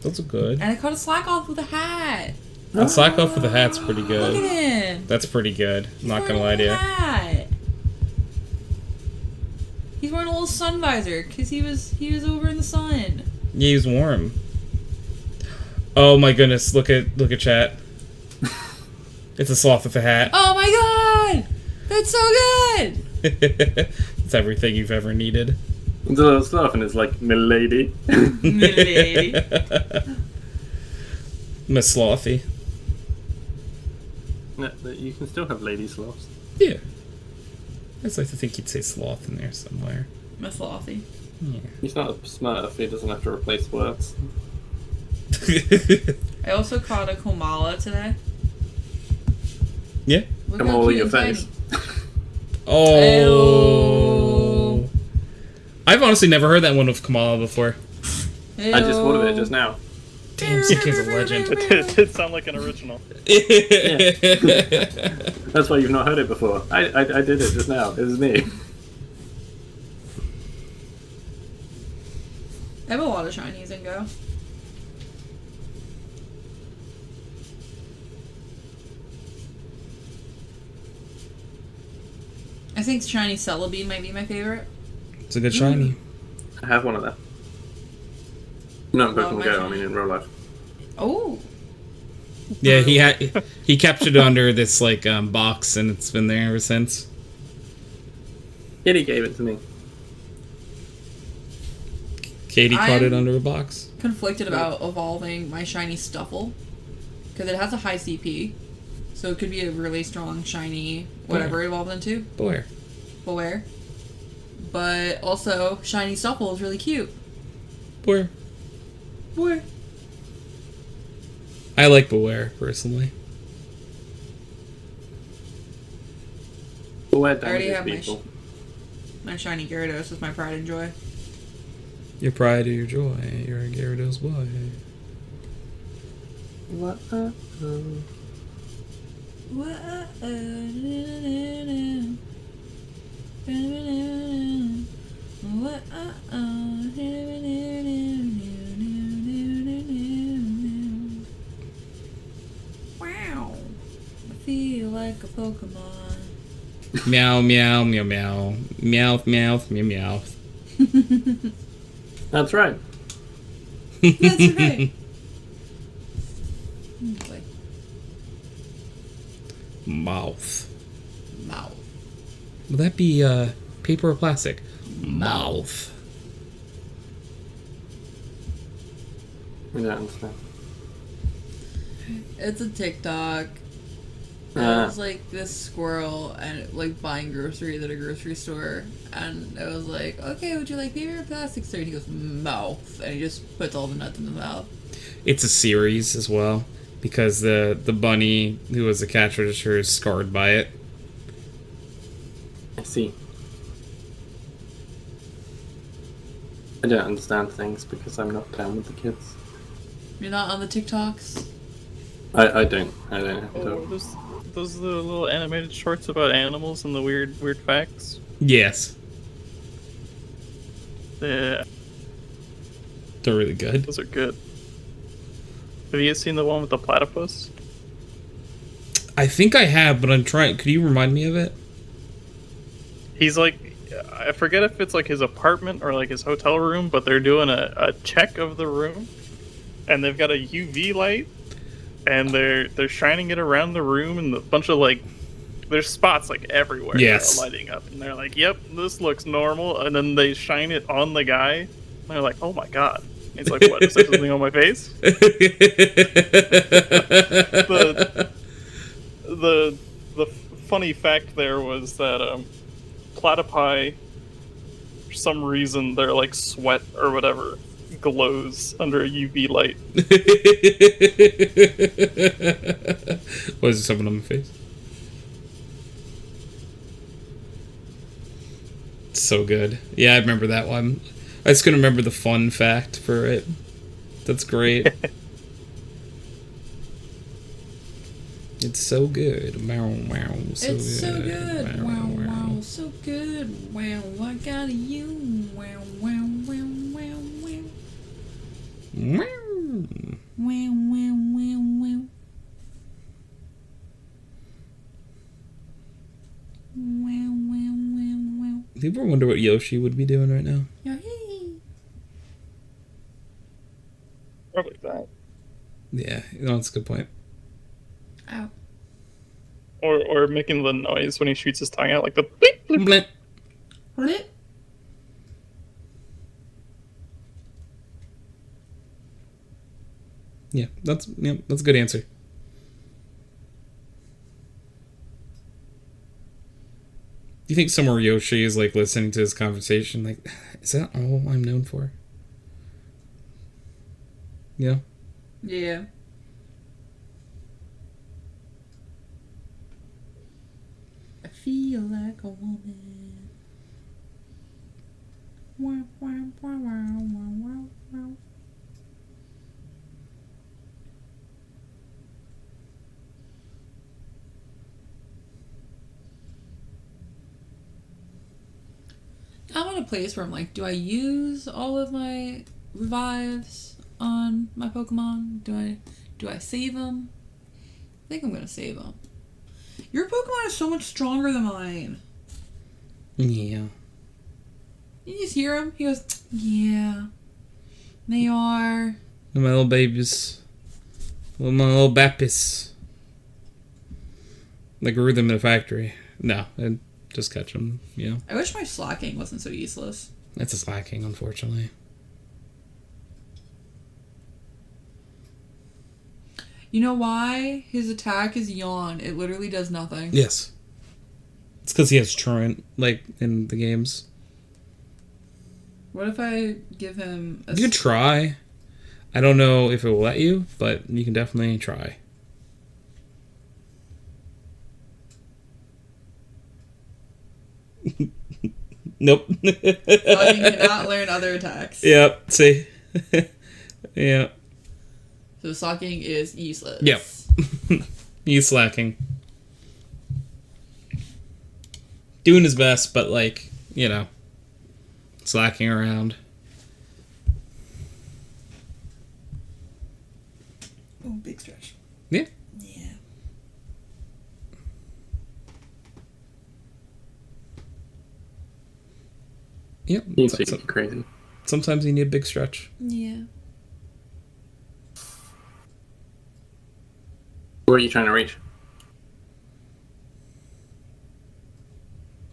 Those are good. And I caught a Slakoth with a hat. And Slack Off with the hat's pretty Look at good. him. That's pretty good. He's Not wearing gonna lie a to you. little hat. He's wearing a little sun visor because he was over in the sun. Yeah, he's warm. Oh my goodness, look at chat. It's a sloth with a hat. Oh my god! That's so good! It's everything you've ever needed. It's a little stuff, and it's like, milady. Milady. Miss Slothy. No, you can still have lady sloths. Yeah. I just like to think you'd say sloth in there somewhere. Miss Lothy. Yeah. He's not a smurf, he doesn't have to replace words. I also caught a Komala today. Yeah. Look Come how all in cute your and face. tiny. Oh. I've honestly never heard that one with Kamala before. I just thought of it Ew. just now. Damn, CK's a legend. It did sound like an original. That's why you've not heard it before. I did it just now. It was me. I have a lot of shinies in Go. I think shiny Celebi might be my favorite. It's a good shiny. I have one of them. Not in Oh, Pokemon my Go, I shiny. mean in real life. Oh, Yeah, he captured it under this like box, and it's been there ever since. Kitty gave it to me. Katie caught it I'm- under a box. conflicted about evolving my shiny Stuffle because it has a high CP, so it could be a really strong shiny whatever it evolved into. Boy. Beware. But also, shiny Stuffle is really cute. Boy. Beware. I like Beware, personally. But where I already damages have my people. My shiny Gyarados is my pride and joy. Your pride or your joy. You're a Gyarados boy. What? Wow. I feel like a Pokemon. Meow, meow, meow, meow. Meow, meow, meow, meow. That's right. That's right. Boy. Mouth. Mouth. Would that be paper or plastic? Mouth. I don't understand. It's a TikTok. It was like this squirrel and like buying groceries at a grocery store, and it was like, okay, would you like paper or plastic, sir? And he goes, mouth, and he just puts all the nuts in the mouth. It's a series as well, because the bunny who was the cash register is scarred by it. I see. I don't understand things because I'm not down with the kids. You're not on the TikToks? I don't have Oh, to. those are the little animated shorts about animals and the weird facts. Yes. Yeah, They're really good. those are good. Have you seen the one with the platypus? I think I have, but I'm trying. Could you remind me of it? He's like, I forget if it's like his apartment or like his hotel room, but they're doing a check of the room, and they've got a UV light, and they're shining it around the room, and a bunch of like, there's spots like everywhere Yes. that are lighting up, and they're like, "Yep, this looks normal," and then they shine it on the guy, and they're like, "Oh my god." And he's like, "What? Is there something on my face?" The funny fact there was that platypi, for some reason, their like sweat or whatever glows under a UV light. Was it something on my face? So good. Yeah, I remember that one. I just couldn't remember the fun fact for it. That's great. It's so good. Wow, wow, so It's so good. Wow, Wow, wow, so good. Wow, I got you. Wow, wow, wow, wow, wow. Wow. Wow, wow, wow, wow. Wow, wow, wow, wow. People wonder what Yoshi would be doing right now. Yay. Probably that. Yeah, that's a good point. Ow. Or making the noise when he shoots his tongue out, like the bleep, bleep. Bleh. What? Yeah, that's a good answer. Do you think somewhere Yoshi is like listening to this conversation? Like, is that all I'm known for? Yeah. Yeah. I feel like a woman. Wow, wow, wow, wow, wow, wow, wow. I'm at a place where I'm like, do I use all of my revives on my Pokemon? Do I save them? I think I'm gonna save them. Your Pokemon is so much stronger than mine. Yeah. You just hear him. He goes, yeah, they are. My little babies. My little Bappis. Like grew them in a factory. No, I just catch them, you know. I wish my slacking wasn't so useless. It's a slacking, unfortunately. You know why? His attack is yawn. It literally does nothing. Yes. It's because he has Truant, like, in the games. What if I give him a... You can try. I don't know if it will let you, but you can definitely try. Nope. Oh, you cannot learn other attacks. Yep, see? Yeah. So slacking is useless. Yep. He's slacking. Doing his best, but, like, you know, slacking around. Oh, big stretch. Yeah. Yeah. Yep. You seem crazy. Sometimes you need a big stretch. Yeah. Where are you trying to reach?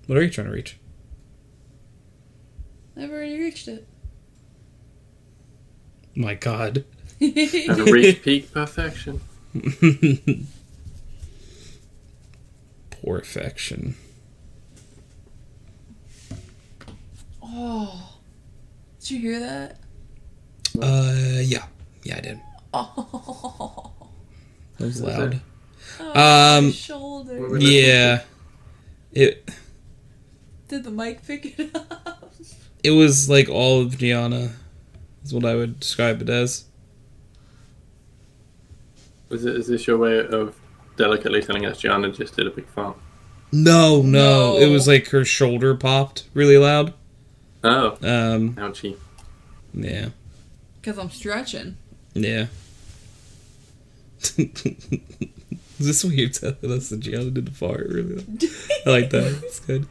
What are you trying to reach? I've already reached it. My God. Have reached peak perfection. Perfection. Oh. Did you hear that? Yeah. Yeah, I did. Oh. That was What was loud. Oh, my shoulder. What was Yeah. It Did the mic pick it up? it was like all of Gianna is what I would describe it as. Is this your way of delicately telling us Gianna just did a big fart? No. No. It was like her shoulder popped really loud. Oh, Um ouchie. yeah. Because I'm stretching. Yeah. Is this what you're telling us that Gianna did the fart? Really? I like that. It's good.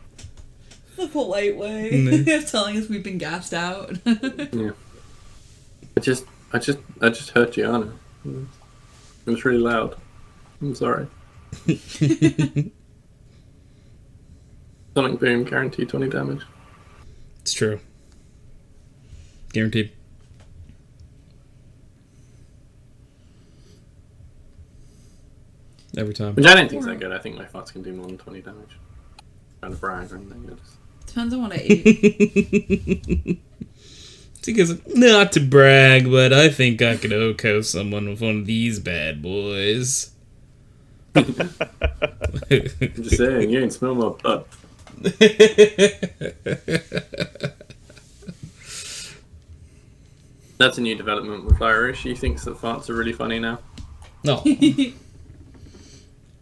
The polite way of telling us we've been gassed out. Yeah. I just heard Gianna. It was really loud. I'm sorry. Sonic Boom, guaranteed 20 damage. It's true. Guaranteed. Every time. Which I don't think is that good. I think my farts can do more than 20 damage. Trying to brag or anything. Depends on what I ate. Because, not to brag, but I think I could OCO someone with one of these bad boys. I'm just saying, you ain't smell my butt. That's a new development with Lyra. She thinks that farts are really funny now. No.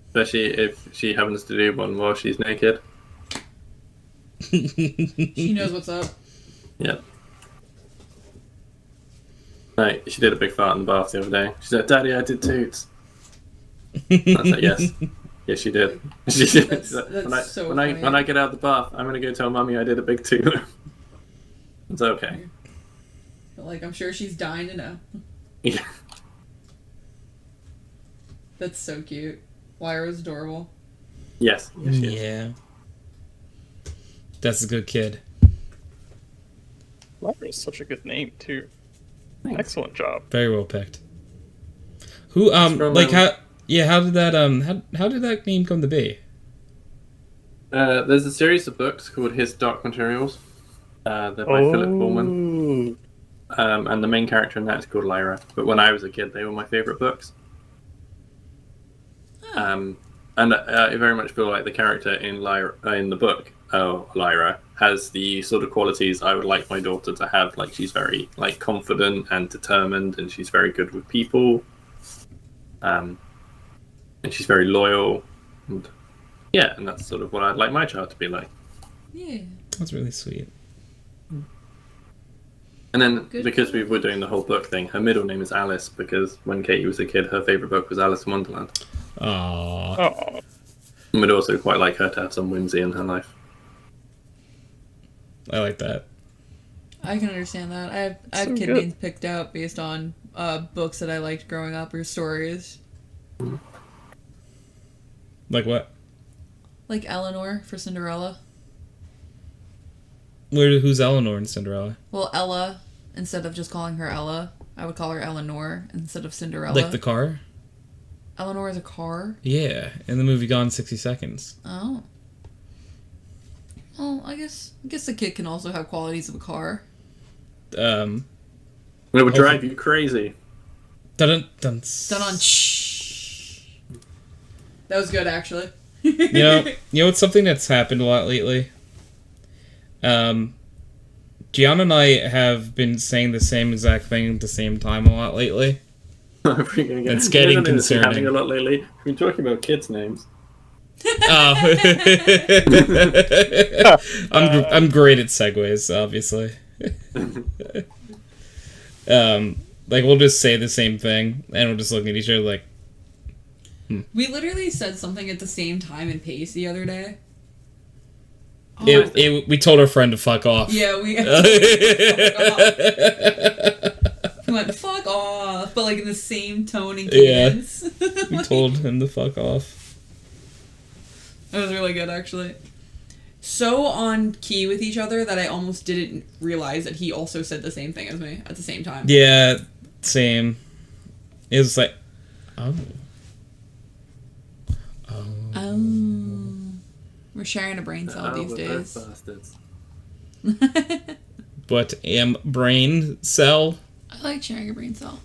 Especially if she happens to do one while she's naked. She knows what's up. Yep. Like, she did a big fart in the bath the other day. She said, "Daddy, I did toots." I was like, yes. Yes, she did. She did. That's so when funny. I get out of the bath, I'm going to go tell Mummy I did a big toot. It's okay. But, like, I'm sure she's dying to know. Yeah. That's so cute. Lyra's adorable. Yes. Yes, she is. Yeah. That's a good kid. Lyra is such a good name too. Thanks. Excellent job. Very well picked. Who from, like how did that how did that name come to be? There's a series of books called His Dark Materials. They're by Philip Pullman. And the main character in that is called Lyra. But when I was a kid, they were my favourite books. And I very much feel like the character in Lyra, in the book, Lyra, has the sort of qualities I would like my daughter to have. Like, she's very like confident and determined, and she's very good with people. And she's very loyal. And yeah, and that's sort of what I'd like my child to be like. Yeah. That's really sweet. And then, Good. because we were doing the whole book thing, her middle name is Alice, because when Katie was a kid, her favourite book was Alice in Wonderland. Aww. Oh, And we'd also quite like her to have some whimsy in her life. I like that. I can understand that. I have So kid good. names picked out based on books that I liked growing up or stories. Like what? Like Eleanor for Cinderella. Who's Eleanor in Cinderella? Well, Ella, instead of just calling her Ella, I would call her Eleanor instead of Cinderella. Like the car? Eleanor is a car? Yeah, in the movie Gone in 60 Seconds. Oh. Well, I guess the kid can also have qualities of a car. And it would drive you crazy. Dun dun. Done on shh. That was good, actually. You know what's something that's happened a lot lately? Gianna and I have been saying the same exact thing at the same time a lot lately. It's getting happening concerning. a lot lately. We've been talking about kids' names. Oh. I'm great at segues, obviously. Like we'll just say the same thing, and we'll just look at each other like. We literally said something at the same time and pace the other day. We told our friend to fuck off. Yeah, we went fuck off, but like in the same tone and cadence. We told him to fuck off. That was really good, actually. So on key with each other that I almost didn't realize that he also said the same thing as me at the same time. Yeah, same. It was like, oh. We're sharing a brain cell these we're days. both bastards. But brain cell. I like sharing a brain cell.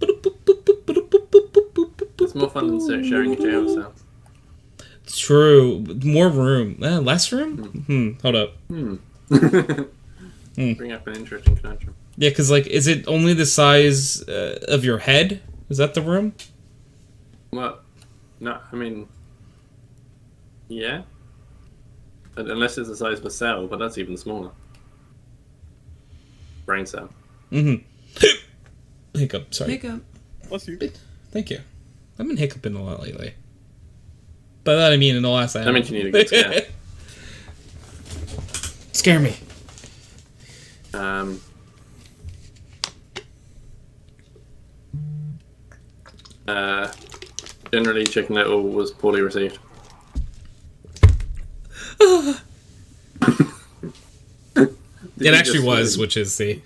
It's more fun than sharing a jail cell. It's true. More room. Less room? Hold up. Bring up an interesting conundrum. Yeah, because, like, is it only the size of your head? Is that the room? Well, no, I mean, yeah. Unless it's the size of a cell, but that's even smaller. Brain cell. Mm-hmm. Hiccup, sorry. Makeup. bless you. Thank you. I've been hiccuping a lot lately. By that I mean in the last hour. That means you need a good scare. Scare me. Generally, Chicken Little was poorly received. It actually was, which is the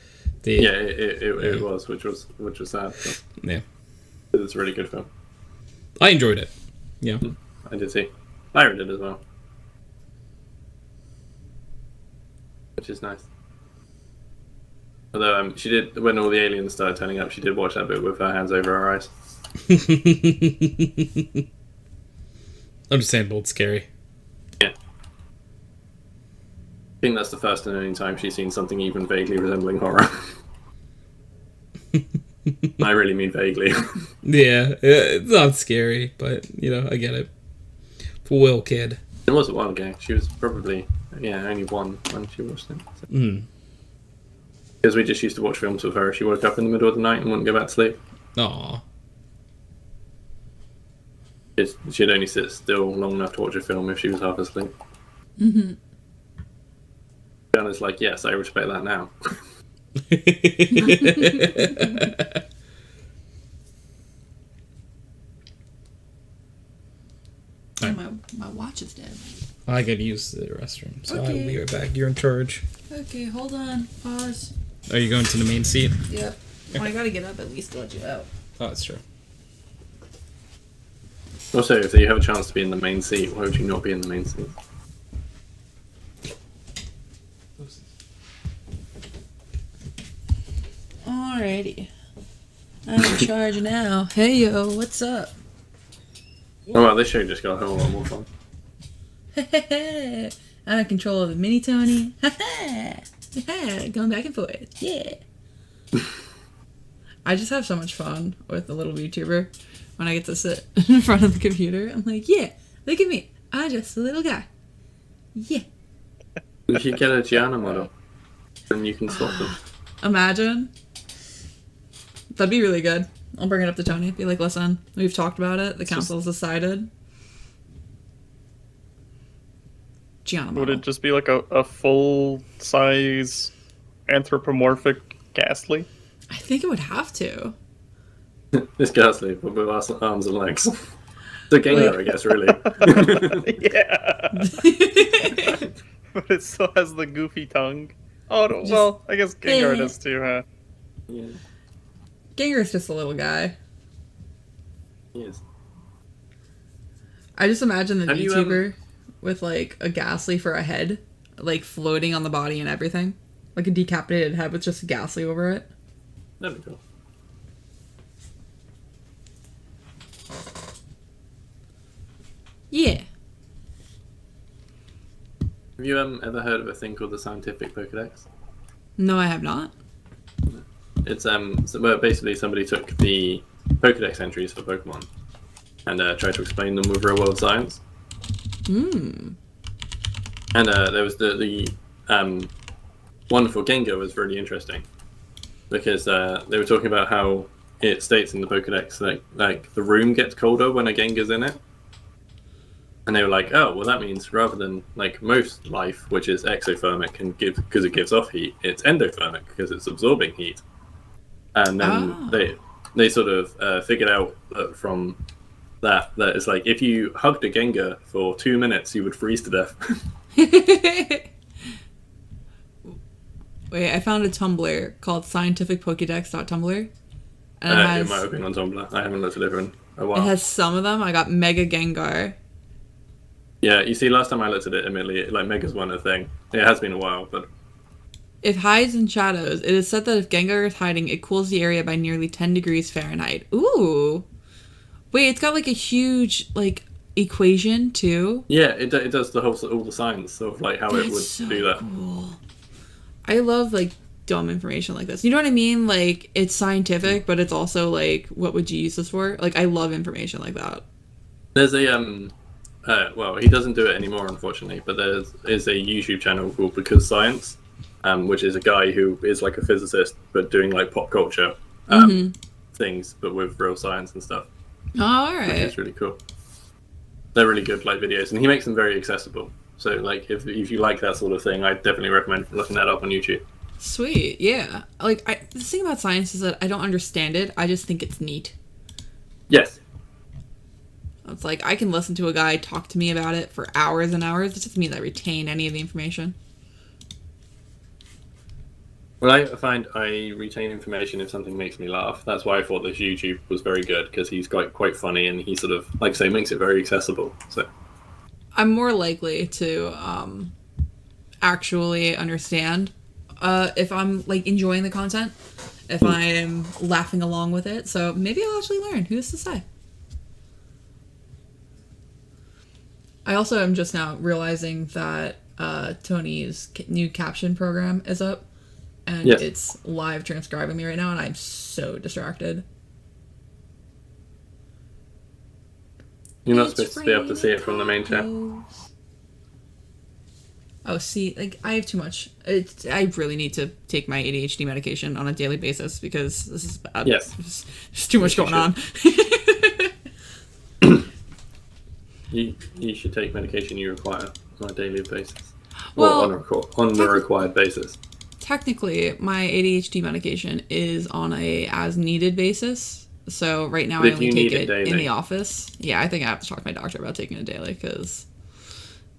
yeah, it was, which was sad. But yeah. it's a really good film. I enjoyed it. Yeah, I did see. Lyra did as well, which is nice. Although she did, when all the aliens started turning up, she did watch that bit with her hands over her eyes. Understandable. It's scary. Yeah. I think that's the first and only time she's seen something even vaguely resembling horror. I really mean vaguely. Yeah, it's not scary, but I get it. For Will kid. It was a while ago. She was probably only one when she watched it. So. Because we just used to watch films with her. She woke up in the middle of the night and wouldn't go back to sleep. Aww. She'd only sit still long enough to watch a film if she was half asleep. Mm-hmm. Gianna's like, yes, I respect that now. My watch is dead. I gotta use the restroom, so Okay. I'll be right back. You're in charge. Okay, hold on. Pause. Are you going to the main seat? Yep. Well, I gotta get up at least to let you out. Oh, that's true. Also, if you have a chance to be in the main seat, why would you not be in the main seat? Alrighty. I'm in charge now. Hey yo, what's up? Oh well, this show just got a whole lot more fun. I'm in control of the mini Tony. Yeah, going back and forth. Yeah. I just have so much fun with the little VTuber when I get to sit in front of the computer. I'm like, yeah, look at me. I'm just a little guy. Yeah. You should get a Gianna model, and you can swap them. Imagine. That'd be really good. I'll bring it up to Tony. Be like, listen, we've talked about it. The council's decided. Gianna model. Would it just be like a full-size anthropomorphic Ghastly? I think it would have to. It's Ghastly, but with arms and legs. It's a Gengar, I guess, really. Yeah. But it still has the goofy tongue. Oh, no, well, I guess Gengar does too, huh? Yeah, Gengar's just a little guy. he is. I just imagine the Have you, VTuber with like a Ghastly for a head, like floating on the body and everything. Like a decapitated head with just a Ghastly over it. That'd be cool. Yeah. Have you ever heard of a thing called the Scientific Pokedex? No, I have not. It's well, basically somebody took the Pokedex entries for Pokemon and tried to explain them with real world science. Hmm. And there was the wonderful Gengar was really interesting because they were talking about how it states in the Pokedex that like the room gets colder when a Gengar's in it. And they were like, oh, well, that means rather than like most life, which is exothermic and because it gives off heat, it's endothermic because it's absorbing heat. And then they sort of figured out from that it's like if you hugged a Gengar for 2 minutes, you would freeze to death. Wait, I found a Tumblr called scientificpokedex.tumblr. And It might have been on Tumblr. I haven't looked at it in a while. It has some of them. I got Mega Gengar. Yeah, you see, last time I looked at it, admittedly, like Megas one a thing. It has been a while, but It hides in shadows. It is said that if Gengar is hiding, it cools the area by nearly 10 degrees Fahrenheit. Ooh. Wait, it's got like a huge like equation too. yeah, it does all the science of like how it That's would so do that. cool. I love like dumb information like this. You know what I mean? Like it's scientific, but it's also like, what would you use this for? Like I love information like that. There's a well, he doesn't do it anymore, unfortunately, but there is a YouTube channel called Because Science, which is a guy who is like a physicist, but doing like pop culture things, but with real science and stuff. Oh, all which right. is really cool. They're really good like videos, and he makes them very accessible. So like if you like that sort of thing, I definitely recommend looking that up on YouTube. Sweet. Yeah. Like the thing about science is that I don't understand it. I just think it's neat. Yes. It's like I can listen to a guy talk to me about it for hours and hours. It doesn't mean that I retain any of the information. Well, I find I retain information if something makes me laugh. That's why I thought this YouTube was very good, because he's quite funny, and he sort of, like I say, makes it very accessible. So I'm more likely to actually understand if I'm like enjoying the content, if I am laughing along with it. So maybe I'll actually learn. Who's to say? I also am just now realizing that Tony's new caption program is up, and Yes. it's live transcribing me right now, and I'm so distracted. you're not supposed to be able to see it from the main chat. Oh, see, like I have too much. I really need to take my ADHD medication on a daily basis because this is bad. Yes. There's too much going on. You should take medication you require on a daily basis. Well, or on the required basis. Technically, my ADHD medication is on a as needed basis. So right now But I if only you take need it it daily. in the office. Yeah, I think I have to talk to my doctor about taking it daily because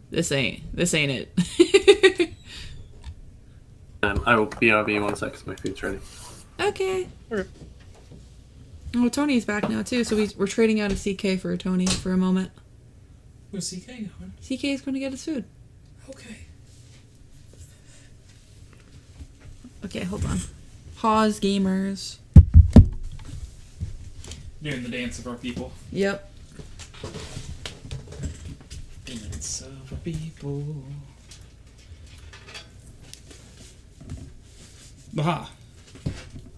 this ain't it. I will BRB 1 second. My food's ready. Okay. Okay. Oh, Tony's back now too, so we're trading out a CK for a Tony for a moment. Where's CK going? CK is going to get his food. Okay. Okay, hold on. Pause, gamers. Doing the dance of our people. Yep. Dance of our people. Baha.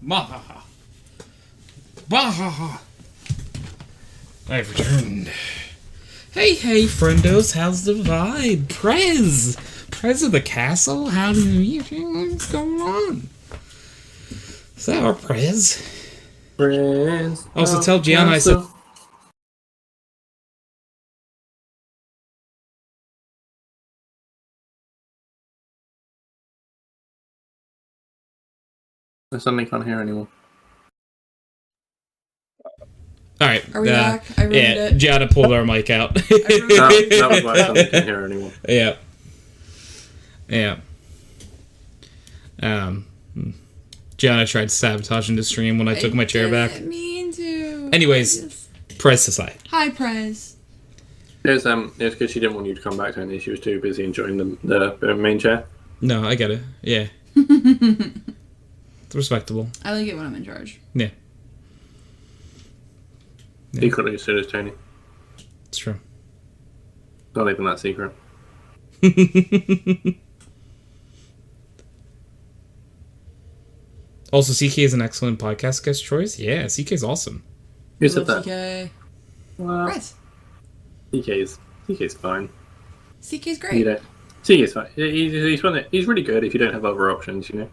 Maha. Baha. I've returned. Hey, friendos, how's the vibe? Prez of the castle? How do you... What's going on? Is that our Prez? Friends. Also, tell Gianna I said... I suddenly can't hear anymore. Alright. Are we back? I ruined yeah, it. Gianna pulled our mic out. That was why I suddenly can't hear anymore. Yeah. Gianna tried sabotaging the stream when I took my chair back. Didn't mean to. Anyways, Prez aside. Hi, Prez. It was because she didn't want you to come back to any. She was too busy enjoying the main chair. No, I get it. Yeah. It's respectable. I like it when I'm in charge. Yeah. Equally as soon as Tony. It's true. Not even that secret. Also, CK is an excellent podcast guest choice. Yeah, CK is awesome. Who said that? CK. Well, Prez. CK's fine. CK's great. You know, CK's fine. He's really good if you don't have other options. You know.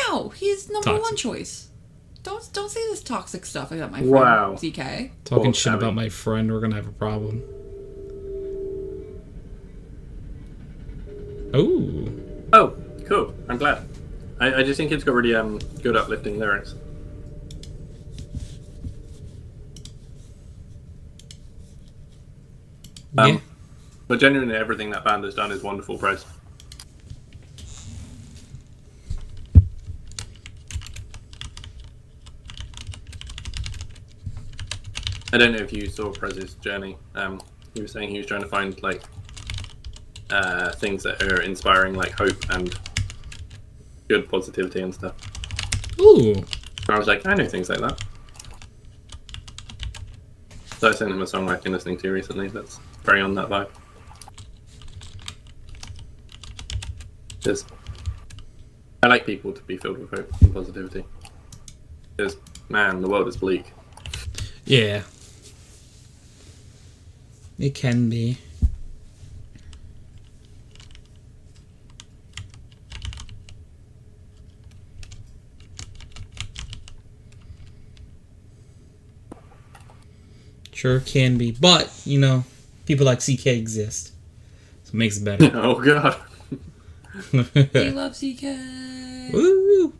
No, he's number Toxic. one choice. Don't say this toxic stuff about my friend Wow. CK. Talking Poor shit Tabby. about my friend, we're gonna have a problem. Oh. Oh, cool. I'm glad. I just think it's got really good uplifting lyrics. Yeah. But genuinely, everything that band has done is wonderful, Prez. I don't know if you saw Prez's journey. He was saying he was trying to find like things that are inspiring, like hope and good positivity and stuff. Ooh. And I was like, I know things like that. So I sent him a song I've been listening to recently that's very on that vibe. Because I like people to be filled with hope and positivity. Because, man, the world is bleak. Yeah. It can be. Sure can be. But, you know, people like CK exist. So it makes it better. Oh god. We love CK. Woo!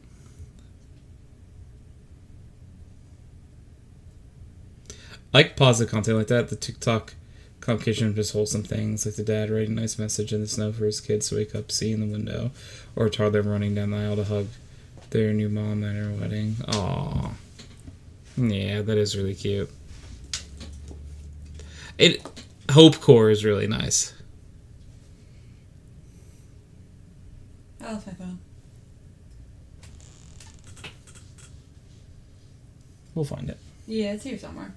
I like positive content like that. The TikTok complication of just wholesome things, like the dad writing a nice message in the snow for his kids to wake up, see in the window, or a toddler running down the aisle to hug their new mom at her wedding. Aww. Yeah, that is really cute. Hope Core is really nice. I lost my phone. We'll find it. Yeah, it's here somewhere.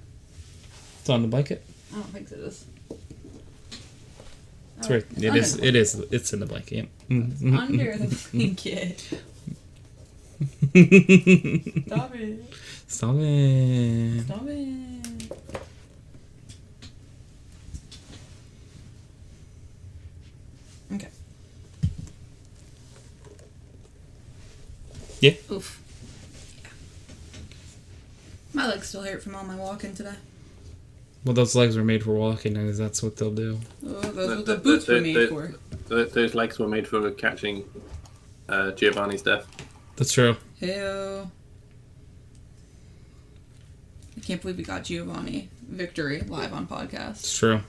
It's on the blanket. I don't think so. It is. It's right. It is. It is. It's in the blanket. Mm-hmm. Under the blanket. Stop it. Stop it. Stop it. Okay. Yeah. Oof. Yeah. My legs still hurt from all my walking today. Well, those legs were made for walking, and that's what they'll do. Oh, that's what the boots were made for. Those legs were made for catching Giovanni's death. That's true. Heyo. I can't believe we got Giovanni victory live on podcast. It's true.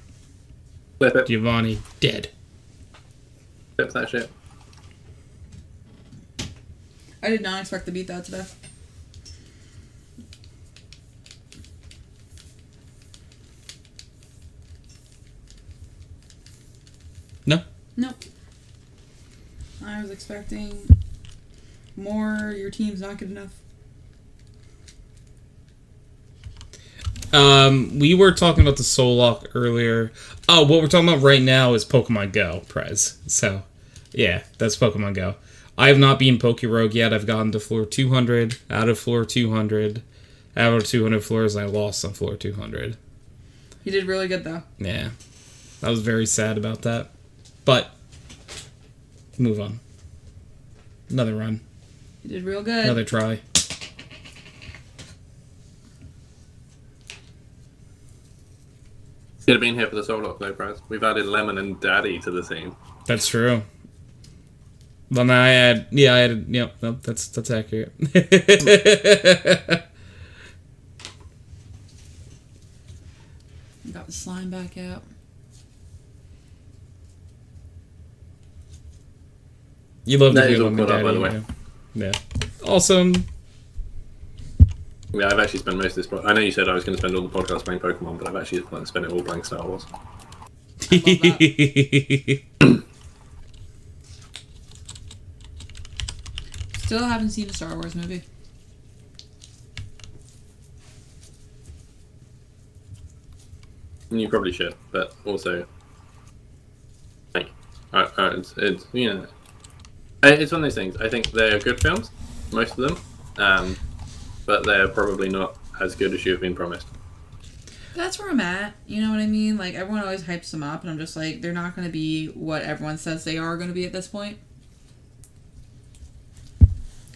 Flip it. Giovanni dead. Flip that shit. I did not expect to beat that today. No. Nope. I was expecting more. Your team's not good enough. We were talking about the Soul Lock earlier. Oh, what we're talking about right now is Pokemon Go, Prez. So, yeah, that's Pokemon Go. I have not been Pokerogue yet. I've gotten to floor 200, out of floor 200. Out of 200 floors, I lost on floor 200. You did really good, though. Yeah. I was very sad about that. But, move on. Another run. You did real good. Another try. Could have been here for the Soul Lock though, Prize. We've added Lemon and Daddy to the team. That's true. Well, I had, yep, no, that's accurate. Got the slime back out. You love That to is be all on caught up, by the Daddy, way. yeah. Awesome. Yeah, I've actually spent most of this. I know you said I was going to spend all the podcast playing Pokemon, but I've actually spent it all playing Star Wars. Still haven't seen a Star Wars movie. And you probably should, but also, like, it's you know, it's one of those things. I think they're good films, most of them, but they're probably not as good as you have been promised. That's where I'm at. You know what I mean? Like, everyone always hypes them up, and I'm just like, they're not going to be what everyone says they are going to be at this point.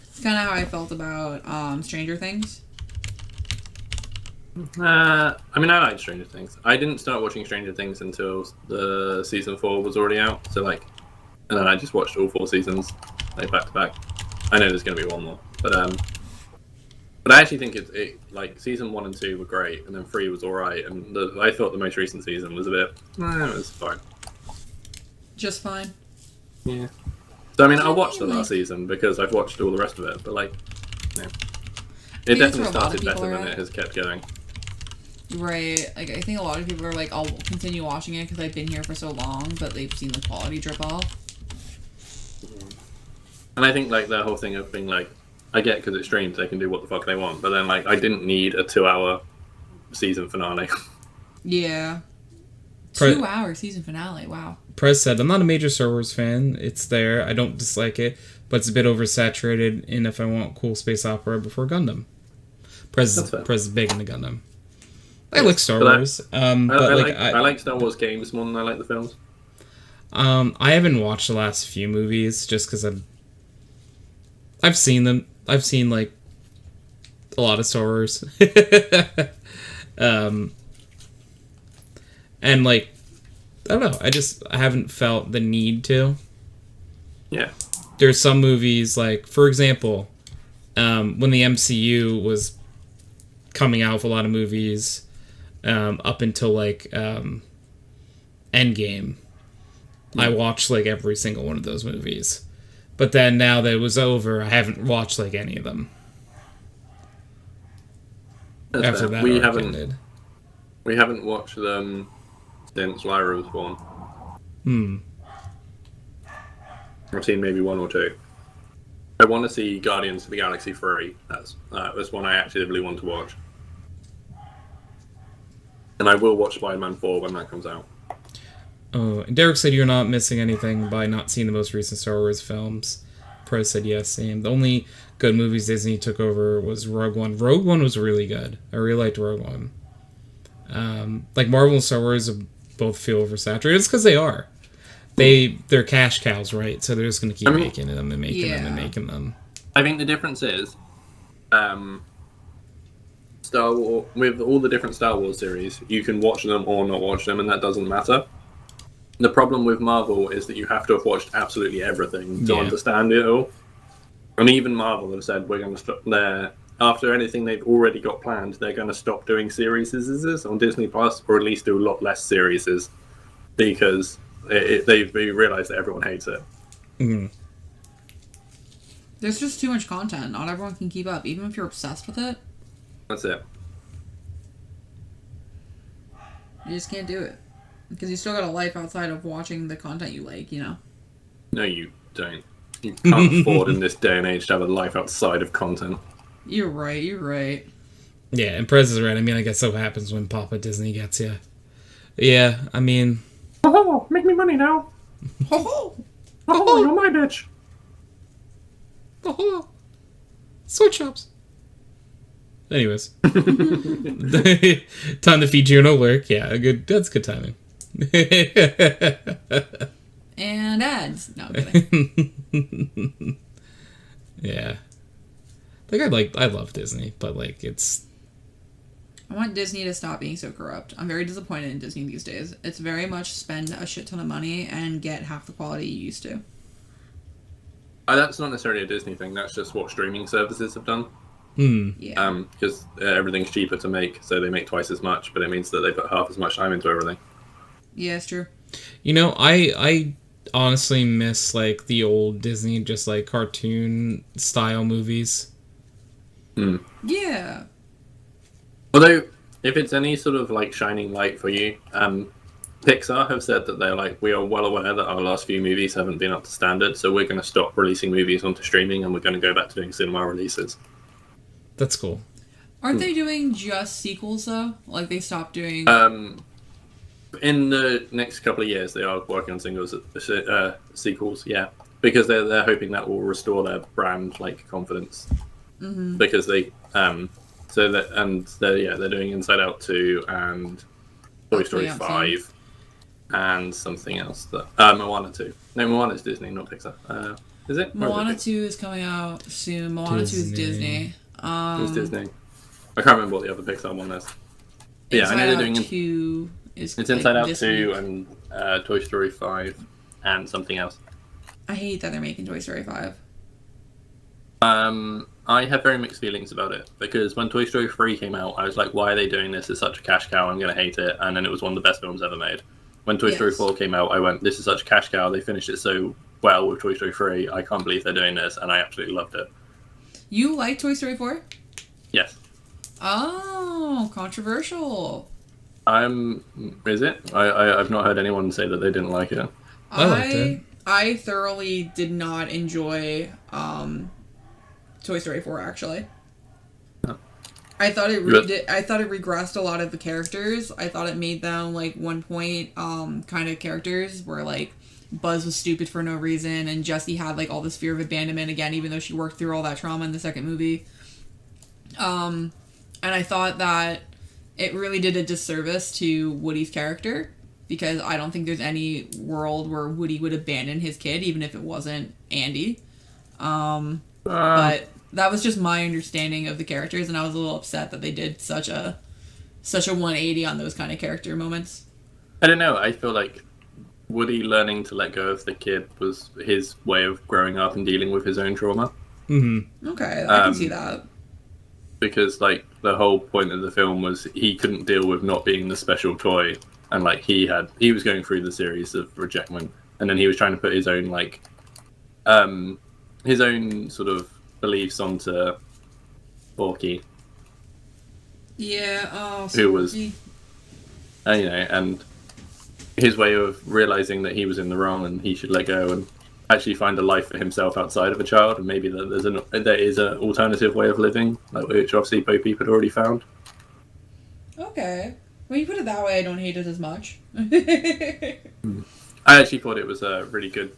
It's kind of how I felt about Stranger Things. I mean, I like Stranger Things. I didn't start watching Stranger Things until the season 4 was already out. So like, and then I just watched all 4 seasons, like back to back. I know there's going to be one more, but I actually think it like season 1 and 2 were great, and then 3 was all right, and I thought the most recent season was a bit, it was fine. Just fine. Yeah. So I mean, I watched the last season because I've watched all the rest of it, but like, yeah, it definitely started better than it has kept going. Right. Like, I think a lot of people are like, I'll continue watching it because I've been here for so long, but they've seen the quality drop off. And I think like the whole thing of being like, I get because it's streamed, they can do what the fuck they want, but then like, I didn't need a 2-hour season finale. Yeah. 2-hour season finale. Wow. Prez said, I'm not a major Star Wars fan. It's there. I don't dislike it, but it's a bit oversaturated in if I want cool space opera before Gundam. Prez is big into Gundam. I like Star Wars. I like Star Wars games more than I like the films. I haven't watched the last few movies just because I've seen them. I've seen like a lot of Star Wars. And like, I don't know. I haven't felt the need to. Yeah. There's some movies, like, for example, when the MCU was coming out with a lot of movies, up until like Endgame, I watched like every single one of those movies. But then now that it was over, I haven't watched like any of them. That's After fair. that arc ended. We haven't watched them since Lyra was born. I've seen maybe one or two. I want to see Guardians of the Galaxy 3. That was one I actively want to watch. And I will watch Spider-Man 4 when that comes out. Oh, and Derek said you're not missing anything by not seeing the most recent Star Wars films. Pro said yes, same. The only good movies Disney took over was Rogue One. Rogue One was really good. I really liked Rogue One. Like Marvel and Star Wars both feel oversaturated. It's because they are. They're cash cows, right? So they're just going to keep making them and making them and making them. I think the difference is, Star Wars, with all the different Star Wars series, you can watch them or not watch them, and that doesn't matter. The problem with Marvel is that you have to have watched absolutely everything to understand it all. And even Marvel have said we're going to stop there. After anything they've already got planned, they're going to stop doing series on Disney Plus, or at least do a lot less series, because they've realised that everyone hates it. Mm-hmm. There's just too much content. Not everyone can keep up, even if you're obsessed with it. That's it. You just can't do it. Because you still got a life outside of watching the content you like, you know? No, you don't. You can't afford in this day and age to have a life outside of content. You're right. Yeah, and Prez is right. I mean, I guess so happens when Papa Disney gets you. Yeah, I mean... Oh, make me money now. Ho-ho! Oh, you're my bitch. Oh, sweatshops. Anyways. Time to feed Juno work. Yeah, that's good timing. And ads. No, I'm kidding. Yeah. Like, I love Disney, but, like, it's... I want Disney to stop being so corrupt. I'm very disappointed in Disney these days. It's very much spend a shit ton of money and get half the quality you used to. That's not necessarily a Disney thing. That's just what streaming services have done. Yeah. Because everything's cheaper to make, so they make twice as much, but it means that they put half as much time into everything. Yeah, it's true. You know, I honestly miss, like, the old Disney, just, like, cartoon-style movies. Yeah. Although, if it's any sort of, like, shining light for you, Pixar have said that they're like, we are well aware that our last few movies haven't been up to standard, so we're going to stop releasing movies onto streaming and we're going to go back to doing cinema releases. That's cool. Aren't they doing just sequels, though? Like, they stopped doing... In the next couple of years, they are working on sequels, yeah. Because they're hoping that will restore their brand, like, confidence. Mm-hmm. Because they're doing Inside Out 2 and Toy Story 5 and something else that Moana 2. No, Moana's Disney, not Pixar. Is it? Moana 2 is coming out soon. Moana 2 is Disney. It's Disney. I can't remember what the other Pixar one is. Yeah, I know they're doing 2 is it's Inside Out Disney. 2 and Toy Story 5 and something else. I hate that they're making Toy Story 5. I have very mixed feelings about it, because when Toy Story 3 came out, I was like, why are they doing this? It's such a cash cow, I'm going to hate it. And then it was one of the best films ever made. When Toy Story 4 came out, I went, this is such a cash cow. They finished it so well with Toy Story 3. I can't believe they're doing this, and I absolutely loved it. You like Toy Story 4? Yes. Oh, controversial. Is it? I've not heard anyone say that they didn't like it. I liked it. I thoroughly did not enjoy Toy Story 4, actually. Oh. I thought it regressed a lot of the characters. I thought it made them, like, one point kind of characters where, like, Buzz was stupid for no reason, and Jessie had, like, all this fear of abandonment again, even though she worked through all that trauma in the second movie. And I thought that it really did a disservice to Woody's character, because I don't think there's any world where Woody would abandon his kid, even if it wasn't Andy. But that was just my understanding of the characters, and I was a little upset that they did such a 180 on those kind of character moments. I don't know. I feel like Woody learning to let go of the kid was his way of growing up and dealing with his own trauma. Okay, I can see that. Because like the whole point of the film was he couldn't deal with not being the special toy, and like he was going through the series of rejection, and then he was trying to put his own like his own sort of beliefs onto Forky. Yeah. Oh, Who was- Sporky. And his way of realizing that he was in the wrong and he should let go and actually find a life for himself outside of a child, and maybe that there is an alternative way of living, like which obviously both people had already found. Okay. When you put it that way, I don't hate it as much. I actually thought it was a really good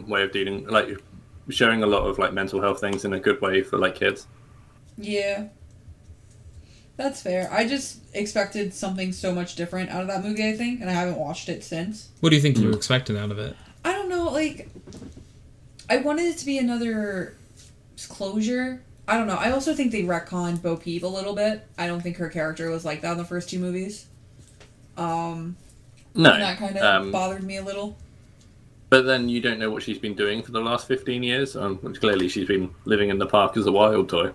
way of dealing, like showing a lot of like mental health things in a good way for like kids. Yeah. That's fair. I just expected something so much different out of that movie, I think, and I haven't watched it since. What do you think you were expecting out of it? I don't know, like, I wanted it to be another closure. I don't know. I also think they retconned Bo Peep a little bit. I don't think her character was like that in the first two movies. No. And that kind of bothered me a little. But then you don't know what she's been doing for the last 15 years, which clearly she's been living in the park as a wild toy.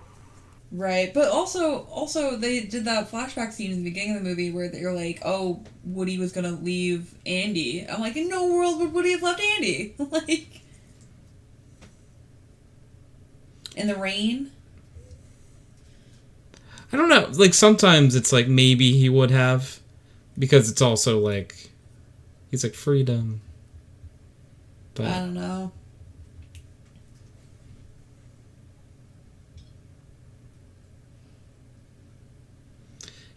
Right, but also they did that flashback scene in the beginning of the movie where they're like, oh, Woody was gonna leave Andy. I'm like, in no world would Woody have left Andy. Like, in the rain. I don't know. Like, sometimes it's like maybe he would have, because it's also like, he's like, freedom. But I don't know.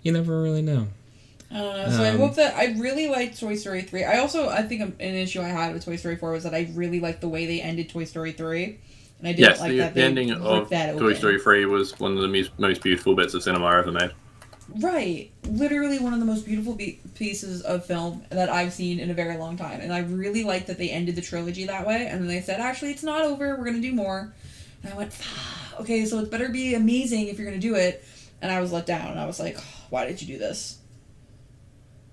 you never really know. I don't know. So I hope that I really liked Toy Story 3. I think an issue I had with Toy Story 4 was that I really liked the way they ended Toy Story 3. And I didn't like that the ending of Toy Story 3 was one of the most beautiful bits of cinema ever made. Right. Literally one of the most beautiful pieces of film that I've seen in a very long time. And I really liked that they ended the trilogy that way. And then they said, actually, it's not over. We're going to do more. And I went, okay, so it better be amazing if you're going to do it. And I was let down. And I was like, why did you do this?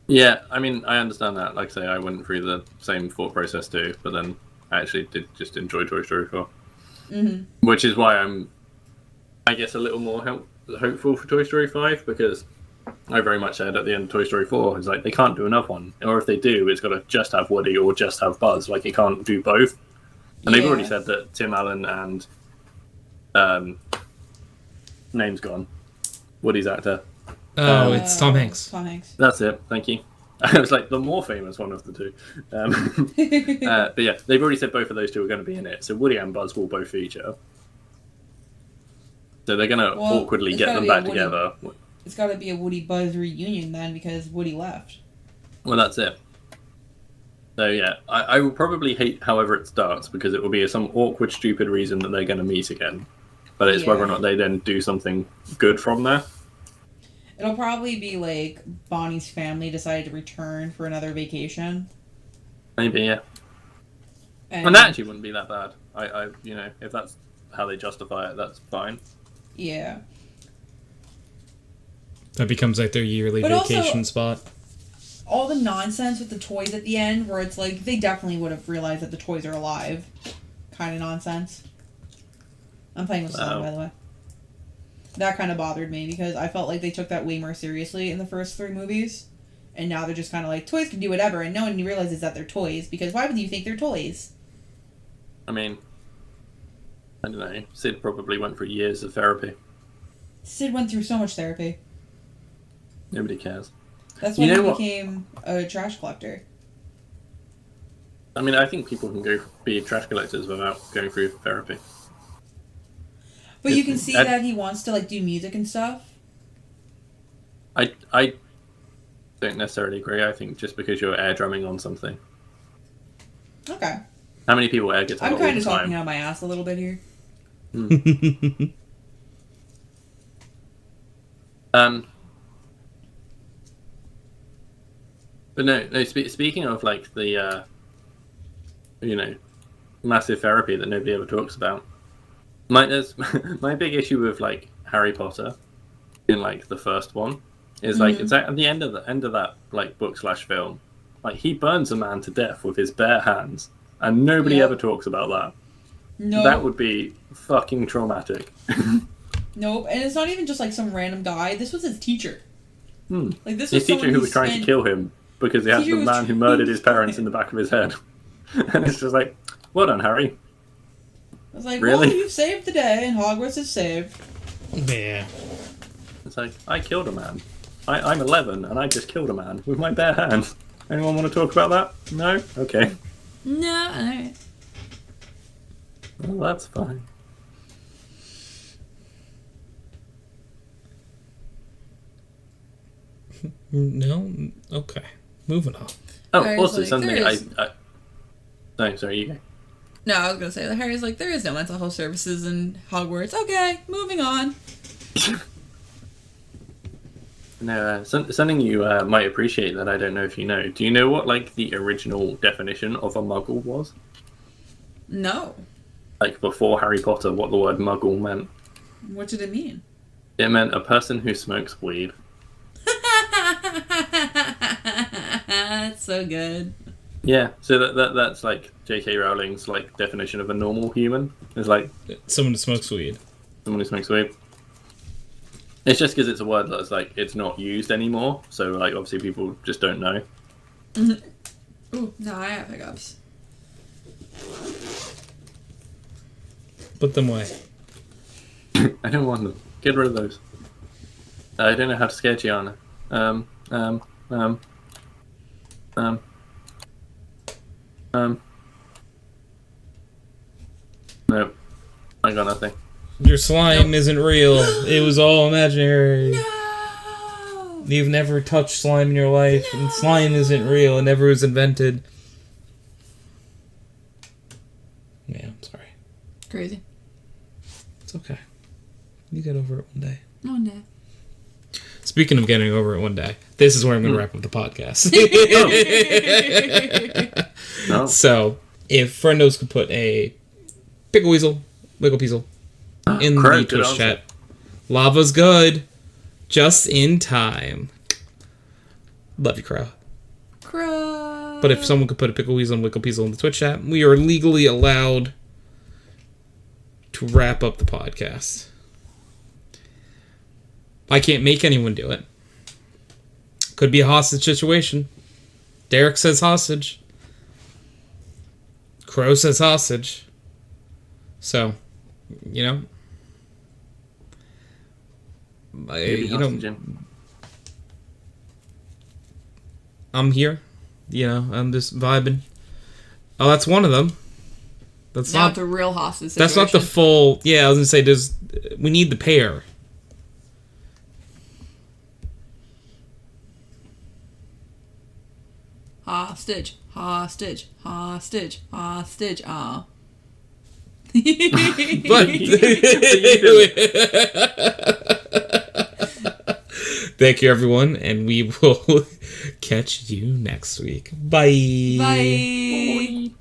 Yeah, I mean, I understand that. Like I say, I went through the same thought process too. But then I actually did just enjoy Toy Story 4. Mm-hmm. Which is why I'm, I guess, a little more hopeful for Toy Story 5, because I very much said at the end of Toy Story 4, it's like, they can't do another one. Or if they do, it's got to just have Woody or just have Buzz. Like, it can't do both. And they've already said that Tim Allen and... name's gone. Woody's actor. Oh, it's Tom Hanks. Tom Hanks. That's it, thank you. I was like, the more famous one of the two. But yeah, they've already said both of those two are going to be in it. So Woody and Buzz will both feature. So they're going to awkwardly get them back together. It's got to be a Woody Buzz reunion then, because Woody left. Well, that's it. So yeah, I will probably hate however it starts, because it will be some awkward, stupid reason that they're going to meet again. But it's whether or not they then do something good from there. It'll probably be like Bonnie's family decided to return for another vacation. Maybe, yeah. And that actually wouldn't be that bad. I if that's how they justify it, that's fine. Yeah. That becomes like their yearly vacation spot. All the nonsense with the toys at the end, where it's like, they definitely would have realized that the toys are alive. Kind of nonsense. I'm playing with Song, by the way. That kind of bothered me, because I felt like they took that way more seriously in the first 3 movies. And now they're just kind of like, toys can do whatever, and no one realizes that they're toys, because why would you think they're toys? I mean, I don't know. Sid probably went through years of therapy. Sid went through so much therapy. Nobody cares. That's why he became a trash collector. I mean, I think people can go be trash collectors without going through therapy. But you can see that he wants to like do music and stuff. I don't necessarily agree. I think just because you're air drumming on something. Okay. How many people air guitar all the time? I'm kind of talking out my ass a little bit here. But no. Speaking of like the, massive therapy that nobody ever talks about. My big issue with like Harry Potter in like the first one is like it's at the end of that like book / film Like, he burns a man to death with his bare hands, and nobody Yep. ever talks about that. No. That would be fucking traumatic. Nope. And it's not even just like some random guy. This was his teacher. Like this was His teacher someone who was trying to kill him because he had the Teacher was man who trying murdered to his kill parents him. in the back of his head. And it's just like, well done, Harry. I was like, Really? well, you've saved the day, and Hogwarts is saved. Yeah. It's like, I killed a man. I'm 11 and I just killed a man with my bare hands. Anyone want to talk about that? No? Okay. No, alright. Well, that's fine. No? Okay. Moving on. Oh, Harry's also like, something there is- No, sorry, you go. No, I was gonna say that Harry's like, there is no mental health services in Hogwarts. Okay, moving on. No, something you might appreciate that I don't know if you know. Do you know what, like, the original definition of a muggle was? No. Like, before Harry Potter, what the word muggle meant? What did it mean? It meant a person who smokes weed. That's so good. Yeah, so that's like J.K. Rowling's like definition of a normal human. It's like Someone who smokes weed. someone who smokes weed. It's just because it's a word that's like it's not used anymore, so like obviously people just don't know. Ooh, no, I have hiccups. Put them away. I don't want them. Get rid of those. I don't know how to scare Gianna. Nope. I got nothing. Your slime isn't real. It was all imaginary. No! You've never touched slime in your life, and slime isn't real. It never was invented. Yeah, I'm sorry. Crazy. It's okay. You get over it one day. Oh, no. Speaking of getting over it one day, this is where I'm going to wrap up the podcast. No. So, if friendos could put a pickle weasel, wiggle peasel in Crow, the good Twitch answer. chat, lava's good. Just in time. Love you, Crow. Crow. But if someone could put a pickle weasel and wiggle peasel in the Twitch chat, we are legally allowed to wrap up the podcast. I can't make anyone do it. Could be a hostage situation. Derek says hostage. Crow says hostage. So, you know. Maybe You know, oxygen. I'm here. You know, I'm just vibing. Oh, that's one of them. That's Now not. it's a real hostage situation. That's not the full. Yeah, I was gonna say we need the pair. Hostage, hostage, hostage, hostage. Ah. But thank you, everyone, and we will catch you next week. Bye. Bye.